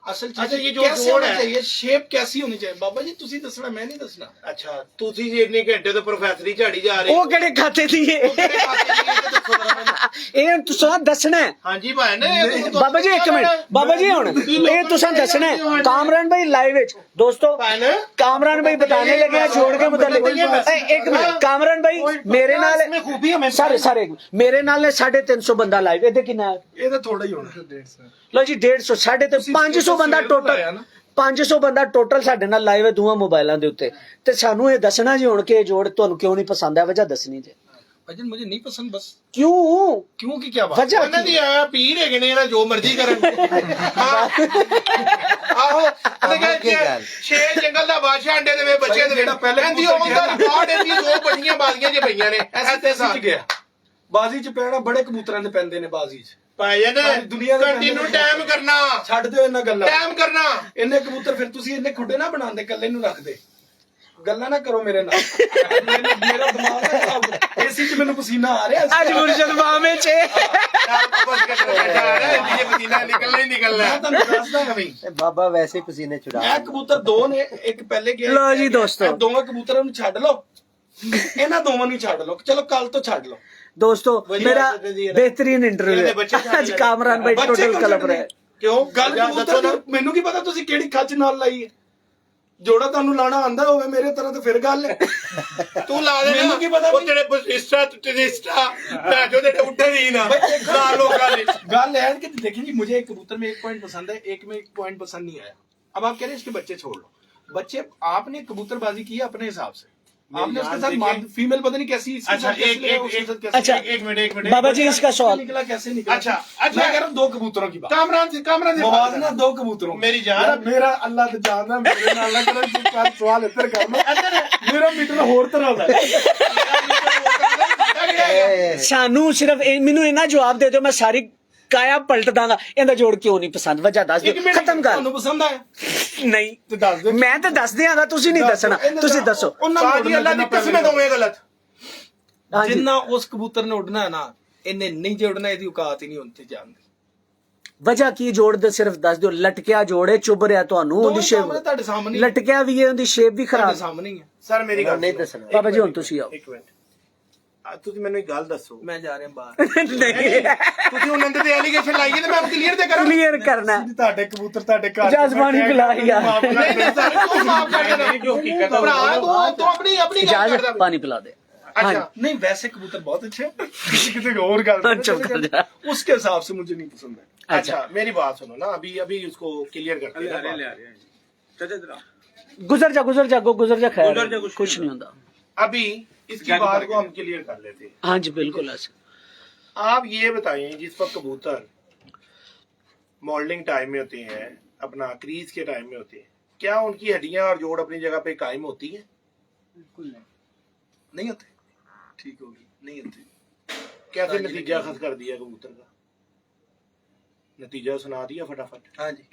असल चीज ये जो जोड़ है चाहिए, शेप कैसी होनी चाहिए? बाबा जी तुसी दसना, मैं नहीं दसना। अच्छा ਤੁਸੀਂ ਜੀ ਇੰਨੇ ਘੰਟੇ ਤੋਂ ਪ੍ਰੋਫੈਸਰੀ ਝਾੜੀ ਜਾ ਰਹੇ ਉਹ ਕਿਹੜੇ ਖਾਤੇ ਦੀ ਹੈ ਇਹ ਤੁਸੀਂ ਦੱਸਣਾ ਹੈ। ਹਾਂਜੀ ਭਾਈ ਨੇ ਬਾਬਾ ਜੀ ਇੱਕ ਮਿੰਟ, ਬਾਬਾ ਜੀ ਹੁਣ ਇਹ ਤੁਸੀਂ ਦੱਸਣਾ ਹੈ। ਕਾਮਰਾਨ भाई लाइव ਵਿੱਚ ਦੋਸਤੋ, कामरान भाई बताने लगे हैं जोड़ के मुताबिक। एक मिनट कामरान भाई मेरे नाल सर मेरे नाल ने 350 बंदा लाइव, ਇਹਦੇ ਕਿੰਨਾ ਹੈ? ਇਹਦਾ ਥੋੜਾ ਹੀ ਹੋਣਾ 150। ਲੋ ਜੀ 150 500 ਬੰਦਾ ਟੋਟਲ, 500 ਬੰਦਾ ਟੋਟਲ ਸਾਡੇ ਨਾਲ ਲਾਈਵ ਹੈ ਦੋਵਾਂ ਮੋਬਾਈਲਾਂ ਦੇ ਉੱਤੇ। ਤੇ ਸਾਨੂੰ ਇਹ ਦੱਸਣਾ ਜੀ ਹੁਣ ਕਿ ਇਹ ਜੋੜ ਤੁਹਾਨੂੰ ਕਿਉਂ ਨਹੀਂ ਪਸੰਦ ਹੈ, ਵਜ੍ਹਾ ਦੱਸਣੀ ਜੀ। भाईजान मुझे नहीं पसंद, बस क्यों की क्या बात? वजह ਉਹਨਾਂ ਦੀ ਆ ਪੀਰ ਹੈਗੇ ਨੇ, ਇਹਦਾ ਜੋ ਮਰਜ਼ੀ ਕਰਨ। ਆਹੋ ਛੇ ਜੰਗਲ ਦਾ ਬਾਦਸ਼ਾਹ ਅੰਡੇ ਦੇ ਬੱਚੇ ਦੇ ਕਹਿੰਦੀ ਉਹਦਾ ਰਿਕਾਰਡ ਇਹਦੀ 2 ਵੱਡੀਆਂ ਬਾਜ਼ੀਆਂ ਜੇ ਪਈਆਂ ਨੇ ਐਸੇ ਸਾਥ ਗਿਆ। ਬਾਜ਼ੀ ਚ ਪੈਣਾ ਬੜੇ ਕਬੂਤਰਾਂ ਦੇ ਪੈਂਦੇ ਨੇ ਬਾਜ਼ੀ ਚ। ਭਾਈਜਾਨ ਦੁਨੀਆ ਦਾ ਕੰਟੀਨਿਊ ਟਾਈਮ ਕਰਨਾ, ਛੱਡ ਦਿਓ ਇਹਨਾਂ ਗੱਲਾਂ, ਟਾਈਮ ਕਰਨਾ। ਇੰਨੇ ਕਬੂਤਰ ਫਿਰ ਤੁਸੀਂ ਇੰਨੇ ਖੁੱਡੇ ਨਾ ਬਣਾਉਂਦੇ, ਕੱਲੇ ਨੂੰ ਰੱਖਦੇ। ਗੱਲਾਂ ਨਾ ਕਰੋ ਮੇਰੇ ਨਾਲ, ਮੇਰਾ ਦਿਮਾਗ ਹੈ ਏਸੀ ਚ ਮੈਨੂੰ ਪਸੀਨਾ ਆ ਰਿਹਾ ਅੱਜ ਮੁਰਸ਼ਦ ਮਾਮੇ ਚ ਬਸ ਕਰ ਰਿਹਾ ਜੀ, ਪਸੀਨਾ ਨਿਕਲਣਾ ਹੀ ਨਿਕਲਣਾ। ਮੈਂ ਤੁਹਾਨੂੰ ਦੱਸਦਾ ਹਾਂ ਬਈ, ਬਾਬਾ ਵੈਸੇ ਹੀ ਪਸੀਨੇ ਚੁਰਾ। ਇਹ ਕਬੂਤਰ 2 ਨੇ, ਇੱਕ ਪਹਿਲੇ ਗਿਆ। ਲੋ ਜੀ ਦੋਸਤੋ, ਇਹ ਦੋਵਾਂ ਕਬੂਤਰਾਂ ਨੂੰ ਛੱਡ ਲਓ, ਇਹਨਾਂ ਦੋਵਾਂ ਨੂੰ ਛੱਡ ਲਓ, ਚਲੋ ਕੱਲ ਤੋਂ ਛੱਡ ਲਓ। दोस्तों मेरा बेहतरीन इंटरव्यू है आज कामरान भाई टोटल कलप रहे। क्यों ਗੱਲ ਕਬੂਤਰ ਦੀ ਮੈਨੂੰ ਕੀ ਪਤਾ ਤੁਸੀਂ ਕਿਹੜੀ ਖੱਚ ਨਾਲ ਲਾਈ ਹੈ। ਜੋੜਾ ਤੁਹਾਨੂੰ ਲਾਣਾ ਆਂਦਾ ਹੋਵੇ ਮੇਰੇ ਤਰ੍ਹਾਂ ਤੇ ਫਿਰ ਗੱਲ ਹੈ। ਤੂੰ ਲਾ ਦੇ, ਮੈਨੂੰ ਕੀ ਪਤਾ ਉਹ ਤੇਰੇ ਟੂਰਿਸਟਾ ਮੈਂ ਜੋ ਦੇ ਉੱਠੇ ਦੀ ਨਾ ਲਾ ਲੋਕਾਂ ਨੇ। ਗੱਲ है कि देखिए जी, मुझे एक कबूतर में 1 पॉइंट पसंद है, एक में 1 पॉइंट पसंद नहीं आया। अब आप कह रहे हैं इसके बच्चे छोड़ लो, बच्चे आपने कबूतरबाजी की अपने हिसाब से, आपने उसके जान साथ फीमेल पता नहीं कैसी इसके अच्छा, साथ कैसे एक- लगा, एक- उसके एक- साथ कैसे अच्छा, लगा? एक मिनट बाबा जी इसका सवाल निकला कैसे निकला? अच्छा, मैं कह रहा हूँ 2 कबूतरों की बात। कामरान से मवाजना 2 कबूतरों की। मेरी जान यार, मेरा अल्लाह तो जानदा मेरे नाल ना करो जी, पर सवाल इधर करना मेरा मीटर होर तरह दा ਸਾਨੂੰ ਸਿਰਫ ਮੈਨੂੰ ਇਹਨਾਂ ਜਵਾਬ ਦੇ ਦਿਓ, ਮੈਂ ਸਾਰੀ ਕਾਇਆ ਪਲਟ ਦਾਂਗਾ। ਇਹਦਾ ਜੋੜ ਕਿਉਂ ਨਹੀਂ ਪਸੰਦ, ਵਜ੍ਹਾ ਦੱਸ ਦਿਓ, ਖਤਮ ਕਰ। ਤੁਹਾਨੂੰ ਪਸੰਦ ਆਇਆ ਨਹੀਂ ਤੇ ਦੱਸ ਦਿਓ। ਮੈਂ ਤਾਂ ਦੱਸ ਦਿਆਂਗਾ, ਤੁਸੀਂ ਨਹੀਂ ਦੱਸਣਾ, ਤੁਸੀਂ ਦੱਸੋ। ਉਹਨਾਂ ਨੂੰ ਸਾਡੀ ਅੱਲਾ ਦੀ ਕਸਮ ਹੈ ਦੋਵੇਂ ਗਲਤ। ਹਾਂਜੀ। ਜਿੰਨਾ ਉਸ ਕਬੂਤਰ ਨੇ ਉੱਡਣਾ ਹੈ ਨਾ, ਇਹਨੇ ਨਹੀਂ ਜੇ ਉੱਡਣਾ, ਇਹਦੀ ਔਕਾਤ ਹੀ ਨਹੀਂ ਹੁੰਦੀ ਜਾਣ ਦੀ। ਵਜ੍ਹਾ ਕੀ ਜੋੜ ਦੇ ਸਿਰਫ ਦੱਸ ਦਿਓ। ਲਟਕਿਆ ਜੋੜੇ ਚੁੱਭ ਰਿਹਾ ਤੁਹਾਨੂੰ, ਉਹਦੀ ਦੋਵੇਂ ਸ਼ੇਪ ਸਾਹਮਣੇ ਤੁਹਾਡੇ ਸਾਹਮਣੇ ਲਟਕਿਆ ਵੀ ਹੈ, ਉਹਦੀ ਸ਼ੇਪ ਵੀ ਤੁਹਾਡੇ ਖਰਾਬ। ਸਾਹਮਣੇ ਹੀ ਹੈ। ਸਰ ਮੇਰੀ ਗੱਲ ਨਹੀਂ ਸੁਣੋ। ਦੱਸਣਾ। ਬਾਬਾ ਜੀ ਹੁਣ ਤੁਸੀਂ ਆਓ। ਇੱਕ ਮਿੰਟ ਤੁਸੀਂ ਮੈਨੂੰ ਇੱਕ ਗੱਲ ਦੱਸੋ। ਮੈਂ ਜਾ ਰਿਹਾ ਬਾਹਰ। ਨਹੀਂ ਤੁਸੀਂ ਉਹਨਾਂ ਦੇ ਐਲੀਗੇਸ਼ਨ ਲਾਈਏ ਤੇ ਮੈਂ ਕਲੀਅਰ ਤੇ ਕਰਾਂ। ਕਲੀਅਰ ਕਰਨਾ। ਤੁਹਾਡੇ ਕਬੂਤਰ ਤੁਹਾਡੇ ਘਰ ਜਜ਼ਬਾਨੀ ਪਿਲਾ ਯਾਰ। ਨਹੀਂ ਨਹੀਂ ਸਰ ਤੂੰ ਮਾਫ ਕਰ ਦੇਣਾ ਜੋ ਹਕੀਕਤ ਭਰਾ ਤੂੰ ਆਪਣੀ ਗੱਲ ਇਜਾਜ਼ਤ, ਕਰਦਾ। ਪਾਣੀ ਪਿਲਾ ਦੇ। अच्छा नहीं वैसे कबूतर बहुत अच्छे हैं। किसी और गल चुप कर जा। उसके हिसाब से मुझे नहीं पसंद है। अच्छा मेरी बात सुनो ना, अभी उसको क्लियर करते हैं ना बात। गुजर जा गुजर जा गुजर जा, खैर कुछ नहीं होता। अभी इसकी बात को हम क्लियर कर लेते हैं। हाँ जी बिल्कुल ऐसे। आप ये बताइए जिस वक्त कबूतर मॉडलिंग टाइम में होते हैं, अपना क्रीज के टाइम में होते हैं, क्या उनकी हड्डियां और जोड़ अपनी जगह पे कायम होती है? बिल्कुल नहीं होते। ठीक होगी, नहीं होती। कैसे नतीजा खस कर दिया कबूतर का? नतीजा सुना दिया फटाफट। हाँ जी,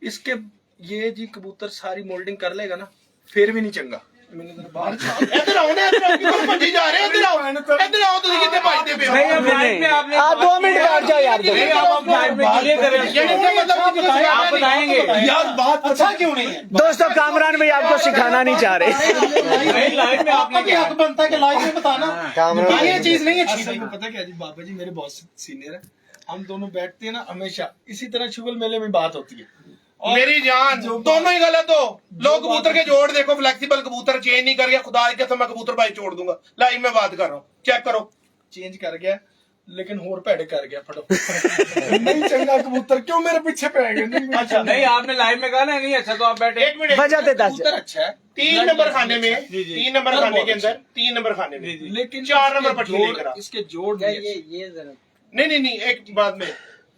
इसके ये जी कबूतर सारी मोल्डिंग कर लेगा ना, फिर भी नहीं चंगा। मैंने तो बाहर इधर आओ ना, इधर आओ, किधर भੱਜੀ जा रहे हो? इधर आओ, इधर आओ, ਤੁਸੀਂ ਕਿੱਥੇ ਭੱਜਦੇ ਪਏ ਹੋ? आप 2 मिनट बैठ जाओ यार। आप बताएंगे यार, बात अच्छा क्यों नहीं है? दोस्तों कामरान भाई आपको सिखाना नहीं चाह रहे। लाइव में आपने क्या हक बनता है कि लाइव में बताना कामरान ये चीज नहीं है। असल में पता क्या है जी, बाबा जी मेरे बहुत सीनियर है, हम दोनों बैठते हैं ना हमेशा इसी तरह शुगल मेले में बात होती है। मेरी जान दोनों ही गलत हो। लोग कबूतर के जोड़ देखो, फ्लेक्सिबल कबूतर चेंज नहीं कर गया, खुदा की कसम मैं कबूतर भाई छोड़ दूंगा। लाइव में बात कर रहा हूँ, चेक करो। चेंज कर गया लेकिन होर भैड़े कर गया। फटो नहीं चंगा कबूतर, क्यों मेरे पीछे पे आएंगे? अच्छा नहीं आपने लाइव में कहा ना नहीं अच्छा तो आप बैठे। एक मिनट, वजह दे दस। कबूतर अच्छा है 3 नंबर खाने में, जी, जी। 3 नंबर खाने के अंदर, 3 नंबर खाने में, लेकिन 4 नंबर इसके पटली जोड़- लेकर आ। इसके जोड़ नहीं अच्छे। नहीं एक बात में,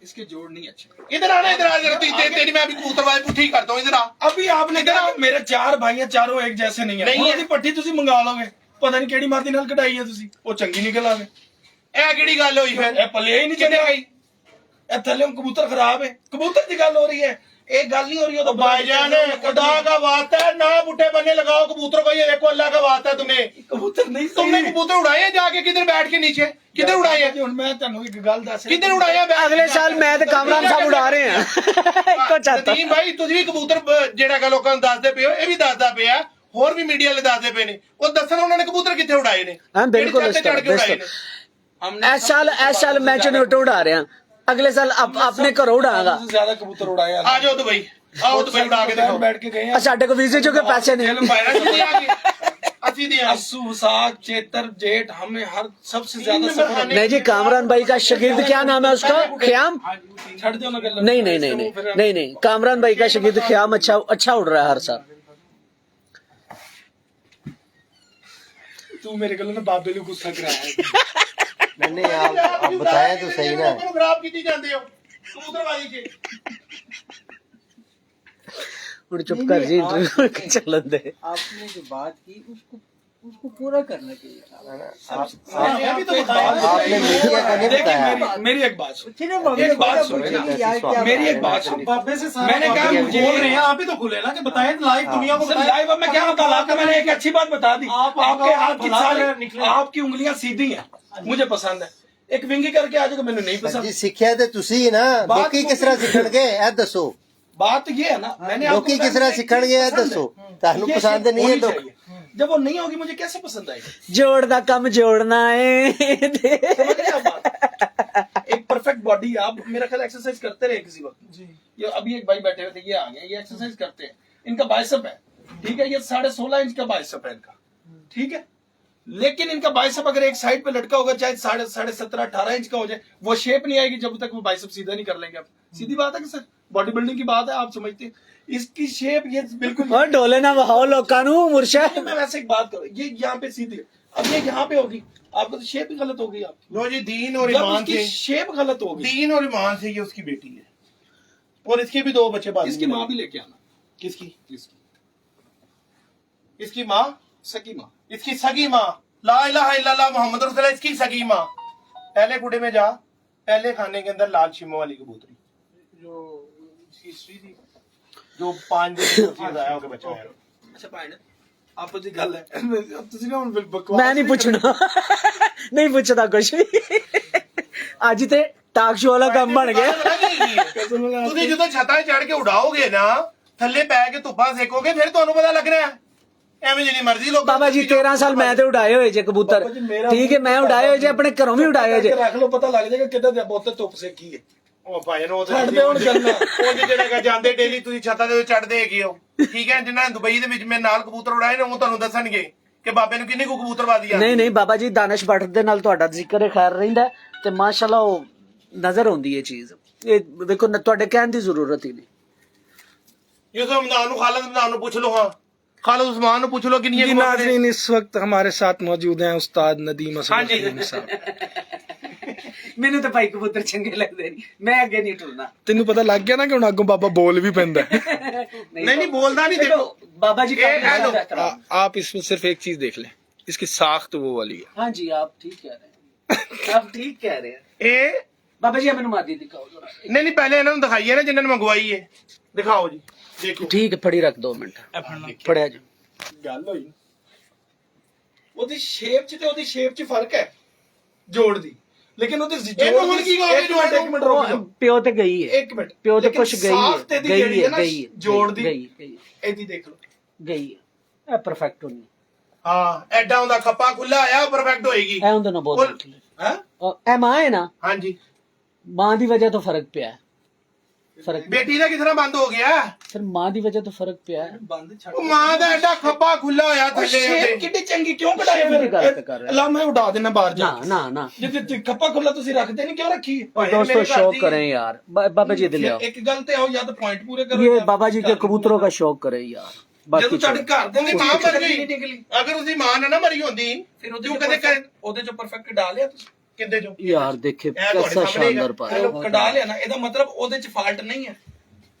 इसके जोड़ नहीं अच्छे। इधर आना, इधर आ जरा, तेरी मैं अभी कबूतर भाई पुट्ठी करता हूँ। इधर आ। अभी आपने कहा कि मेरे 4 भाई हैं, चारों एक जैसे नहीं है। नहीं है। ਉਹਦੀ ਪੱਠੀ ਤੁਸੀਂ ਮੰਗਾ ਲਓਗੇ, ਪਤਾ ਨਹੀਂ ਕਿਹੜੀ ਮਾਦੀ ਨਾਲ ਕਢਾਈ ਹੈ ਤੁਸੀਂ, ਉਹ ਚੰਗੀ ਨਿਕਲ ਆਵੇ। ਇਹ ਕਿਹੜੀ ਗੱਲ ਹੋਈ ਫਿਰ? ਇਹ ਪੱਲੇ ਹੀ ਨਹੀਂ ਚੜਿਆ ਗਈ। ਇਹ ਥੱਲੇ ਕਬੂਤਰ ਖਰਾਬ ਹੈ, ਕਬੂਤਰ ਦੀ ਗੱਲ ਹੋ ਰਹੀ ਹੈ, ਇਹ ਗੱਲ नहीं हो रही। तो भाईजान खुदा का वास्ता है, ना बुढ़े बनने लगाओ कबूतर को। ये देखो अल्लाह का वास्ता है तुम्हें। कबूतर नहीं तुमने कबूतर उड़ाए हैं जाके किधर बैठ के नीचे? किधर उड़ाए हैं? ਹੁਣ ਮੈਂ ਤੁਹਾਨੂੰ ਇੱਕ ਗੱਲ ਦੱਸ ਰਿਹਾ। किधर उड़ाए हैं? अगले साल मैं तो कामरान साहब उड़ा रहे हैं। को चाहता ਨਦੀਮ ਭਾਈ ਤੁਸੀਂ ਵੀ ਕਬੂਤਰ ਜਿਹੜਾ ਕਿ ਲੋਕਾਂ ਨੂੰ ਦੱਸਦੇ ਪਏ ਹੋ, ਇਹ ਵੀ ਦੱਸਦਾ ਪਿਆ, ਹੋਰ ਵੀ ਮੀਡੀਆ ਵਾਲੇ ਦੱਸਦੇ ਪਏ ਨੇ। ਉਹ ਦੱਸਣ ਉਹਨਾਂ ਨੇ ਕਬੂਤਰ ਕਿੱਥੇ ਉਡਾਏ ਨੇ। हाँ बिल्कुल ਕਿਹੜੀ ਛੱਤ ਤੇ ਚੜ੍ਹ ਕੇ ਉਡਾਏ ਨੇ। इस साल मैं चुनौती उड़ा रहे हैं, अगले साल अपने घरों उड़ागा। सबसे ज्यादा कबूतर उड़ाए हैं। ਆ ਜਾਓ ਦੁਬਈ, ਆਓ ਦੁਬਈ ਉਡਾ ਕੇ ਦਿਖਾਓ। बैठ के गए हैं। साडे को वीजे जो के पैसे नहीं। ਅਸੀਂ ਦੇ ਆ। अस्सू साग चेतर जेठ हमने हर सबसे ज्यादा सफर नहीं जी, कामरान भाई का शागिर्द क्या नाम है उसका? ख्याम? छड़ दो ना गल्ला। नहीं नहीं नहीं नहीं नहीं नहीं, कामरान भाई का शागिर्द ख्याम अच्छा उड़ रहा है हर साल। तू मेरे गले में बाबे ने गुस्सा कराया। नहीं आप बताएं तो सही ना। खराब की ਜਾਂਦੇ ਹੋ ਕਬੂਤਰਬਾਜ਼ੀ 'ਚ। उड़ चुप कर जी, इंटरव्यू चलन दे। आपने जो बात की उसको पूरा करना चाहिए था। अभी तो बताया। आपने मीडिया को नहीं देखिए, बताया। मेरी एक बात सुन। एक एक बात सुन ना। मेरी एक बात सुन। मैंने कहा मुझे बोल रहे हैं, आप ही तो खुले ना कि बताएं लाइव दुनिया को। लाइव अब मैं क्या बता रहा था, मैंने एक अच्छी बात बता दी। आपके हाथ की सारी आपकी उंगलियां सीधी हैं, मुझे पसंद है। एक विंगी करके आ जाएगा, मैंने नहीं जी पसंद। सिक्ख्या तो तुसी ही ना, बात लोकी किस तरह सीखणगे ਇਹ ਦੱਸੋ। बात ये है ना, मैंने आपको लोकी किस तरह सीखणगे ਇਹ ਦੱਸੋ। ਤੁਹਾਨੂੰ ये पसंद चीज़ नहीं है होनी तो चाहिए। जब वो नहीं होगी मुझे कैसे पसंद आएगी? जोड़ दा कम जोड़ना है। समझ रहे आप बात? एक परफेक्ट बॉडी, आप मेरा ख्याल एक्सरसाइज करते रहे किसी वक्त। ये अभी एक भाई बैठे हुए थे, ये आ गए, ये एक्सरसाइज करते हैं, इनका बाइसेप है, ठीक है, ये 16.5 इंच का बाइसेप है इनका, ठीक है, लेकिन इनका बाइसेप अगर एक साइड पे लटका होगा, चाहे 17.5 18 इंच का हो जाए, वो शेप नहीं आएगी जब तक वो बाइसेप सीधा नहीं कर लेंगे। आप सीधी बात है कि सर बॉडी बिल्डिंग की बात है, आप समझते हैं इसकी शेप ये बिल्कुल। और डोले ना बहाओ लोकानू मुर्शद। मैं वैसे एक बात करूं, ये यहाँ पे सीधी, अब ये यहाँ पे होगी, आपको तो शेप ही गलत होगी आपकी। लो जी, दीन और जब ईमान उसकी से, शेप गलत होगी, दीन और ईमान से ये उसकी बेटी है, और इसके भी 2 बच्चे बाद इसकी माँ भी लेके आना। किसकी? इसकी इसकी माँ, सकी माँ, इसकी सगी माँ। ला इलाहा इल्लल्लाह मोहम्मद रसूलुल्लाह, इसकी सगी माँ। पहले कुड़े में जा, पहले खाने के अंदर लाल शिमो वाली कबूतरी जो इसकी स्त्री थी। जो 5 दिन आया होकर बच्चा आया। अच्छा भाई आप जी गल है ਤੁਸੀਂ ਨਾ ਹੁਣ ਬਕਵਾਸ मैं नहीं पूछना नहीं पूछता कुछ भी आज ते टाक शो वाला काम बन गया। ਤੁਸੀਂ ਜਦੋਂ ਛੱਤਾਂ ਚੜ ਕੇ ਉਡਾਓਗੇ ਨਾ, ਥੱਲੇ ਪੈ ਕੇ ਧੁੱਪਾਂ ਸੇਕੋਗੇ, ਫਿਰ ਤੁਹਾਨੂੰ ਪਤਾ ਲੱਗਣਾ ਹੈ। ਐਵੇਂ ਜਿਹੜੀ ਮਰਜ਼ੀ ਲੋਕ बाबा जी 13 साल मैं तो उड़ाए हुए जे कबूतर, बाबा जी, मेरा ठीक है, मैं उड़ाए हुए जे, अपने घरों भी उड़ाए हुए जे। ਰੱਖ ਲਓ, ਪਤਾ ਲੱਗ ਜਾਏਗਾ ਕਿੱਦਾਂ ਦੇ ਬੋਤੇ ਧੁੱਪ ਸੇਕੀ ਹੈ। ਉਹ ਭਾਈ ਨੂੰ ਛੱਡ ਦੇ ਹੁਣ ਚੱਲਣਾ। ਉਹ ਜਿਹੜੇ ਜਾਂਦੇ ਡੇਲੀ ਤੁਸੀਂ ਛੱਤਾਂ ਦੇ ਚੜਦੇ ਹੈਗੇ ਹੋ, ਠੀਕ ਹੈ। ਜਿਨ੍ਹਾਂ ਨੇ ਦੁਬਈ ਦੇ ਵਿੱਚ ਮੇਰੇ ਨਾਲ ਕਬੂਤਰ ਉਡਾਏ ਨੇ, ਉਹ ਤੁਹਾਨੂੰ ਦੱਸਣਗੇ ਕਿ ਬਾਬੇ ਨੂੰ ਕਿੰਨੀ ਕੁ ਕਬੂਤਰਬਾਜ਼ੀ ਆ। ਨਹੀਂ ਨਹੀਂ ਬਾਬਾ ਜੀ, ਦਾਨਿਸ਼ ਭੱਟ ਦੇ ਨਾਲ ਤੁਹਾਡਾ ਜ਼ਿਕਰ ਹੈ ਖੈਰ ਰਹਿੰਦਾ ਤੇ ਮਾਸ਼ਾਅੱਲਾ ਉਹ ਨਜ਼ਰ ਆਉਂਦੀ ਹੈ ਚੀਜ਼। ਇਹ ਦੇਖੋ ਤੁਹਾਡੇ ਕਹਿਣ ਦੀ ਜ਼ਰੂਰਤ ਹੀ ਨਹੀਂ। ਯੂਸਫ ਹਮਦਾਨ ਨੂੰ, ਖਾਲਿਦ ਹਮਦਾਨ ਨੂੰ ਪੁੱਛ ਲਓ। ਹਾਂ, खालिद उस्मान ने पूछ लो कितनी जी नाज़रीन, इस वक्त हमारे साथ मौजूद हैं उस्ताद नदीम असद साहब। ਮੈਨੂੰ ਤਾਂ ਭਾਈ ਕਬੂਤਰ ਚੰਗੇ ਲੱਗਦੇ ਨਹੀਂ, ਮੈਂ ਅੱਗੇ ਨਹੀਂ ਟੁਰਨਾ। ਤੈਨੂੰ ਪਤਾ ਲੱਗ ਗਿਆ ਨਾ ਕਿ ਹੁਣ ਅੱਗੋਂ ਬਾਬਾ ਬੋਲ ਵੀ ਪੈਂਦਾ ਹੈ। नहीं बोलता नहीं। देखो बाबा जी का आप इसमें सिर्फ एक चीज देख लें, इसकी साख्त वो वाली है। हाँ जी, आप ठीक कह रहे हैं, आप ठीक कह रहे हैं। ए बाबा जी मैंने मादी दिखाओ जरा। नहीं पहले इन्होंने दिखाई है ना जिन्होंने मंगवाई है, दिखाओ जी, देखो। ठीक है, फड़ी रख 2 मिनट फड़िया जी। ਗੱਲ ਹੋਈ ਉਹਦੀ ਸ਼ੇਪ 'ਚ ਤੇ ਉਹਦੀ ਸ਼ੇਪ 'ਚ ਫਰਕ ਹੈ ਜੋੜ ਦੀ, ਲੇਕਿਨ ਉਹਦੇ ਇਹਨੂੰ ਹੁਣ ਕੀ ਕਹੋਗੇ ਜੋੜ ਨੂੰ? ਇੱਕ ਮਿੰਟ ਰੁਕ ਜਾਓ, ਪਿਓ ਤੇ ਗਈ ਹੈ, ਇੱਕ ਮਿੰਟ। ਪਿਓ ਤੇ ਲੇਕਿਨ ਕੁਛ ਗਈ ਸਾਖ਼ਤ ਹੈ, ਇਹਦੀ ਗਈ ਜਿਹੜੀ ਹੈ, ਨਾ ਗਈ ਹੈ, ਜੋੜ ਦੀ, ਗਈ ਹੈ, ਇਹਦੀ ਦੇਖ ਲਓ, ਗਈ ਹੈ। ਇਹ ਪਰਫੈਕਟ ਹੋਣੀ हाँ, एडा ਹੁੰਦਾ ਖੱਪਾ ਖੁੱਲਾ ਆਇਆ, ਪਰਫੈਕਟ ਹੋਏਗੀ। ਐ ਹੁੰਦੇ ਨਾ ਬਹੁਤ ਹੈ। ਇਹ ਮਾਂ ਹੈ ਨਾ, हाँ जी, ਮਾਂ ਦੀ ਵਜ੍ਹਾ ਤੋਂ ਫਰਕ ਪਿਆ ਹੈ, ਫਰਕ बेटी ਦਾ ਕਿਸ ਤਰ੍ਹਾਂ ਬੰਦ ਹੋ ਗਿਆ? ਫਿਰ ਮਾਂ ਦੀ ਵਜ੍ਹਾ ਤੋਂ ਫਰਕ ਪਿਆ ਹੈ। ਬੰਦ ਛੱਡ। ਉਹ ਮਾਂ ਦਾ ਐਡਾ ਖੱਪਾ ਖੁੱਲਾ ਹੋਇਆ ਥੱਲੇ ਸ਼ੇਪ ਉਹਦੇ। ਕਿੱਡੀ ਚੰਗੀ ਕਿਉਂ ਕਢਾਈ ਸ਼ੇਪ ਦੀ ਗੱਲ ਕਰ ਰਿਹਾ। ਲਾ ਮੈਂ ਉਡਾ ਦੇਣਾ ਬਾਹਰ ਜਾ ਨਾ ਨਾ ਨਾ ਜੇ ਤੇ ਖੱਪਾ ਖੁੱਲਾ ਤੁਸੀਂ ਰੱਖਦੇ ਨਹੀਂ, ਕਿਉਂ ਰੱਖੀ ਹੈ? दोस्तों शौक करें यार, बाबा जी दिल आओ, ਇੱਕ ਗੱਲ ਤੇ ਆਓ, ਜਾਂ ਤਾਂ ਪੁਆਇੰਟ ਪੂਰੇ ਕਰੋ। ये बाबा जी के कबूतरों का शौक करें यार। बाकी ਜਦੋਂ ਤੁਹਾਡੇ ਘਰ ਦੇ ਉਹਦੀ ਮਾਂ ਮਰ ਗਈ, ਅਗਰ ਉਸਦੀ ਮਾਂ ਨਾ ਮਰੀ ਹੁੰਦੀ ਫਿਰ ਤੂੰ ਕਦੇ ਕਰ ਉਹਦੇ ਚੋਂ ਪਰਫੈਕਟ ਡਾਲਿਆ ਤੁਸੀਂ ਕਿੱਦੇ ਜੋ यार देखे ਤੁਹਾਡੇ कैसा ਸਾਹਮਣੇ शानदार पाया। ਚਲੋ ਕਢਾ ਲਿਆ ਨਾ, ਇਹਦਾ ਮਤਲਬ ਉਹਦੇ ਚ ਫਾਲਟ ਨਹੀਂ ਹੈ।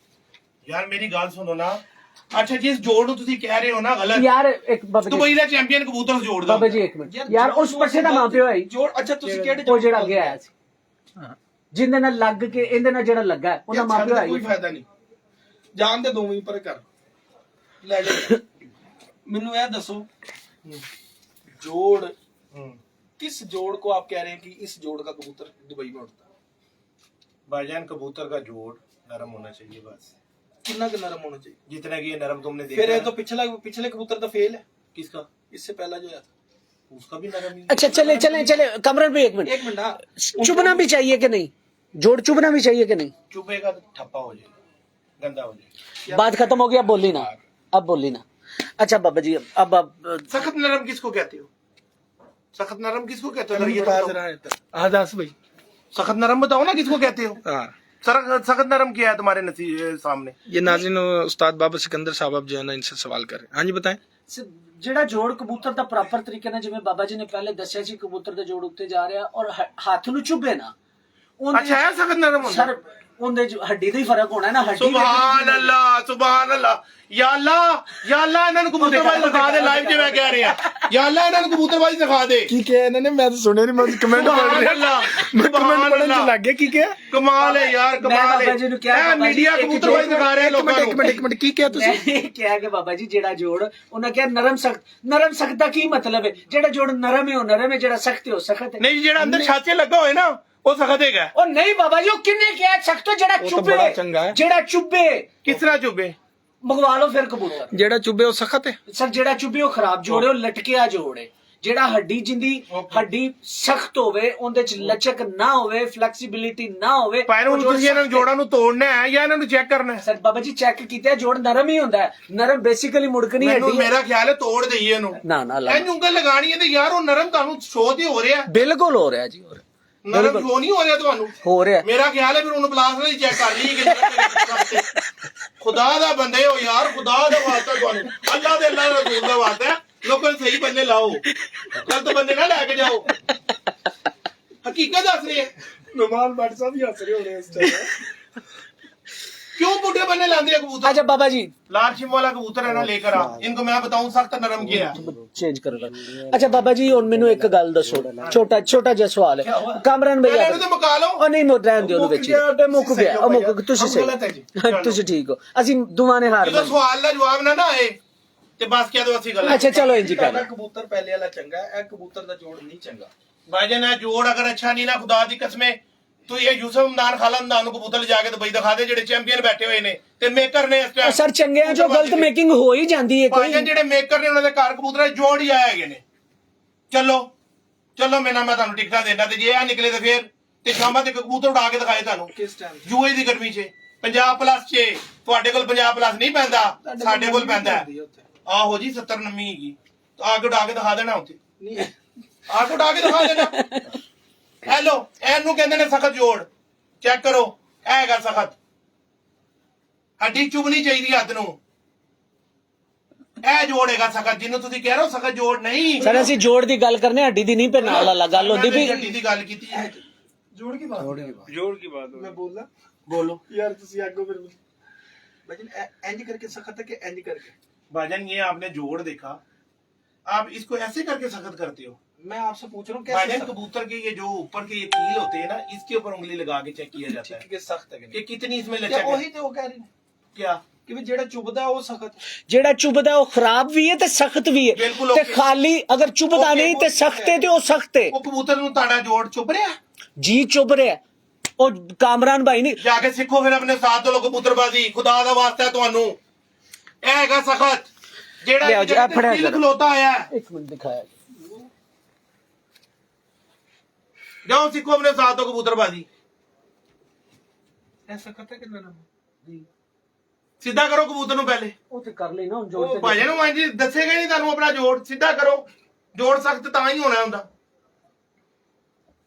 ਯਾਰ ਮੇਰੀ ਗੱਲ ਸੁਣੋ ਨਾ। ਅੱਛਾ, ਜਿਸ ਜੋੜ ਨੂੰ ਤੁਸੀਂ ਕਹਿ ਰਹੇ ਹੋ ਨਾ ਗਲਤ, यार एक बाबा जी, ਦੁਬਈ ਦਾ ਚੈਂਪੀਅਨ ਕਬੂਤਰ ਜੋੜ ਦਾ। बाबा जी एक मिनट यार, उस पट्टे ਦਾ ਮਾਂ ਪਿਓ ਹੈ ਜੋੜ। ਅੱਛਾ ਤੁਸੀਂ ਕਿਹੜੇ ਉਹ ਜਿਹੜਾ ਅੱਗੇ ਆਇਆ ਸੀ, ਜਿੰਦੇ ਨਾਲ ਲੱਗ ਕੇ ਇਹਦੇ ਨਾਲ ਜਿਹੜਾ ਲੱਗਾ ਹੈ, ਉਹਦਾ ਮਾਂ ਪਿਓ ਹੈ ਕੋਈ ਫਾਇਦਾ ਨਹੀਂ, ਜਾਣ ਦੇ ਦੋਵੇਂ ਪਰ ਕਰ ਲੈ ਜਾ। ਮੈਨੂੰ ਇਹ ਦੱਸੋ, जोड़ किस जोड़ को आप कह रहे हैं कि इस जोड़ का कबूतर दुबई में उड़ता है? भाईजान कबूतर का जोड़ नरम होना चाहिए, बस कितना का नरम होना चाहिए? जितना कि ये नरम तुमने देखा। फिर ये तो पिछले कबूतर तो फेल है। किसका? इससे पहला जो है उसका भी नरम ही। अच्छा चले चले चले कमरन भी एक मिनट, एक मिनट, हाँ, चुभना भी चाहिए कि नहीं? जोड़ चुभना भी चाहिए कि नहीं? चुभेगा तो ठप्पा हो जाएगा, गंदा हो जाएगा। बात खत्म हो गई, अब बोली ना, अब बोली ना। अच्छा बाबा जी, अब सख्त नरम किसको कहते हो? सख्त नरम किसको कहते हो? बता जरा आदास भाई, सख्त नरम बताओ ना किसको कहते हो? हाँ, सख्त नरम किया है तुम्हारे सामने। ये नाज़रीन उस्ताद बाबा सिकंदर साहब अब जो है ना इनसे सवाल कर रहे हैं। हाँ जी बताएं। ਜਿਹੜਾ ਜੋੜ ਕਬੂਤਰ ਦਾ ਪ੍ਰੋਪਰ ਤਰੀਕੇ ਨਾਲ, ਜਿਵੇਂ ਬਾਬਾ ਜੀ ਨੇ ਪਹਿਲੇ ਦੱਸਿਆ ਸੀ, ਕਬੂਤਰ ਦੇ ਜੋੜ ਉੱਤੇ ਜਾ ਰਿਹਾ ਔਰ ਹੱਥ ਨੂੰ ਚੁੱਭੇ ਨਾ, अच्छा है सख्त नरम होना। ਸਰ ਉਹਦੇ ਹੱਡੀ ਦਾ ਹੀ ਫਰਕ ਹੋਣਾ ਨਾ, ਹੱਡੀ सुभान अल्लाह, सुभान अल्लाह। या अल्लाह इन्होंने कबूतरबाजी सिखा दे, लाइव जिवें कह रहे हैं। या अल्लाह इन्होंने कबूतरबाजी सिखा दे। की क्या इन्होंने, मैं तो सुने नहीं, मैं कमेंट पढ़ रहा, मैं कमेंट पढ़ने से लग गया। की क्या कमाल है यार, कमाल है। मीडिया कबूतरबाजी सिखा रहे हैं लोगों को। एक मिनट की क्या तुसी? ਮੈਂ ਇਹ ਕਿਹਾ ਕਿ ਬਾਬਾ ਜੀ ਜਿਹੜਾ ਜੋੜ, ਉਹਨਾਂ ਕਿਹਾ ਨਰਮ ਸਖਤ ਦਾ ਕੀ ਮਤਲਬ ਹੈ? ਜਿਹੜਾ ਜੋੜ ਨਰਮ ਹੈ ਉਹ ਨਰਮ ਹੈ, ਜਿਹੜਾ ਸਖਤ ਹੈ ਉਹ ਸਖਤ ਹੈ। नहीं ਜਿਹੜਾ ਅੰਦਰ ਛਾਤੇ ਲੱਗਾ ਹੋਏ ਨਾ ਉਹ ਸਖਤ ਹੈਗਾ। ਉਹ ਨਹੀਂ ਬਾਬਾ ਜੀ, ਉਹ ਕਿੰਨੇ ਕਿਹਾ ਸਖਤ? ਜਿਹੜਾ ਚੁੱਭੇ, ਬੜਾ ਚੰਗਾ ਹੈ। ਜਿਹੜਾ ਚੁੱਭੇ ਕਿਸ ਤਰ੍ਹਾਂ ਚੁੱਭੇ? ਮੰਗਵਾ ਲਓ ਫਿਰ ਕਬੂਤਰ। जेड़ा चुभे वो सख्त है। ਸਰ ਜਿਹੜਾ ਚੁੱਭੇ ਉਹ ਖਰਾਬ ਜੋੜ ਹੈ, ਉਹ ਲਟਕਿਆ ਜੋੜ ਹੈ। ਜਿਹੜਾ ਹੱਡੀ ਜਿੰਦੀ ਹੱਡੀ ਸਖਤ ਹੋਵੇ, ਉਹਦੇ ਚ ਲਚਕ ਨਾ ਹੋਵੇ, ਫਲੈਕਸੀਬਿਲਿਟੀ ਨਾ ਹੋਵੇ, ਪਰ ਹੁਣ ਤੁਸੀਂ ਇਹਨਾਂ ਨੂੰ ਜੋੜਾਂ ਨੂੰ ਤੋੜਨਾ ਹੈ ਜਾਂ ਇਹਨਾਂ ਨੂੰ ਚੈੱਕ ਕਰਨਾ ਹੈ? ਸਰ ਬਾਬਾ ਜੀ ਚੈੱਕ ਕੀਤਾ, ਜੋੜ ਨਰਮ ਹੀ ਹੁੰਦਾ ਹੈ। ਨਰਮ ਬੇਸਿਕਲੀ ਮੁੜਕਣੀ ਮੈਨੂੰ ਹੱਡੀ ਮੇਰਾ ਖਿਆਲ ਹੈ ਤੋੜ ਦਈਏ ਇਹਨੂੰ। ਨਾ ਨਾ ਇਹਨੂੰ ਉਂਗਲ ਲਗਾਣੀ ਹੈ ਤੇ ਯਾਰ ਉਹ ਨਰਮ ਤੁਹਾਨੂੰ ਸ਼ੋਅ ਤੇ ਹੋ ਰਿਹਾ। ਬਿਲਕੁਲ ਹੋ ਰਿਹਾ ਜੀ, ਹੋ ਰਿਹਾ। ਨਰਮ ਕਿਉਂ ਨਹੀਂ ਹੋ ਰਿਹਾ ਤੁਹਾਨੂੰ? हो रहा है। ਮੇਰਾ ਖਿਆਲ ਹੈ ਫਿਰ ਉਹਨੂੰ ਪਲਾਸ ਨਹੀਂ ਚੈੱਕ ਕਰ ਲਈ ਕਿ ਨਰਮ ਖੁਦਾ ਦਾ ਬੰਦੇ ਹੋ ਯਾਰ, ਖੁਦਾ ਦਾ ਵਾਸਤਾ ਤੁਹਾਨੂੰ, ਅੱਲਾ ਦੇ ਅੱਲਾ ਦਾ ਰਸੂਲ ਦਾ ਵਾਸਤਾ, ਲੋਕਾਂ ਨੂੰ ਸਹੀ ਬੰਦੇ ਲਾਓ, ਗਲਤ ਬੰਦੇ ਨਾ ਲੈ ਕੇ ਜਾਓ। हकीकत दस रहे हैं। नुमान भट्ट साहब ही हंस रहे हो रहे हैं इस टाइम। क्यों बूढ़े बनने लाते हैं कबूतर? अच्छा बाबा जी लाल शिम वाला कबूतर है ना, लेकर आ, इनको मैं बताऊं सख्त नरम किया है। चेंज कर लो। अच्छा बाबा जी हुन मैनू एक गल दसो, छोटा छोटा जिहा सवाल है कामरान भैया ਇਹਨੂੰ ਤੇ ਮੁਕਾ ਲਓ। ਉਹ ਨਹੀਂ ਰਹਿਣ ਦਿਓ ਉਹਦੇ ਵਿੱਚ ਮੁੱਕ ਗਿਆ ਉਹ ਮੁੱਕ ਤੁਸੀਂ ਸਹੀ ਤੁਸੀਂ ਠੀਕ ਹੋ ਅਸੀਂ ਦੋਵਾਂ ਨੇ ਹਾਰ ਜਦੋਂ ਮੰਨੀ। ਸਵਾਲ ਦਾ ਜਵਾਬ ਨਾ ਆਏ ਤੇ ਬਸ ਕਹਿ ਦੋ ਅਸੀਂ ਗੱਲ अच्छा चलो इंज कर पहला कबूतर पहले वाला चंगा है, कबूतर का जोड़ नहीं चंगा। भाईजान है जोड़ अगर अच्छा नहीं ना, खुदा दी कसमें तो ये यूसुफ हमदान खालंदान ਨੂੰ ਕਬੂਤਰ ਲਿਜਾ ਕੇ ਦੁਬਈ ਦਿਖਾ ਦੇ ਜਿਹੜੇ ਚੈਂਪੀਅਨ ਬੈਠੇ ਹੋਏ ਨੇ ਤੇ ਮੇਕਰ ਨੇ ਇਸ ਟਾਈਮ। ਸਰ ਚੰਗੇ ਆ ਜੋ ਗਲਤ ਮੇਕਿੰਗ ਹੋ ਹੀ ਜਾਂਦੀ ਹੈ ਕੋਈ। ਭਾਈਜਾਨ ਜਿਹੜੇ ਮੇਕਰ ਨੇ ਉਹਨਾਂ ਦੇ ਘਰ ਕਬੂਤਰ ਜੋੜ ਹੀ ਆਏ ਹੈਗੇ ਨੇ। ਚਲੋ ਚਲੋ ਮੈਂ ਤੁਹਾਨੂੰ ਟਿਕਟਾਂ ਦੇਣਾ ਤੇ ਜੇ ਆ ਨਿਕਲੇ ਤੇ ਫੇਰ ਤੇ ਸ਼ਾਮਾਂ ਤੇ ਕਬੂਤਰ ਉਡਾ ਕੇ ਦਿਖਾਏ ਤੁਹਾਨੂੰ किस टाइम? ਜੂਏ ਦੀ ਗਰਮੀ 'ਚ 50+ 'ਚ। ਤੁਹਾਡੇ ਕੋਲ 50+ ਨਹੀਂ ਪੈਂਦਾ, ਸਾਡੇ ਕੋਲ ਪੈਂਦਾ ਆਹੋ ਜੀ 70 ਨੰਮੀ ਹੈਗੀ ਆ ਕੇ ਉਡਾ ਕੇ ਦਿਖਾ ਦੇਣਾ ਉੱਥੇ, नहीं ਆ ਕੇ ਉਡਾ ਕੇ ਦਿਖਾ ਦੇਣਾ। ਹੈਲੋ ਇਹਨੂੰ ਕਹਿੰਦੇ ਨੇ ਸਖਤ ਜੋੜ, ਚੈੱਕ ਕਰੋ ਇਹ ਹੈਗਾ ਸਖਤ, ਹੱਡੀ ਚੁਭਣੀ ਚਾਹੀਦੀ ਹੱਥ ਨੂੰ, ਇਹ ਜੋੜ ਹੈਗਾ ਸਖਤ ਜਿਹਨੂੰ ਤੁਸੀਂ ਕਹਿ ਰਹੇ ਹੋ ਸਖਤ ਜੋੜ ਨਹੀਂ। ਸਰ ਅਸੀਂ ਜੋੜ ਦੀ ਗੱਲ ਕਰਨੇ ਹੱਡੀ ਦੀ ਨਹੀਂ, ਪੇ ਨਾਲ ਵਾਲਾ ਗੱਲ ਹੁੰਦੀ ਵੀ ਹੱਡੀ ਦੀ ਗੱਲ ਕੀਤੀ ਹੈ। जोड़ की बात जोड़ की बात हो मैं बोल रहा बोलो यार तुसी आगो फिर लेकिन एंज करके सख्त है कि एंज करके? भाईजान ये आपने जोड़ देखा, आप इसको ऐसे करके सख्त करते हो। मैं आपसे पूछ रहा हूँ कैसे भाईजान सख्त? कबूतर के ये जो ऊपर के ये कील होते हैं ना, इसके ऊपर उंगली लगा के चेक किया जाता ठीक है है सख्त है कि कि नहीं? कितनी इसमें क्या लचक है। वही तो वो कह रहे हैं क्या कि भी जेड़ा चुभदा है वो सख्त है। ਜਿਹੜਾ ਚੁਬਦਾ ਉਹ ਖਰਾਬ ਵੀ ਹੈ ਤੇ ਸਖਤ ਵੀ ਹੈ ਬਿਲਕੁਲ ਤੇ okay। ਖਾਲੀ ਅਗਰ ਚੁਬਦਾ Okay, ਨਹੀਂ ਤੇ ਸਖਤ ਹੈ ਤੇ ਉਹ ਸਖਤ ਹੈ वो कबूतर ਨੂੰ ਤੁਹਾਡਾ ਜੋੜ ਚੁੱਭ ਰਿਹਾ? ਜੀ ਚੁਬ ਰਿਹਾ ਉਹ ਕਾਮਰਾਨ ਭਾਈ ਨਹੀਂ ਜਾ ਕੇ ਸਿੱਖੋ ਫਿਰ ਆਪਣੇ ਸਾਥ ਦੇ ਲੋਕ ਕਬੂਤਰਬਾਜ਼ੀ, ਖੁਦਾ ਦਾ ਵਾਸਤਾ ਹੈ ਤੁਹਾਨੂੰ। ਇਹ ਹੈਗਾ ਸਖਤ ਲਿਆਓ ਜਿਹੜਾ ਜੀ, ਆਹ ਫੜਿਆ कील ਕਰੋ। ਖਲੋਤਾ ਆਇਆ ਹੈ। ਇੱਕ ਮਿੰਟ ਦਿਖਾਇਆ ਜਾਓ ਸਿੱਖੋ ਆਪਣੇ ਸਾਥ ਤੋਂ ਕਬੂਤਰਬਾਜ਼ੀ। ऐसा सख्त है कि नरम? ਸਿੱਧਾ ਕਰੋ ਕਬੂਤਰ ਨੂੰ ਪਹਿਲੇ। ਉਹ ਤੇ ਕਰ ਲਈ ਨਾ ਹੁਣ ਜੋੜ ਉਹ ਤੇ ਭਾਜਨ ਨੂੰ ਹਾਂਜੀ ਦੱਸੇਗਾ ਹੀ ਨਹੀਂ ਤੁਹਾਨੂੰ ਆਪਣਾ ਜੋੜ। ਸਿੱਧਾ ਕਰੋ, ਜੋੜ ਸਖਤ ਤਾਂ ਹੀ ਹੋਣਾ ਹੁੰਦਾ।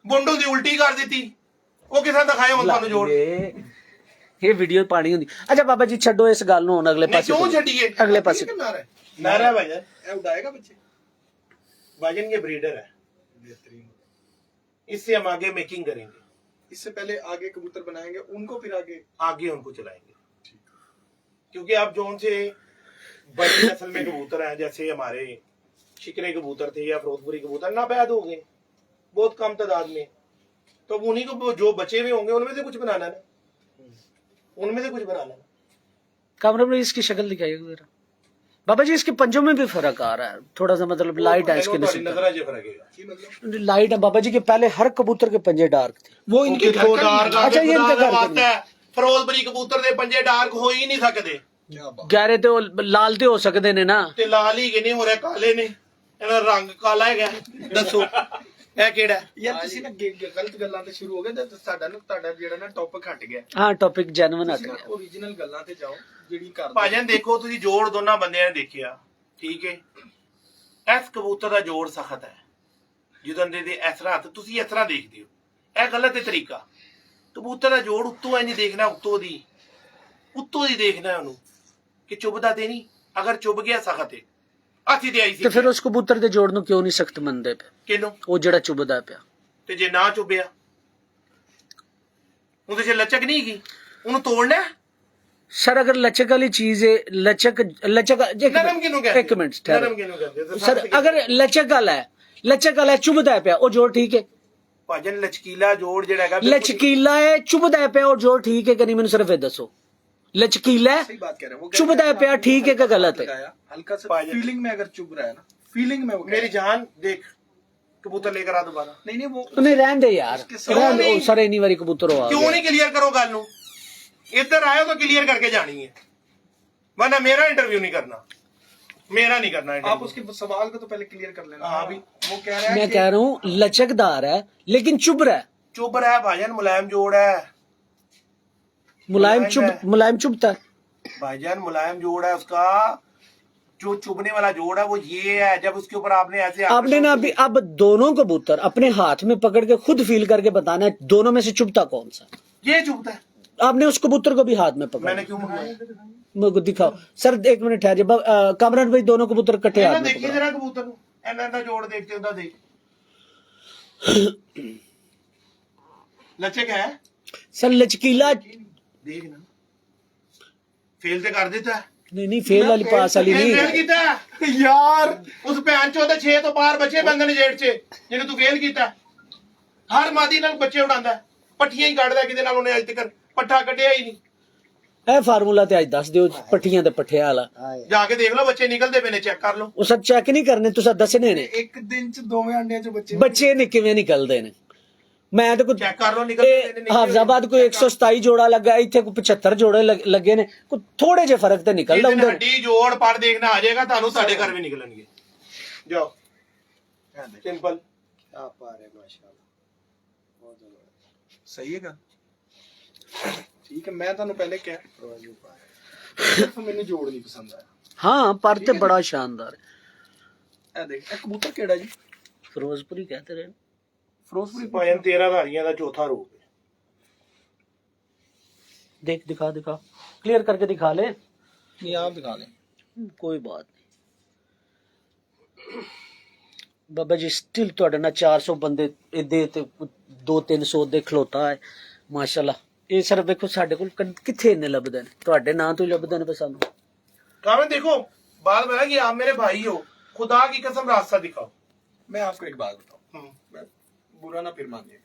ਬੁੰਡੂ ਦੀ ਉਲਟੀ ਕਰ ਦਿੱਤੀ, ਉਹ ਕਿਸਾਂ ਦਿਖਾਏ ਹੁਣ ਤੁਹਾਨੂੰ ਜੋੜ। ਇਹ ਵੀਡੀਓ ਪਾਣੀ ਹੁੰਦੀ। ਅੱਛਾ ਬਾਬਾ ਜੀ ਛੱਡੋ ਇਸ ਗੱਲ ਨੂੰ, ਹੁਣ ਅਗਲੇ नहीं, ਪਾਸੇ क्यों छड़िए अगले पासे। नारा है भाईजान, ए उड़ाएगा बच्चे? भाईजान ये ब्रीडर है, बेहतरीन। इससे हम आगे मेकिंग करेंगे, इससे पहले आगे कबूतर बनाएंगे उनको, फिर आगे उनको चलाएंगे। क्योंकि आप जो उनसे बड़ी नस्ल में कबूतर हैं, जैसे हमारे शिकरे कबूतर थे या फिरोजपुरी कबूतर, नापैद हो गए बहुत कम तादाद में, तो अब उन्हीं को जो बचे हुए होंगे उनमें से कुछ बनाना है, उनमें से कुछ बनाना है। कमरे में इसकी शक्ल दिखाइए जरा बाबा जी। इसके पंजों में भी फर्क आ रहा है थोड़ा सा, मतलब लाइट है इसके नसीब नजर जो फर्क है, की मतलब लाइट है बाबा जी के। पहले हर कबूतर के पंजे डार्क थे। वो इनके घर का नहीं है। अच्छा, ये इनके घर का नहीं। ਫਿਰੋਜ਼ਪੁਰੀ ਕਬੂतर ਦੇ ਪੰਜੇ ਡਾਰਕ ਹੋ ਹੀ ਨਹੀਂ ਸਕਦੇ, क्या बात। ਗਹਿਰੇ ਤੇ ਉਹ ਲਾਲ ਤੇ ਹੋ ਸਕਦੇ ਨੇ ਨਾ। ਤੇ ਲਾਲ ਹੀ ਕਿ ਨਹੀਂ ਹੋ ਰਿਹਾ, ਕਾਲੇ ਨੇ, ਇਹਨਾਂ ਦਾ ਰੰਗ ਕਾਲਾ ਹੈਗਾ। ਦੱਸੋ ਇਹ ਕਿਹੜਾ ਹੈ? यार तुसी ना गलत गल्लां ते शुरू हो गए ते साडा ना ਤੁਹਾਡਾ ਜਿਹੜਾ ਨਾ ਟੌਪਿਕ ਹਟ ਗਿਆ। ਹਾਂ ਟੌਪਿਕ ਜੈਨੂਇਨ ਹਟ ਗਿਆ। ओरिजिनल ਗੱਲਾਂ ਤੇ ਜਾਓ ਜਿਹੜੀ ਕਰਦੇ। ਭਾਜਨ ਦੇਖੋ ਤੁਸੀਂ ਜੋੜ ਦੋਨਾਂ ਬੰਦਿਆਂ ਨੇ ਦੇਖਿਆ, ਠੀਕ ਹੈ। ਇਸ ਕਬੂਤਰ ਦਾ ਜੋੜ ਸਖਤ ਹੈ, ਜਦੋਂ ਦੇ ਇਸ ਤਰ੍ਹਾਂ ਹੱਥ ਤੁਸੀਂ ਇਸ ਤਰ੍ਹਾਂ ਦੇਖਦੇ ਹੋ, ਇਹ ਗਲਤ ਹੈ ਤਰੀਕਾ। ਕਬੂਤਰ ਦਾ ਜੋੜ ਉੱਤੋਂ ਇੰਜ ਦੇਖਣਾ, ਉੱਤੋਂ ਦੀ ਦੇਖਣਾ ਉਹਨੂੰ ਕਿ ਚੁੱਭਦਾ ਤੇ ਨਹੀਂ, ਅਗਰ ਚੁੱਭ ਗਿਆ ਸਖਤ ਹੈ। ਅਸੀਂ ਤੇ ਆਈ ਸੀ ਤੇ ਫਿਰ ਉਸ ਕਬੂਤਰ ਦੇ ਜੋੜ ਨੂੰ ਕਿਉਂ ਨਹੀਂ ਸਖਤ ਮੰਨਦੇ ਪਏ? ਕਿਹਨੂੰ? ਉਹ ਜਿਹੜਾ ਚੁਬਦਾ ਪਿਆ। ਤੇ ਜੇ ਨਾ ਚੁੱਭਿਆ ਉਹਦੇ 'ਚ ਲਚਕ ਨਹੀਂ ਹੈਗੀ, ਉਹਨੂੰ ਤੋੜਨਾ ਹੈ। सर अगर लचक वाली चीज है, लचक नरम किहनू कहते? एक मिनट नरम किहनू कहते? सर अगर लचक वाला है चुभदा है पिया ਉਹ ਜੋੜ ਠੀਕ ਹੈ। ਭਾਜਨ ਲਚਕੀਲਾ ਜੋੜ ਜਿਹੜਾ ਹੈਗਾ लचकीला है चुभदा है पिया और जोड़ ठीक है कि नहीं? मैंने सिर्फ ये दसो लचकीला सही बात कह रहे हैं वो। चुभदा है पिया ठीक है कि गलत है? हल्का सा फीलिंग में अगर चुभ रहा है ना, फीलिंग में वो मेरी जान देख, कबूतर लेकर आ दोबारा। नहीं वो नहीं रहन दे यार, रहन दे। सर इन्नी बारी कबूतर हो क्यों नहीं क्लियर करो गल नू? इधर आयो तो क्लियर करके जानी है, वरना मेरा इंटरव्यू नहीं करना, मेरा नहीं करना आप इंटरव्यू। उसके सवाल को तो पहले क्लियर कर लेना। हाँ भी वो कह रहा है मैं कह रहा हूँ लचकदार है लेकिन चुभ रहा है। चुभ रहा है भाईजान, मुलायम जोड़ है मुलायम चुभता है भाईजान, मुलायम जोड़ है उसका, जो चुभने वाला जोड़ है वो ये है। जब उसके ऊपर आपने ऐसे आपने ना अभी अब दोनों कबूतर अपने हाथ में पकड़ के खुद फील करके बताना है दोनों में से चुभता कौन सा। ये चुभता है। आपने उस कबूतर को भी हाथ में पकड़ा, मैंने क्यों मंगवाया? मेरे को दिखाओ सर, 1 मिनट ठहरिए। कामरान भाई दोनों कबूतर कट्ठे हाथ में देखिए पकड़ो। जरा कबूतर को, ऐना जोड़ देखते हो देख लचक है सर लचकीला देख ना, फेल तो कर देता है। नहीं फेल वाली पास वाली फेल नहीं। कीता है यार, उस भैन चोद 6 तो पार बचे बंगन जेठ च ਜਿਹਨੂੰ ਤੂੰ ਫੇਲ ਕੀਤਾ। ਹਰ ਮਾਦੀ ਨਾਲ ਬੱਚੇ ਉਡਾਉਂਦਾ, ਪੱਠੀਆਂ ਹੀ ਕੱਢਦਾ, ਕਿਤੇ ਨਾਲ ਉਹਨੇ ਅੱਜ ਤੱਕ ਪੱਠਾ ਕੱਢਿਆ ਹੀ ਨਹੀਂ। ਇਹ ਫਾਰਮੂਲਾ ਤੇ ਅੱਜ ਦੱਸ ਦਿਓ ਪੱਠੀਆਂ ਤੇ ਪੱਠਿਆਂ ਵਾਲਾ, ਜਾ ਕੇ ਦੇਖ ਲਓ ਬੱਚੇ ਨਿਕਲਦੇ ਪਏ ਨੇ, ਚੈੱਕ ਕਰ ਲਓ। ਉਹ ਸਭ ਚੈੱਕ ਨਹੀਂ ਕਰਨੇ, ਤੁਸੀਂ ਦੱਸਣੇ ਨੇ ਇੱਕ ਦਿਨ ਚ ਦੋਵੇਂ ਅੰਡਿਆਂ ਚੋਂ ਬੱਚੇ ਨੇ ਕਿਵੇਂ ਨਿਕਲਦੇ ਨੇ। ਮੈਂ ਤਾਂ ਕੋਈ ਚੈੱਕ ਕਰ ਲਓ ਨਿਕਲਦੇ ਨੇ। ਹਾਫਜ਼ਾਬਾਦ ਕੋਈ 127 ਜੋੜਾ ਲੱਗਾ, ਇੱਥੇ ਕੋਈ 75 ਜੋੜੇ ਲੱਗੇ ਨੇ, ਕੋਈ ਥੋੜੇ ਜਿਹੇ ਫਰਕ ਤੇ ਨਿਕਲਦਾ ਹੁੰਦਾ। ਹੱਡੀ ਜੋੜ ਪੜ ਦੇਖਣਾ ਆ ਜਾਏਗਾ ਤੁਹਾਨੂੰ, ਸਾਡੇ ਘਰ ਵੀ ਨਿਕਲਣਗੇ। ਜਾਓ ਸਿੰਪਲ आप आ रहे माशाल्लाह, बहुत जबरदस्त। ਸਹੀ ਹੈਗਾ। ਠੀਕ ਹੈ, ਮੈਂ ਤੁਹਾਨੂੰ ਪਹਿਲੇ ਕਿਹਾ रोज़ पा रहे ਸਿਰਫ ਮੈਨੂੰ ਜੋੜ ਨਹੀਂ ਪਸੰਦ ਆਇਆ। ਹਾਂ ਪਰ ਤੇ ਬੜਾ ਸ਼ਾਨਦਾਰ ਹੈ। ਇਹ ਦੇਖ, ਇਹ ਕਬੂਤਰ ਕਿਹੜਾ ਜੀ? ਫਿਰੋਜ਼ਪੁਰੀ ਕਹਤੇ ਰਹੇ ਫਿਰੋਜ਼ਪੁਰੀ। ਭਾਵੇਂ 13 ਧਾਰੀਆਂ ਦਾ ਚੌਥਾ ਰੂਪ ਹੈ। देख दिखा क्लियर करके दिखा ले। ਨਹੀਂ ਆਪ ਦਿਖਾ ਦੇ। कोई बात नहीं बाबा जी, स्टिल ਤੁਹਾਡੇ ਨਾਲ 400 ਬੰਦੇ ਇਹਦੇ ਤੇ 200-300 ਦੇ ਖਲੋਤਾ ਹੈ ਮਾਸ਼ਾਅੱਲਾ। ਇਹ ਸਿਰਫ ਵੇਖੋ ਸਾਡੇ ਕੋਲ ਕਿੱਥੇ ਇੰਨੇ ਲੱਭਦੇ ਨੇ, ਤੁਹਾਡੇ ਨਾਂ ਤੋਂ ਹੀ ਲੱਭਦੇ ਨੇ ਸਾਨੂੰ। कामें देखो, बात बना कि आप मेरे भाई हो, खुदा की कसम रास्ता दिखाओ। मैं आपको एक बात बताऊं, मैं बुरा ना फिर मानिए।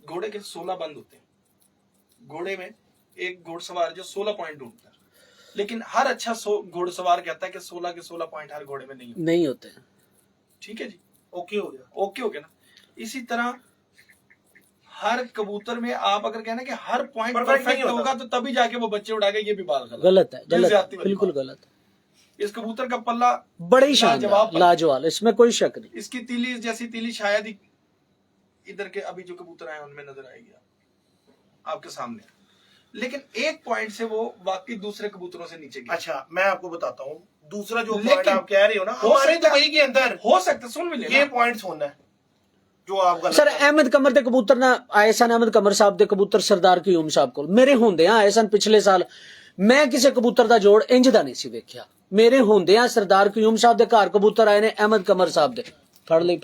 घोड़े के 16 बंद होते हैं। घोड़े में एक घोड़सवार जो 16 पॉइंट ढूंढता है, लेकिन हर अच्छा घोड़सवार कहता है कि 16 के 16 पॉइंट हर घोड़े में नहीं होते। ठीक है जी, ओके हो गया, ओके हो गया ना। इसी तरह हर कबूतर में आप अगर कहना कि हर पॉइंट परफेक्ट होगा तो तभी जाके वो बच्चे उड़ा के, ये भी बात गलत है, ज्यादती वाली बिल्कुल बात। गलत है। इस कबूतर का पल्ला बड़े ही शानदार लाजवाब, इसमें कोई शक नहीं। इसकी तीली जैसी तीली शायद ही इधर के अभी जो कबूतर आए उनमें नजर आएगी आपके सामने, लेकिन एक पॉइंट से वो बाकी दूसरे कबूतरों से नीचे गया। अच्छा मैं आपको बताता हूँ, दूसरा जो लेकिन पॉइंट आप कह रहे हो ना, हो हमारे सकता है- दुबई के अंदर हो सकता है, सुन भी लेना। ये पॉइंट होना है जो आप गलत सर कर रहे हो। अहमद कमर ਦੇ ਕਬੂਤਰ ਨਾ ਆਏ ਸਨ, ਅਹਿਮਦ ਕਮਰ ਸਾਹਿਬ ਦੇ ਕਬੂਤਰ ਸਰਦਾਰ ਕਿਊਮ ਸਾਹਿਬ ਕੋਲ ਮੇਰੇ ਹੁੰਦਿਆਂ ਆਏ ਸਨ ਪਿਛਲੇ ਸਾਲ। ਮੈਂ ਕਿਸੇ ਕਬੂਤਰ ਦਾ ਜੋੜ ਇੰਜ ਦਾ ਨਹੀਂ ਸੀ ਵੇਖਿਆ। ਮੇਰੇ ਹੁੰਦਿਆਂ ਸਰਦਾਰ ਕਿਊਮ ਸਾਹਿਬ ਦੇ ਘਰ ਕਬੂਤਰ ਆਏ ਨੇ ਅਹਿਮਦ ਕਮਰ ਸਾਹਿਬ ਦੇ। ਫੜ ਲਈ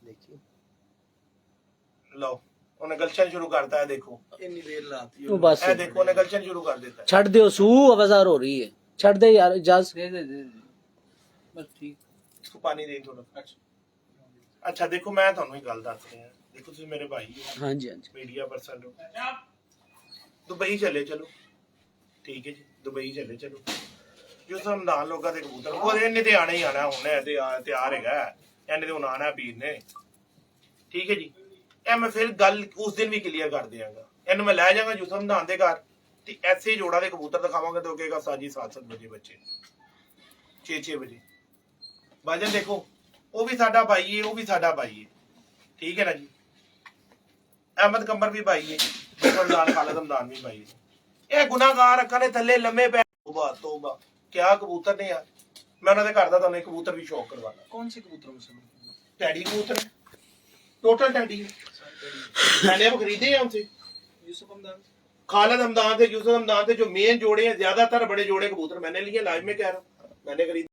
देखिए लो उन्हें गलशन शुरू करता है, देखो इतनी देर लाती ਉਹ ਬਸ ऐ देखो उन्हें गलशन शुरू कर देता है। ਛੱਡ ਦਿਓ, ਸੂ ਆਵਾਜ਼ਾਰ ਹੋ ਰਹੀ ਹੈ, ਛੱਡ ਦੇ ਯਾਰ ਇਜਾਜ਼। दे बस ठीक। इसको पानी दे थोड़ा। अच्छा देखो मैं ਤੁਹਾਨੂੰ ਇੱਕ ਗੱਲ ਦੱਸ ਰਿਹਾ, ਦੇਖੋ ਤੁਸੀਂ ਮੇਰੇ ਭਾਈ ਹੋ, ਹਾਂਜੀ ਹਾਂਜੀ मीडिया पर्सन हो, दुबई चले चलो, ठीक है जी, दुबई चले चलो। जो समझदार लोगों ਦੇ ਕਬੂਤਰ ਉਹ ਇਹਨੇ ਤੇ ਆਣਾ ਹੀ ਆਣਾ, ਹੁਣ ਇਹ ਤੇ ਤਿਆਰ ਹੈਗਾ, ਇਹਨੇ ਤੇ ਹੁਣ ਆਣਾ ਵੀਰ ਨੇ, ਠੀਕ ਹੈ ਜੀ। ਇਹ ਮੈਂ ਫਿਰ ਗੱਲ ਉਸ ਦਿਨ ਵੀ ਕਲੀਅਰ ਕਰ ਦਿਆਂਗਾ। ਇਹਨੂੰ ਮੈਂ ਲੈ ਜਾਵਾਂਗਾ ਯੂਸਫ ਮਦਾਨ ਦੇ ਘਰ ਤੇ ਐਸੇ ਜੋੜਾ ਦੇ ਕਬੂਤਰ ਦਿਖਾਵਾਂਗਾ ਤੇ ਉਹ ਕਹੇਗਾ ਸਾਜੀ 7-7 ਵਜੇ ਬੱਚੇ, 6-6 ਵਜੇ ਬਾਜਨ। ਦੇਖੋ ਉਹ ਵੀ ਸਾਡਾ ਭਾਈ ਹੈ, ਉਹ ਵੀ ਸਾਡਾ ਭਾਈ ਹੈ, ਠੀਕ ਹੈ ਨਾ ਜੀ। अहमद कंबर भी भाई है, रमजान खालिद हमदान भी भाई है। ਇਹ ਗੁਨਾਹਗਾਰ ਅੱਖਾਂ ਦੇ ਥੱਲੇ ਲੰਮੇ ਪੈ, ਤੋਬਾ ਤੋਬਾ, ਕਿਆ ਕਬੂਤਰ ਨੇ ਯਾਰ। ਮੈਂ ਉਹਨਾਂ ਦੇ ਘਰ ਦਾ ਤੁਹਾਨੂੰ ਇੱਕ ਕਬੂਤਰ ਵੀ ਸ਼ੌਕ ਕਰਵਾਣਾ। कौन से कबूतरों में से? टैडी कबूतर है, टोटल टैडी है। मैंने अब खरीदे हैं उनसे, यूसुफ हमदान। खालिद हमदान थे, यूसुफ हमदान थे, जो मेन जोड़े हैं, ज्यादातर बड़े जोड़े कबूतर मैंने लिए, लाइव में कह रहा हूँ, मैंने खरीदे।